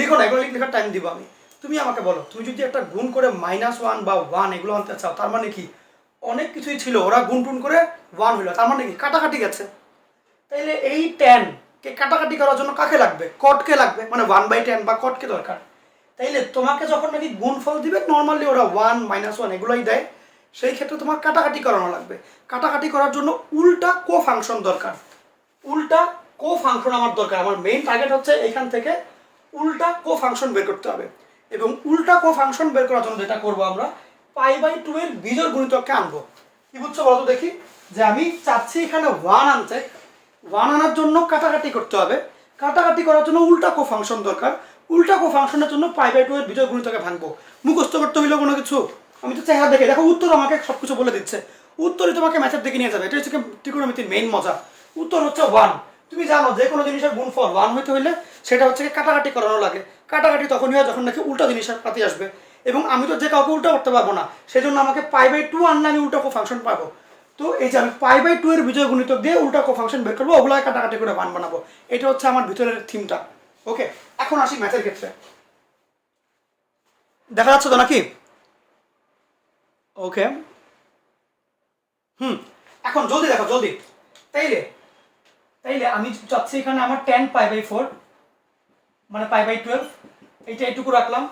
Speaker 1: লিখো না, এগুলো লেখার টাইম দিব আমি। তুমি আমাকে বলো, তুমি যদি একটা গুণ করে -1 বা 1 এগুলো আনতে চাও, তার মানে কি অনেক কিছুই ছিল, ওরা গুণ টুন করে 1 হইলো, তার মানে কি কাটাকাটি গেছে। তাইলে এই 10 কে কাটাকাটি করার জন্য কাকে লাগবে? কটকে লাগবে, মানে 1/10 বা কটকে দরকার। তাইলে তোমাকে যখন নাকি গুণফল দিবে নর্মালি ওরা 1 -1 এগুলোই দেয়, সেই ক্ষেত্রে তোমার কাটাকাটি করানো লাগবে। কাটাকাটি করার জন্য উল্টা কো ফাংশন দরকার, উল্টা কো ফাংশন আমার দরকার। আমার মেইন টার্গেট হচ্ছে এখান থেকে উল্টা কো ফাংশন বের করতে হবে, এবং উল্টা কো ফাংশন বের করার জন্য যেটা করবো আমরা π/2 এর বিজোড় গুণিতককে আনবো। কি বুঝছো বলতো দেখি? যে আমি চাচ্ছি এখানে 1 আনতে, 1 আনার জন্য কাটাকাটি করতে হবে, কাটাকাটি করার জন্য উল্টা কো ফাংশন দরকার, উল্টা কো ফাংশনের জন্য π/2 এর বিজোড় গুণিতকে ভাঙবো। মুখস্থ করতে হইলো কোনো কিছু? আমি তো চেহারা দেখে দেখো উত্তর আমাকে সব কিছু বলে দিচ্ছে, উত্তরই তোমাকে ম্যাথের দিকে নিয়ে যাবে। এটা হচ্ছে ত্রিকোণমিতির মেইন মজা। উত্তর হচ্ছে 1। তুমি জানো যে কোনো জিনিসের গুণফল 1 হইতে হইলে সেটা হচ্ছে কাটাকাটি করানো লাগে। কাটাকাটি তখনই হয় যখন নাকি উল্টা জিনিসের পাতি আসবে, এবং আমি তো যে কাউকে উল্টা করতে পারবো না, সেই জন্য আমাকে π/2 আনলে আমি উল্টা কোফাংশন পাবো। তো এই যে আমি π/2 এর বিজয় গুণিতক দিয়ে উল্টা কোফাংশন বের করবো, ওগুলো কাটাকাটি করে 1 বানাবো। এটা হচ্ছে আমার ভিতরের থিমটা। ওকে, এখন আসি ম্যাথের ক্ষেত্রে। দেখা যাচ্ছে তো নাকি? ওকে, এখন জলদি দেখো জলদি। তাইলে তাইলে আমি চাচ্ছি এখানে আমার 10 π/4 মানে π/12, এইটা এইটুকু রাখলাম।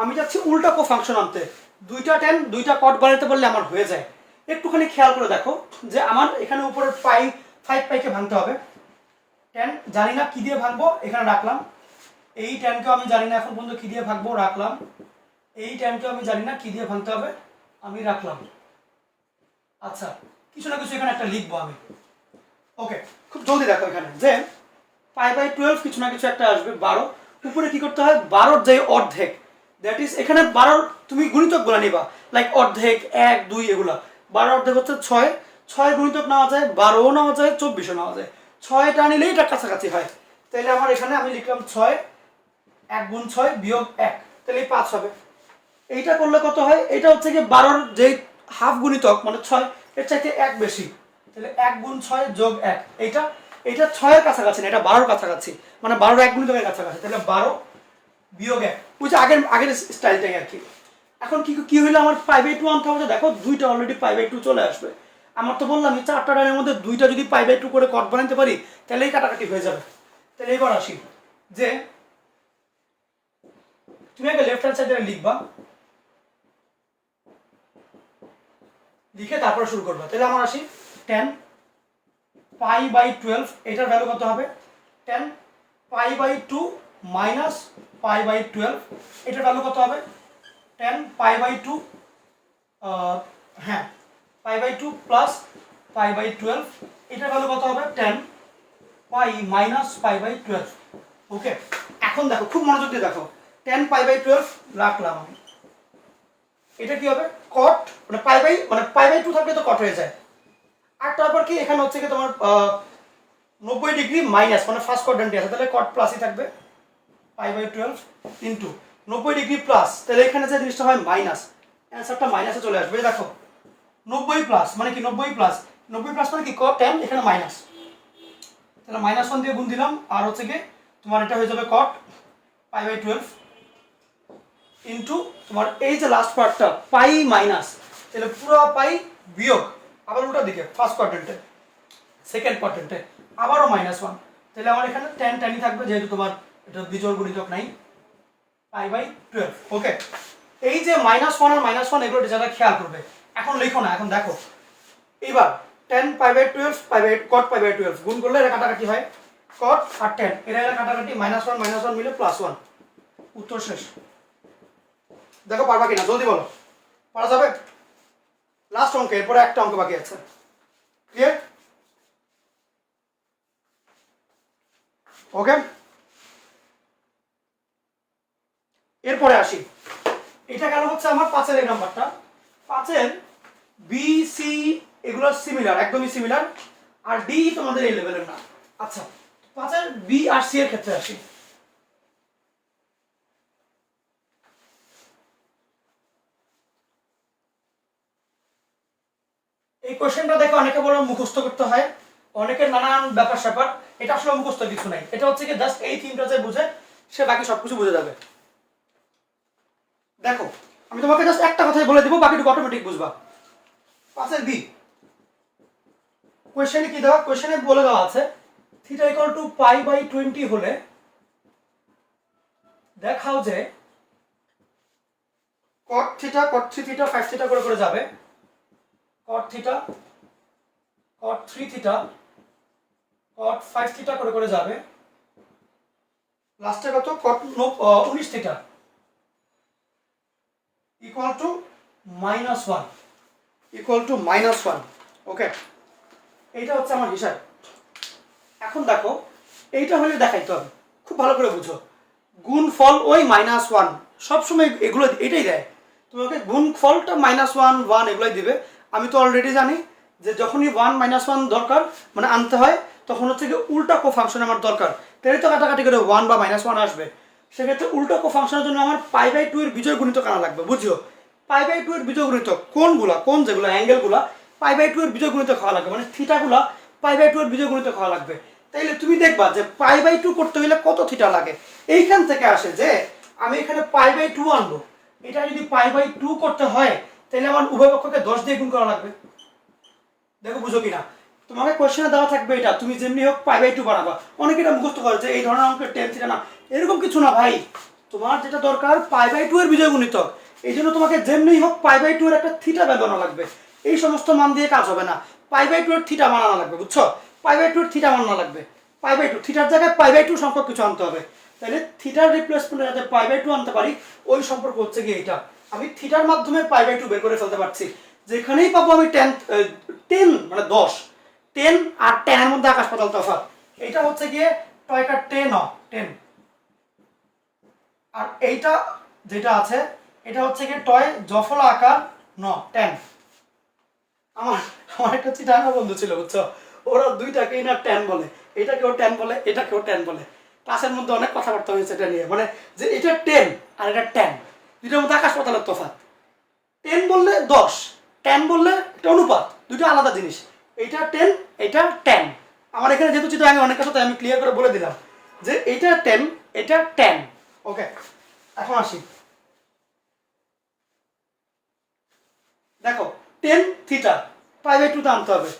Speaker 1: আমি চাচ্ছি উল্টা কোফাংশন আনতে, দুইটা 10 দুইটা কট বানাতে পারলে আমার হয়ে যায়। একটুখানি খেয়াল করে দেখো যে আমার এখানে উপরের 5 পাইকে ভাঙতে হবে। 10 জানি না কি দিয়ে ভাঙবো, এখানে রাখলাম। এই 10কেও আমি জানি না এখন পর্যন্ত কি দিয়ে ভাঙবো, রাখলাম। এই 10কেও আমি জানি না কি দিয়ে ভাঙতে হবে, আমি রাখলাম। আচ্ছা, কিছু না কিছু এখানে একটা লিখবো আমি। ওকে, খুব জলদি দেখো এখানে যে π/12 কিছু না কিছু একটা আসবে 12। উপরে কি করতে হয়, 12 যে অর্ধেক, দ্যাট ইজ এখানে 12 তুমি গুণিতক গুলা নিবা, লাইক অর্ধেক 1 2 এগুলা। 12 অর্ধেক হচ্ছে 6, 6 গুণিতক নেওয়া যায়, 12ও নেওয়া যায়, 24ও নেওয়া যায়। 6টা নিলেই এটা কাছাকাছি হয়। তাহলে আমার এখানে আমি লিখলাম 6, 1 গুণ 6 বিয়োগ 1, তাহলে 5 হবে। এইটা করলে কত হয়, এটা হচ্ছে কি 12-র যে হাফ গুণিতক মানে 6, এর চাইতে 1 বেশি। তাহলে 1 গুণ 6 যোগ 1, এটা 6-এর কাছাকাছি না, এটা 12-র কাছাকাছি, মানে 12-র 1 গুণিতকের কাছাকাছি। তাহলে 12 বিয়োগ 1, ওই যে আগের স্টাইলটাই আর কি। এখন কি হইলো, আমার π/2 আনতে হবে। দেখো দুইটা অলরেডি π/2 চলে আসবে। আমার তো বললাম 4টা ডানের মধ্যে দুইটা যদি π/2 করে কট বানাতে পারি তাহলেই কাটাকাটি হয়ে যাবে। তাহলে এবার আসি যে তুমি আগে লেফট হ্যান্ড সাইডে লিখবা, লিখে তারপরে শুরু করবা। তাহলে আমার আসি 10 π/12, এটার ভ্যালু কত হবে, 10 π/2 মাইনাস π/12, এটার ভ্যালু কত হবে, 10 π/2 হ্যাঁ π/2 প্লাস π/12, এটার ভ্যালু কত হবে, 10 π মাইনাস π/12। ওকে, এখন দেখো খুব মনোযোগ দিয়ে দেখো, 10 π/12 রাখলাম আমি। এটা কি হবে, কট মানে π/2 থাকলে তো কট হয়ে যায়। আর তারপর কি এখানে হচ্ছে কি তোমার 90 ডিগ্রি মাইনাস মানে ফার্স্ট কোয়াড্রেন্টে আছে, তাহলে কট প্লাসই থাকবে। π/12 ইনটু 90 ডিগ্রি প্লাস, তাহলে এখানে যে জিনিসটা হয় মাইনাস, অ্যান্সারটা মাইনাসে চলে আসবে। দেখো 90 প্লাস মানে কি 90 প্লাস, 90 প্লাস মানে কি কট 10, এখানে মাইনাস, তাহলে -1 দিয়ে গুণ দিলাম। আর হচ্ছে কি তোমার এটা হয়ে যাবে কট π/12 ইনটু তোমার এই যে লাস্ট পার্টটা পাই মাইনাস, তাহলে পুরো পাই বিয়োগ, আবার উল্টা দিকে ফার্স্ট কোয়াড্রেন্টে, সেকেন্ড কোয়াড্রেন্টে আবারও -1, তাহলে আমার এখানে 10 10ই থাকবে, যেহেতু তোমার এটা বিজোড় গুণিতক নাই, π/12। ওকে, এই যে -1 আর -1 এগুলো যারা খেয়াল করবে। এখন লিখো না, এখন দেখো এইবার 10 π/12 কট π/12 গুণ করলে এটা কাটাকাটি হয়, কট আর 10 এরা কাটাকাটি, -1 মিলে +1, উত্তর শেষ। দেখো পারবা কিনা, জলদি বলো, পারা যাবে? লাস্ট অঙ্ক, এরপরে একটা অঙ্ক বাকি আছে। ক্লিয়ার? ওকে, এরপরে আসি। এটা গেল হচ্ছে আমার 5-এর এই নাম্বারটা। 5-এর বি সি এগুলো সিমিলার, একদমই সিমিলার, আর ডি তোমাদের এই লেভেলের না। আচ্ছা, 5-এর বি আর সি এর ক্ষেত্রে আসি। এই কোশ্চেনটা দেখে অনেকে বলে মুখস্থ করতে হয়, অনেকের নানান ব্যাপার স্যাপার, এটা আসলে মুখস্থ কিছু নাই। এটা হচ্ছে কি জাস্ট এই তিনটা যে বুঝে সে বাকি সবকিছু বুঝে যাবে। দেখো আমি তোমাকে জাস্ট একটা কথাই বলে দিব, বাকিটুকু অটোমেটিক বুঝবা। 5-এর বি কোশ্চেনে কি দেওয়া, কোশ্চেনে বলে দেওয়া আছে θ = π/20 হলে দেখাও যে cot θ cot 3θ 5θ করে যাবে, cot θ cot 3θ cot 5θ করে যাবে, লাস্টে কত cot 19θ equal to -1 ওকে, এইটা হচ্ছে আমার হিসাব। এখন দেখো এইটা হলে দেখাইতে হবে, খুব ভালো করে বুঝো। গুণফল ওই -1 সবসময় এগুলো এটাই দেয়। তোমাকে গুণফলটা -1 1 এগুলাই দিবে। আমি তো অলরেডি জানি যে যখনই 1 -1 দরকার মানে আনতে হয় তখন হচ্ছে কি উল্টা কো ফাংশন আমার দরকার, তাই তো কাটাকাটি করে 1 বা -1 আসবে। সেক্ষেত্রে উল্টা কো ফাংশনের জন্য আমার π/2 এর বিজয় গুণিতক আনা লাগবে। বুঝছো, π/2 এর বিজয় গুণিতক কোন যেগুলো অ্যাঙ্গেলগুলা π/2 এর বিজয় গুণিতক হওয়া লাগবে, মানে থিটাগুলা π/2 এর বিজয় গুণিতক হওয়া লাগবে। তাইলে তুমি দেখবা যে π/2 করতে হলে কত থিটা লাগে, এইখান থেকে আসে যে আমি এখানে π/2 আনবো। এটা যদি π/2 করতে হয় তাহলে আমার উভয় পক্ষকে 10 দিয়ে গুণ করা লাগবে। দেখো বুঝো কিনা, তোমাকে কোশ্চেনে দেওয়া থাকবে এটা, তুমি যেমনি হোক π/2 বানাবা। অনেকে এটা মুখস্থ করে যে এই ধরনের অঙ্কের টেন থিটা না, এরকম কিছু না ভাই। তোমার যেটা দরকার π/2 এর বিজয় গুণিতক, এই জন্য তোমাকে যেমনি হোক π/2 এর একটা থিটা বানানো লাগবে। এই সমস্ত মান দিয়ে কাজ হবে না, π/2 এর থিটা বানানো লাগবে। বুঝছো, π/2 এর থিটা বানানো লাগবে। π/2 থিটার জায়গায় π/2 সংখ্যক কিছু আনতে হবে। তাহলে থিটার রিপ্লেসমেন্টে যাতে π/2 আনতে পারি, ওই সম্পর্ক হচ্ছে কি এইটা। আমি থিটার মাধ্যমে π/2 বের করে ফেলতে পারছি। যেখানেই পাবো আমি 10 মানে 10, 10 আর 10 এর মধ্যে আকাশ পাতাল তফাৎ। এটা হচ্ছে গিয়ে টয়টা 10 আর এইটা যেটা আছে এটা হচ্ছে গিয়ে টয় জফলা আকার 10। আমার আমার একটা চিটানো বন্ধু ছিল, বুঝছো, ওরা দুইটাকেই না 10 বলে, এটাকেও 10 বলে এটাকেও 10 বলে। ক্লাসের মধ্যে অনেক কথাবার্তা হয়েছে এটা নিয়ে, মানে যে এটা 10 আর এটা 10, দুইটার মধ্যে আকাশ পাতালের তফাৎ। 10 বললে 10, 10 বললে এটা অনুপাত, দুটো আলাদা জিনিস। এটা 10 এটা 10। আমার এখানে যেহেতু চিত্র আমি অনেক কথা আমি ক্লিয়ার করে বলে দিলাম যে এটা 10 এটা 10। ওকে, এখন আসি। দেখো 10 থিটা π/2 তে আনতে হবে।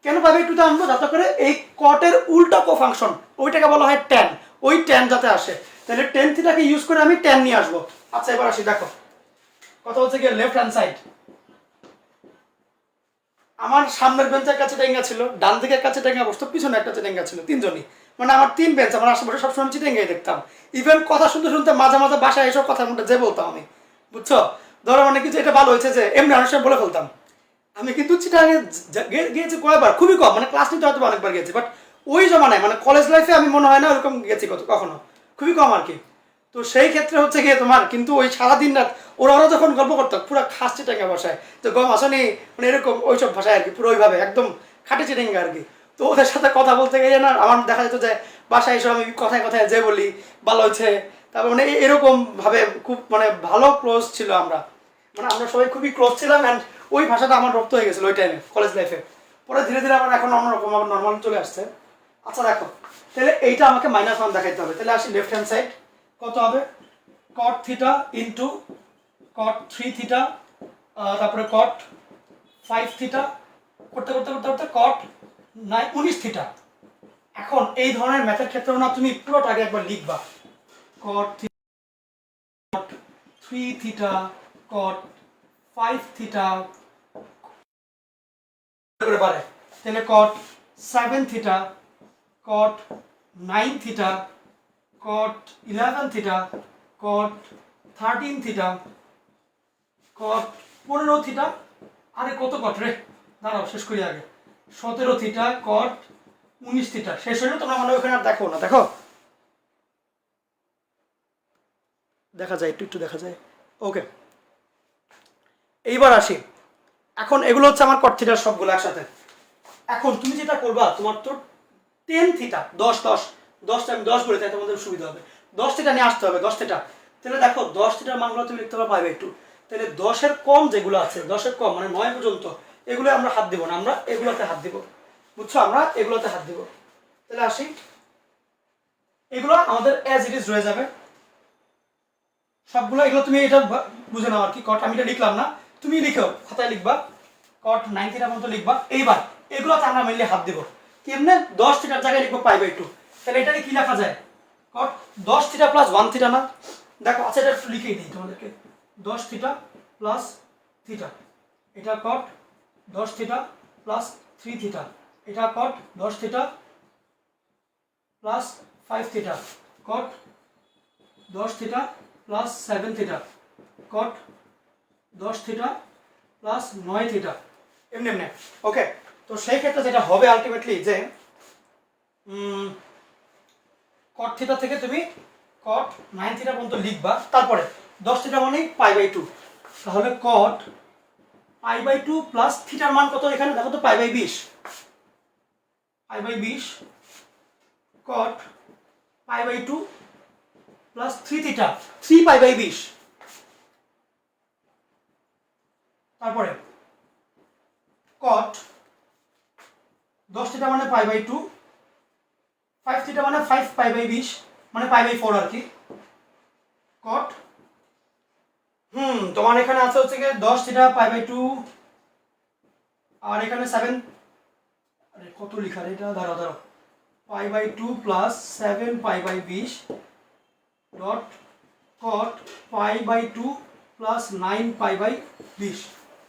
Speaker 1: কেন π/2 তে আনবো? যাতে করে এই কটের উল্টা কো ফাংশন ওইটাকে বলা হয় tan, ওই tan যাতে আসে। তাহলে 10 থিটাকে ইউজ করে আমি tan নিয়ে আসবো। আচ্ছা এবার আসি, দেখো কথা হচ্ছে কি লেফট হ্যান্ড সাইড। আমার সামনের বেঞ্চের কাছে টেঙ্গা ছিল, ডান দিকের কাছে টেঙ্গা বসতো, পিছনে একটা টেঙ্গা ছিল, তিনজনই। মানে আমার 3 বেঞ্চ, আমার আশেপাশে সবসময় চিটেঙ্গাই দেখতাম। ইভেন কথা শুনতে শুনতে মাঝে মাঝে বাসায় এসব কথার মধ্যে যে বলতাম আমি। বুঝছো, ধরো মানে কিছু এটা ভালো হয়েছে যে এমনি অনেক সময় বলে ফেলতাম। আমি কিন্তু চিটাঙ্গে গিয়েছি কয়েকবার, খুবই কম, মানে ক্লাস নিতে হয়তো অনেকবার গিয়েছি, বাট ওই জমানায় মানে কলেজ লাইফে আমি মনে হয় না ওরকম গেছি কখনো, খুবই কম আর কি। তো সেই ক্ষেত্রে হচ্ছে গিয়ে তোমার কিন্তু ওই সারাদিন রাত ওরা যখন গল্প করতো পুরো খাস চিটাঙ্গা ভাষায়, তো গম আসনি মানে এরকম ওইসব ভাষায় আর কি, পুরো ওইভাবে একদম খাঁটি চিটাঙ্গা আর কি। তো ওদের সাথে কথা বলতে গিয়ে না আমার দেখা যেত যে বাসায় এসব আমি কথায় কথায় যে বলি ভালো হয়েছে, তারপর মানে এরকম ভাবে খুব মানে ভালো ক্লোজ ছিল আমরা, মানে আমরা সবাই খুবই ক্লোজ ছিলাম। অ্যান্ড ওই ভাষাটা আমার রপ্ত হয়ে গেছিলো ওই টাইমে কলেজ লাইফে। পরে ধীরে ধীরে আমার এখন অন্যরকম আবার নর্মাল চলে আসছে। আচ্ছা দেখো, তাহলে এইটা আমাকে -1 দেখাইতে হবে। তাহলে আসি লেফট হ্যান্ড সাইড, কত হবে cot theta into cot 3 theta, তারপরে cot 5 থিটা, করতে করতে করতে করতে cot 19 থিটা। এখন এই ধরনের ম্যাথের ক্ষেত্রেও না তুমি পুরোটাকে একবার লিখবা, cot 3 থিটা cot 5 থিটা করে পারে। তাহলে cot 7 theta cot 9 theta cot 11 theta cot 13 theta cot 15 theta, আরে কত কট রে, দাঁড়াও শেষ করি আগে, 17 থিটা cot 19 থিটা। শেষ হইলো, তোমরা মনে ওখানে আর দেখো না, দেখো দেখা যায় একটু একটু দেখা যায়। ওকে, এইবার আসি। এখন এগুলো হচ্ছে আমার কট থিটার সবগুলো একসাথে। এখন তুমি যেটা করবা, তোমার তো 10 থিটা 10 10 10টা আমি 10 বলে, তাই তোমাদের সুবিধা হবে। 10 থিটা নিয়ে আসতে হবে, 10 থিটা। তাহলে দেখো 10 থিটার মানগুলো তুমি লিখতে পারো π/2। তাহলে 10-এর কম যেগুলো আছে, 10-এর কম মানে 9 পর্যন্ত, এগুলো আমরা হাত দিব না, আমরা এগুলোতে হাত দিব। বুঝছো, আমরা এগুলোতে হাত দিব। তাহলে আসি, এগুলো আমাদের অ্যাজ ইট ইজ রয়ে যাবে সবগুলো। এগুলো তুমি এটা বুঝে নাও আর কি। কট আমি এটা লিখলাম না, তুমি লিখো, খাতায় লিখবা cot 9 থিটা পর্যন্ত লিখবা। এইবার এগুলোতে আমরা মেনলি হাত দিব। কেমনে? 10 থিটার জায়গায় লিখবো π/2। তাহলে এটাকে কি লেখা যায়? cot 10 থিটা প্লাস 1 থিটা না? দেখো আচ্ছা এটা একটু লিখেই দিই তোমাদেরকে, 10 থিটা প্লাস থিটা, এটা cot 10 থিটা প্লাস 3 থিটা, এটা cot 10 theta plus 5 theta, cot 10 theta plus 7 theta, cot 10 theta plus 9 theta, এমনি এমনি। ওকে, তো সেই ক্ষেত্রে যেটা হবে আলটিমেটলি যে cot থিটা থেকে তুমি cot 9 থিটা পর্যন্ত লিখবা, তারপরে 10 থিটা মানে π/2। তাহলে কট π/2 প্লাস থিটার মান কত এখানে দেখো তো π/20, π/20 কট π/2 প্লাস 3 থিটা, 3 π/20। তারপরে কট 10 থিটা মানে π/2, 5 থিটা মানে 5 π/20 মানে π/4 আর কি। কট তোমার এখানে আছে হচ্ছে গিয়ে 10 থিটা π/2 আর এখানে 7, আরে কত লেখা রে এটা, দাঁড়াও π/2 প্লাস 7 π/20 ডট কট π/2 প্লাস 9 π/20।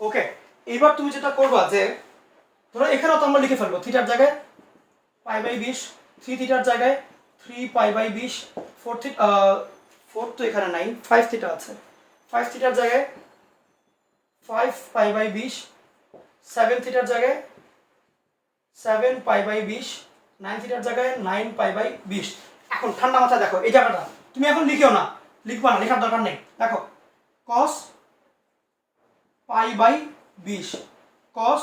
Speaker 1: ওকে, এবার তুমি যেটা করবা যে ধরো এখানেও তো আমরা লিখে ফেলবো থিটার জায়গায় π/20, 3 থিটার জায়গায় 3 π/20, 4 তো এখানে নাই, 5 থিটা আছে, 5 থিটার জায়গায় 5 π/20, 7 থিটার জায়গায় 7 π/20, 9 থিটার জায়গায় 9 π/20। এখন ঠান্ডা মাথায় দেখো এই জায়গাটা তুমি এখন লিখিও না, লিখবা না, লেখার দরকার নেই। দেখো cos π/20 cos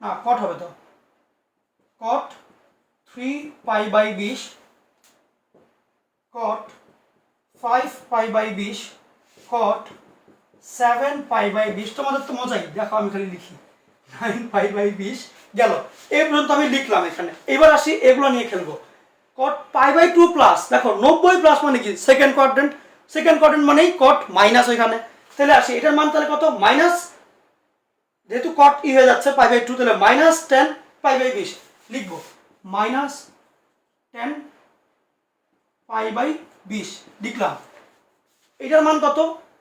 Speaker 1: না কট হবে তো cot 3 π/20 cot 5 π/20 cot 7 π/20। তোমাদের তো মজাই, দেখো আমি খালি লিখি 9 π/20 গেল। এই পর্যন্ত আমি লিখলাম এখানে। এবার আসি এগুলো নিয়ে খেলবো। cot π/2 প্লাস, দেখো 90 প্লাস মানে কি সেকেন্ড কোয়াড্রেন্ট, সেকেন্ড কোয়াড্রেন্ট মানেই cot মাইনাস ওইখানে। তাহলে আসি এটার মান তাহলে কত, মাইনাস, যেহেতু cot ই হয়ে যাচ্ছে π/2 তাহলে মাইনাস 10 π/20 লিখবো, মাইনাস 10 π/20 লিখলাম। এটার মান কত,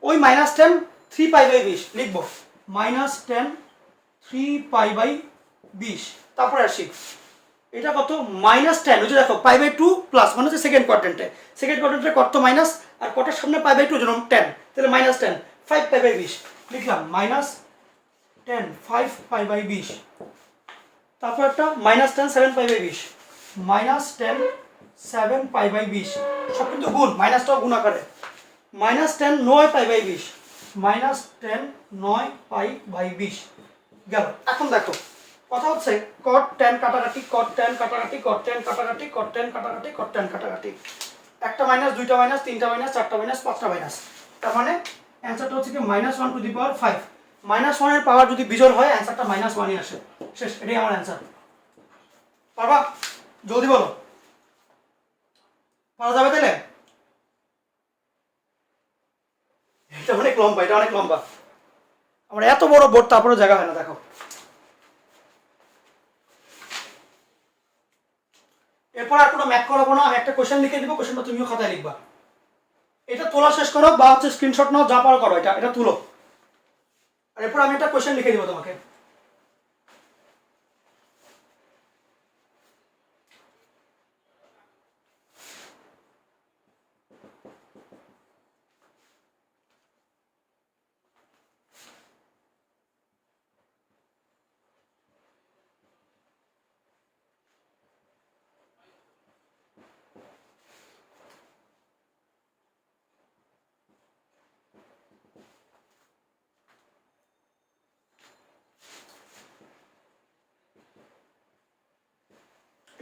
Speaker 1: ওই মাইনাস 10 3 π/20 লিখবো, মাইনাস 10 3 π/20। তারপরে আসি এটা কত, মাইনাস 10, ওই যে দেখো π/2 প্লাস মানে হচ্ছে সেকেন্ড কোয়াড্রেন্টে, সেকেন্ড কোয়াড্রেন্টে কত মাইনাস আর কটার সামনে π/2 যেন 10, তাহলে মাইনাস 10 5 π/20 লিখলাম, মাইনাস 10 5 π/20। তারপর একটা মাইনাস 10 7 π/20, মাইনাস 10 7 π/20, সব কিন্তু গুণ, মাইনাসটাও গুণ আকারে, মাইনাস 10 9 π/20, মাইনাস 10 9 π/20 গেল। এখন দেখো কথা হচ্ছে cot 10 কাটাকাটি, cot 10 কাটাকাটি, cot 10 কাটাকাটি, cot 10 কাটাকাটি, cot 10 কাটাকাটি, একটা মাইনাস, দুইটা মাইনাস, তিনটা মাইনাস, চারটা মাইনাস, পাঁচটা মাইনাস, তার মানে অ্যান্সারটা হচ্ছে কি -1/5। -1 এর পাওয়ার যদি বিজোড় হয় অ্যান্সারটা -1ই আসে, শেষ, এটাই আমার অ্যান্সার। পারবা, জলদি বলো, পারা যাবে তাহলে? এটা অনেক লম্বা, এটা অনেক লম্বা, আমার এত বড় বোর্ড তারপরেও জায়গা হয় না। দেখো এরপর আর কোনো ম্যাথ করাবো না, আমি একটা কোশ্চেন লিখে দিব, কোশ্চেনটা তুমিও খাতায় লিখবা। এটা তোলা শেষ করো বা হচ্ছে স্ক্রিনশট নাও, যা পারো করো, এটা তুলো। আর এরপর আমি একটা কোশ্চেন লিখে দিব তোমাকে।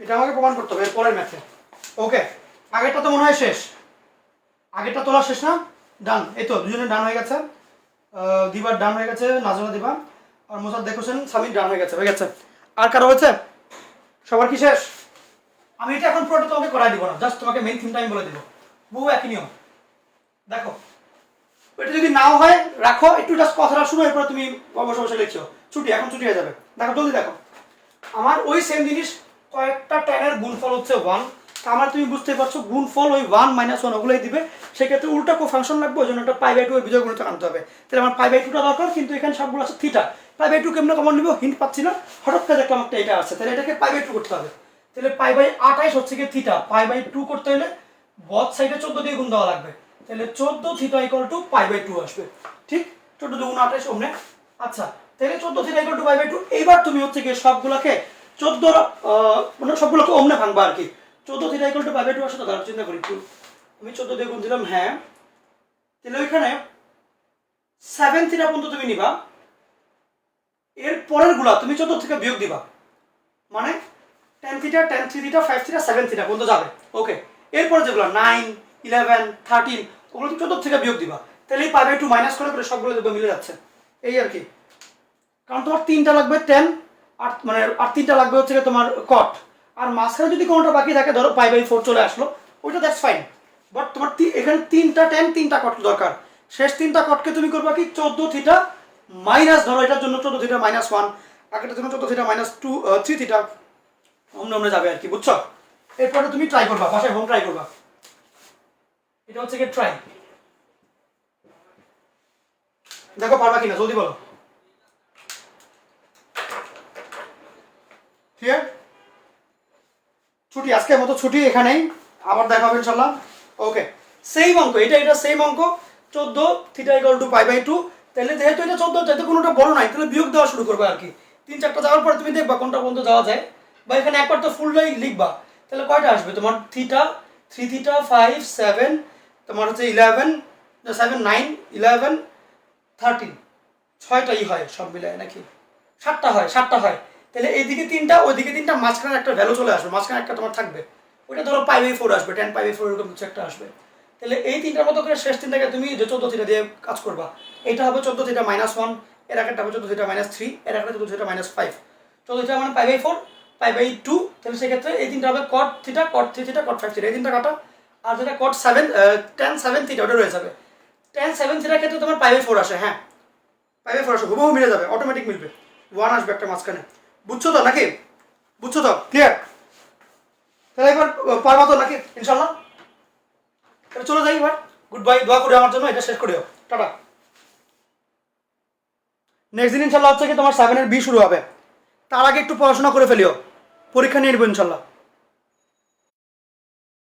Speaker 1: এটা আমাকে প্রমাণ করতে হবে পরের ম্যাথে। ওকে, আগেরটা তো মনে হয় শেষ, আগেরটা তোলা শেষ না? ডান, এই তো দুজনের ডান হয়ে গেছে, দিবার ডান হয়ে গেছে, নাজমা দিবা আর মোসাদ্দেক হোসেন সামির ডান হয়ে গেছে। আর কারো হয়েছে? সবার কি শেষ? আমি এটা এখন পুরোটা তোমাকে করাই দিব না, জাস্ট তোমাকে মেইন থিমটা আমি বলে দিব, বহু একই নিয়ম। দেখো এটা যদি নাও হয় রাখো, একটু জাস্ট কথাটা শুনো, এরপর তুমি বসে বসে লিখছো, ছুটি, এখন ছুটি হয়ে যাবে। দেখো জলদি দেখো, আমার ওই সেম জিনিস কয়েকটা টেনের গুণফল হচ্ছে 1, আমার তুমি বুঝতে পারছো গুণফল ওই 1 - 1 ওগুলোই দিবে, সেক্ষেত্রে উল্টা কো ফাংশন লাগবে, ওই জন্য একটা π/2 এর বিজয় গুণিত আনতে হবে। তাহলে আমার π/2টা দরকার, কিন্তু এখানে সবগুলো আছে থিটা, π/2 কেমনে কমন নিব হিন্ট পাচ্ছি না, হঠাৎ করে দেখলাম একটা এটা আছে, তাহলে এটাকে π/2 করতে হবে। তাহলে π/28 হচ্ছে কি থিটা, π/2 করতে হলে বথ সাইডে 14 দিয়ে গুণ দেওয়া লাগবে, তাহলে 14 থিটা = π/2 আসবে। ঠিক, 14 × 28 ওমনে। আচ্ছা, তাহলে 14 থিটা = π/2। এইবার তুমি হচ্ছে কি সবগুলোকে 14 মানে সবগুলোকে ওমনে ভাঙবা আর কি। 14 থিটা = π/2 আসে তো, তার চিন্তা করি একটু, আমি 14 দিয়ে গুণ দিলাম, হ্যাঁ, তাহলে ওইখানে 7 থিটা পর্যন্ত তুমি নিবা, এর পরের গুলা তুমি 14 থেকে বিয়োগ দিবা, মানে 10 থিটা 10 3 থিটা 5 থিটা 7 থিটা পর্যন্ত যাবে। ওকে, এরপরে যেগুলো 9 11 13 ওগুলো তুমি 14 থেকে বিয়োগ দিবা, তাহলে এই পাবে একটু মাইনাস করে করে সবগুলো দেখবে মিলে যাচ্ছে। এই আর কি, কারণ তোমার 3টা লাগবে 10 আর মানে আর 3টা লাগবে হচ্ছে তোমার কট, আর মাঝখানে যদি কোনোটা বাকি থাকে ধরো π/4 চলে আসলো, ওইটা দ্যাটস ফাইন, বাট তোমার এখানে 3টা 10 3টা কট দরকার। শেষ 3টা কটকে তুমি করবা কি 14 থিটা মাইনাস, ধরো এটার জন্য 14 থিটা -1, আগেরটার জন্য 14 থিটা -2 3 থিটা, অমনে অমনে যাবে আর কি, বুঝছো? এরপরে তুমি ট্রাই করবা, বাসায় হোম ট্রাই করবা। এটা হচ্ছে কি ট্রাই, দেখো পারবা কিনা, জলদি বলো। ক্লিয়ার? ছুটি, আজকের মতো ছুটি এখানেই, আবার দেখা হবে ইনশাল্লাহ। ওকে, সেম অঙ্ক, এটা সেম অঙ্ক, 14 থিটা ইকুয়াল টু π/2, তাহলে যেহেতু এটা 14, যেহেতু কোনোটা বড় নাই, তাহলে বিয়োগ দেওয়া শুরু করবে আর কি। 3-4টা যাওয়ার পর তুমি দেখবা কোনটা পর্যন্ত যাওয়া যায়, বা এখানে একবার তো ফুলটাই লিখবা, তাহলে কয়টা আসবে তোমার? থিটা 3 থিটা 5 7, তোমার হচ্ছে 11 7 9 11 13, 6টাই হয় সব মিলায় নাকি 7টা হয়, 7টা হয়। তাহলে এইদিকে 3টা ওইদিকে 3টা, মাঝখানে একটা ভ্যালু চলে আসবে, মাঝখানে একটা তোমার থাকবে, ওইটা ধরো π/4 আসবে, 10 π/4 এরকম কিছু একটা আসবে। তাহলে এই 3টার মতো করে শেষ 3টাকে তুমি যে 14 থিটা দিয়ে কাজ করবা, এটা হবে 14 থিটা -1, এর আগেরটা হবে 14 থিটা -3, এর আগেরটা 14 থিটা -5, 14 থিটা মানে π/4 π/2, তাহলে সেক্ষেত্রে এই 3টা হবে cot theta cot 3 theta cot 5 theta, এই 3টা কাটা, আর যেটা cot 7 tan 7 থিটা ওটা রয়ে যাবে। tan 7 থিটার ক্ষেত্রে তোমার π/4 আসে, হ্যাঁ π/4 আসে, হুবহু মিলে যাবে, অটোমেটিক মিলবে, 1 আসবে একটা মাঝখানে, বুঝছো তো নাকি? বুঝছো তো? ক্লিয়ার? তাহলে এবার পারবা তো নাকি ইনশাল্লাহ? তাহলে চলে যাই এবার, গুড বাই, দোয়া করে আমার জন্য, এটা শেষ করিও, টাটা। নেক্সট দিন ইনশাল্লাহ হচ্ছে কি তোমার 7 এর বি শুরু হবে, তার আগে একটু পড়াশোনা করে ফেলিও, পরীক্ষা নিয়ে নেবো ইনশাল্লাহ।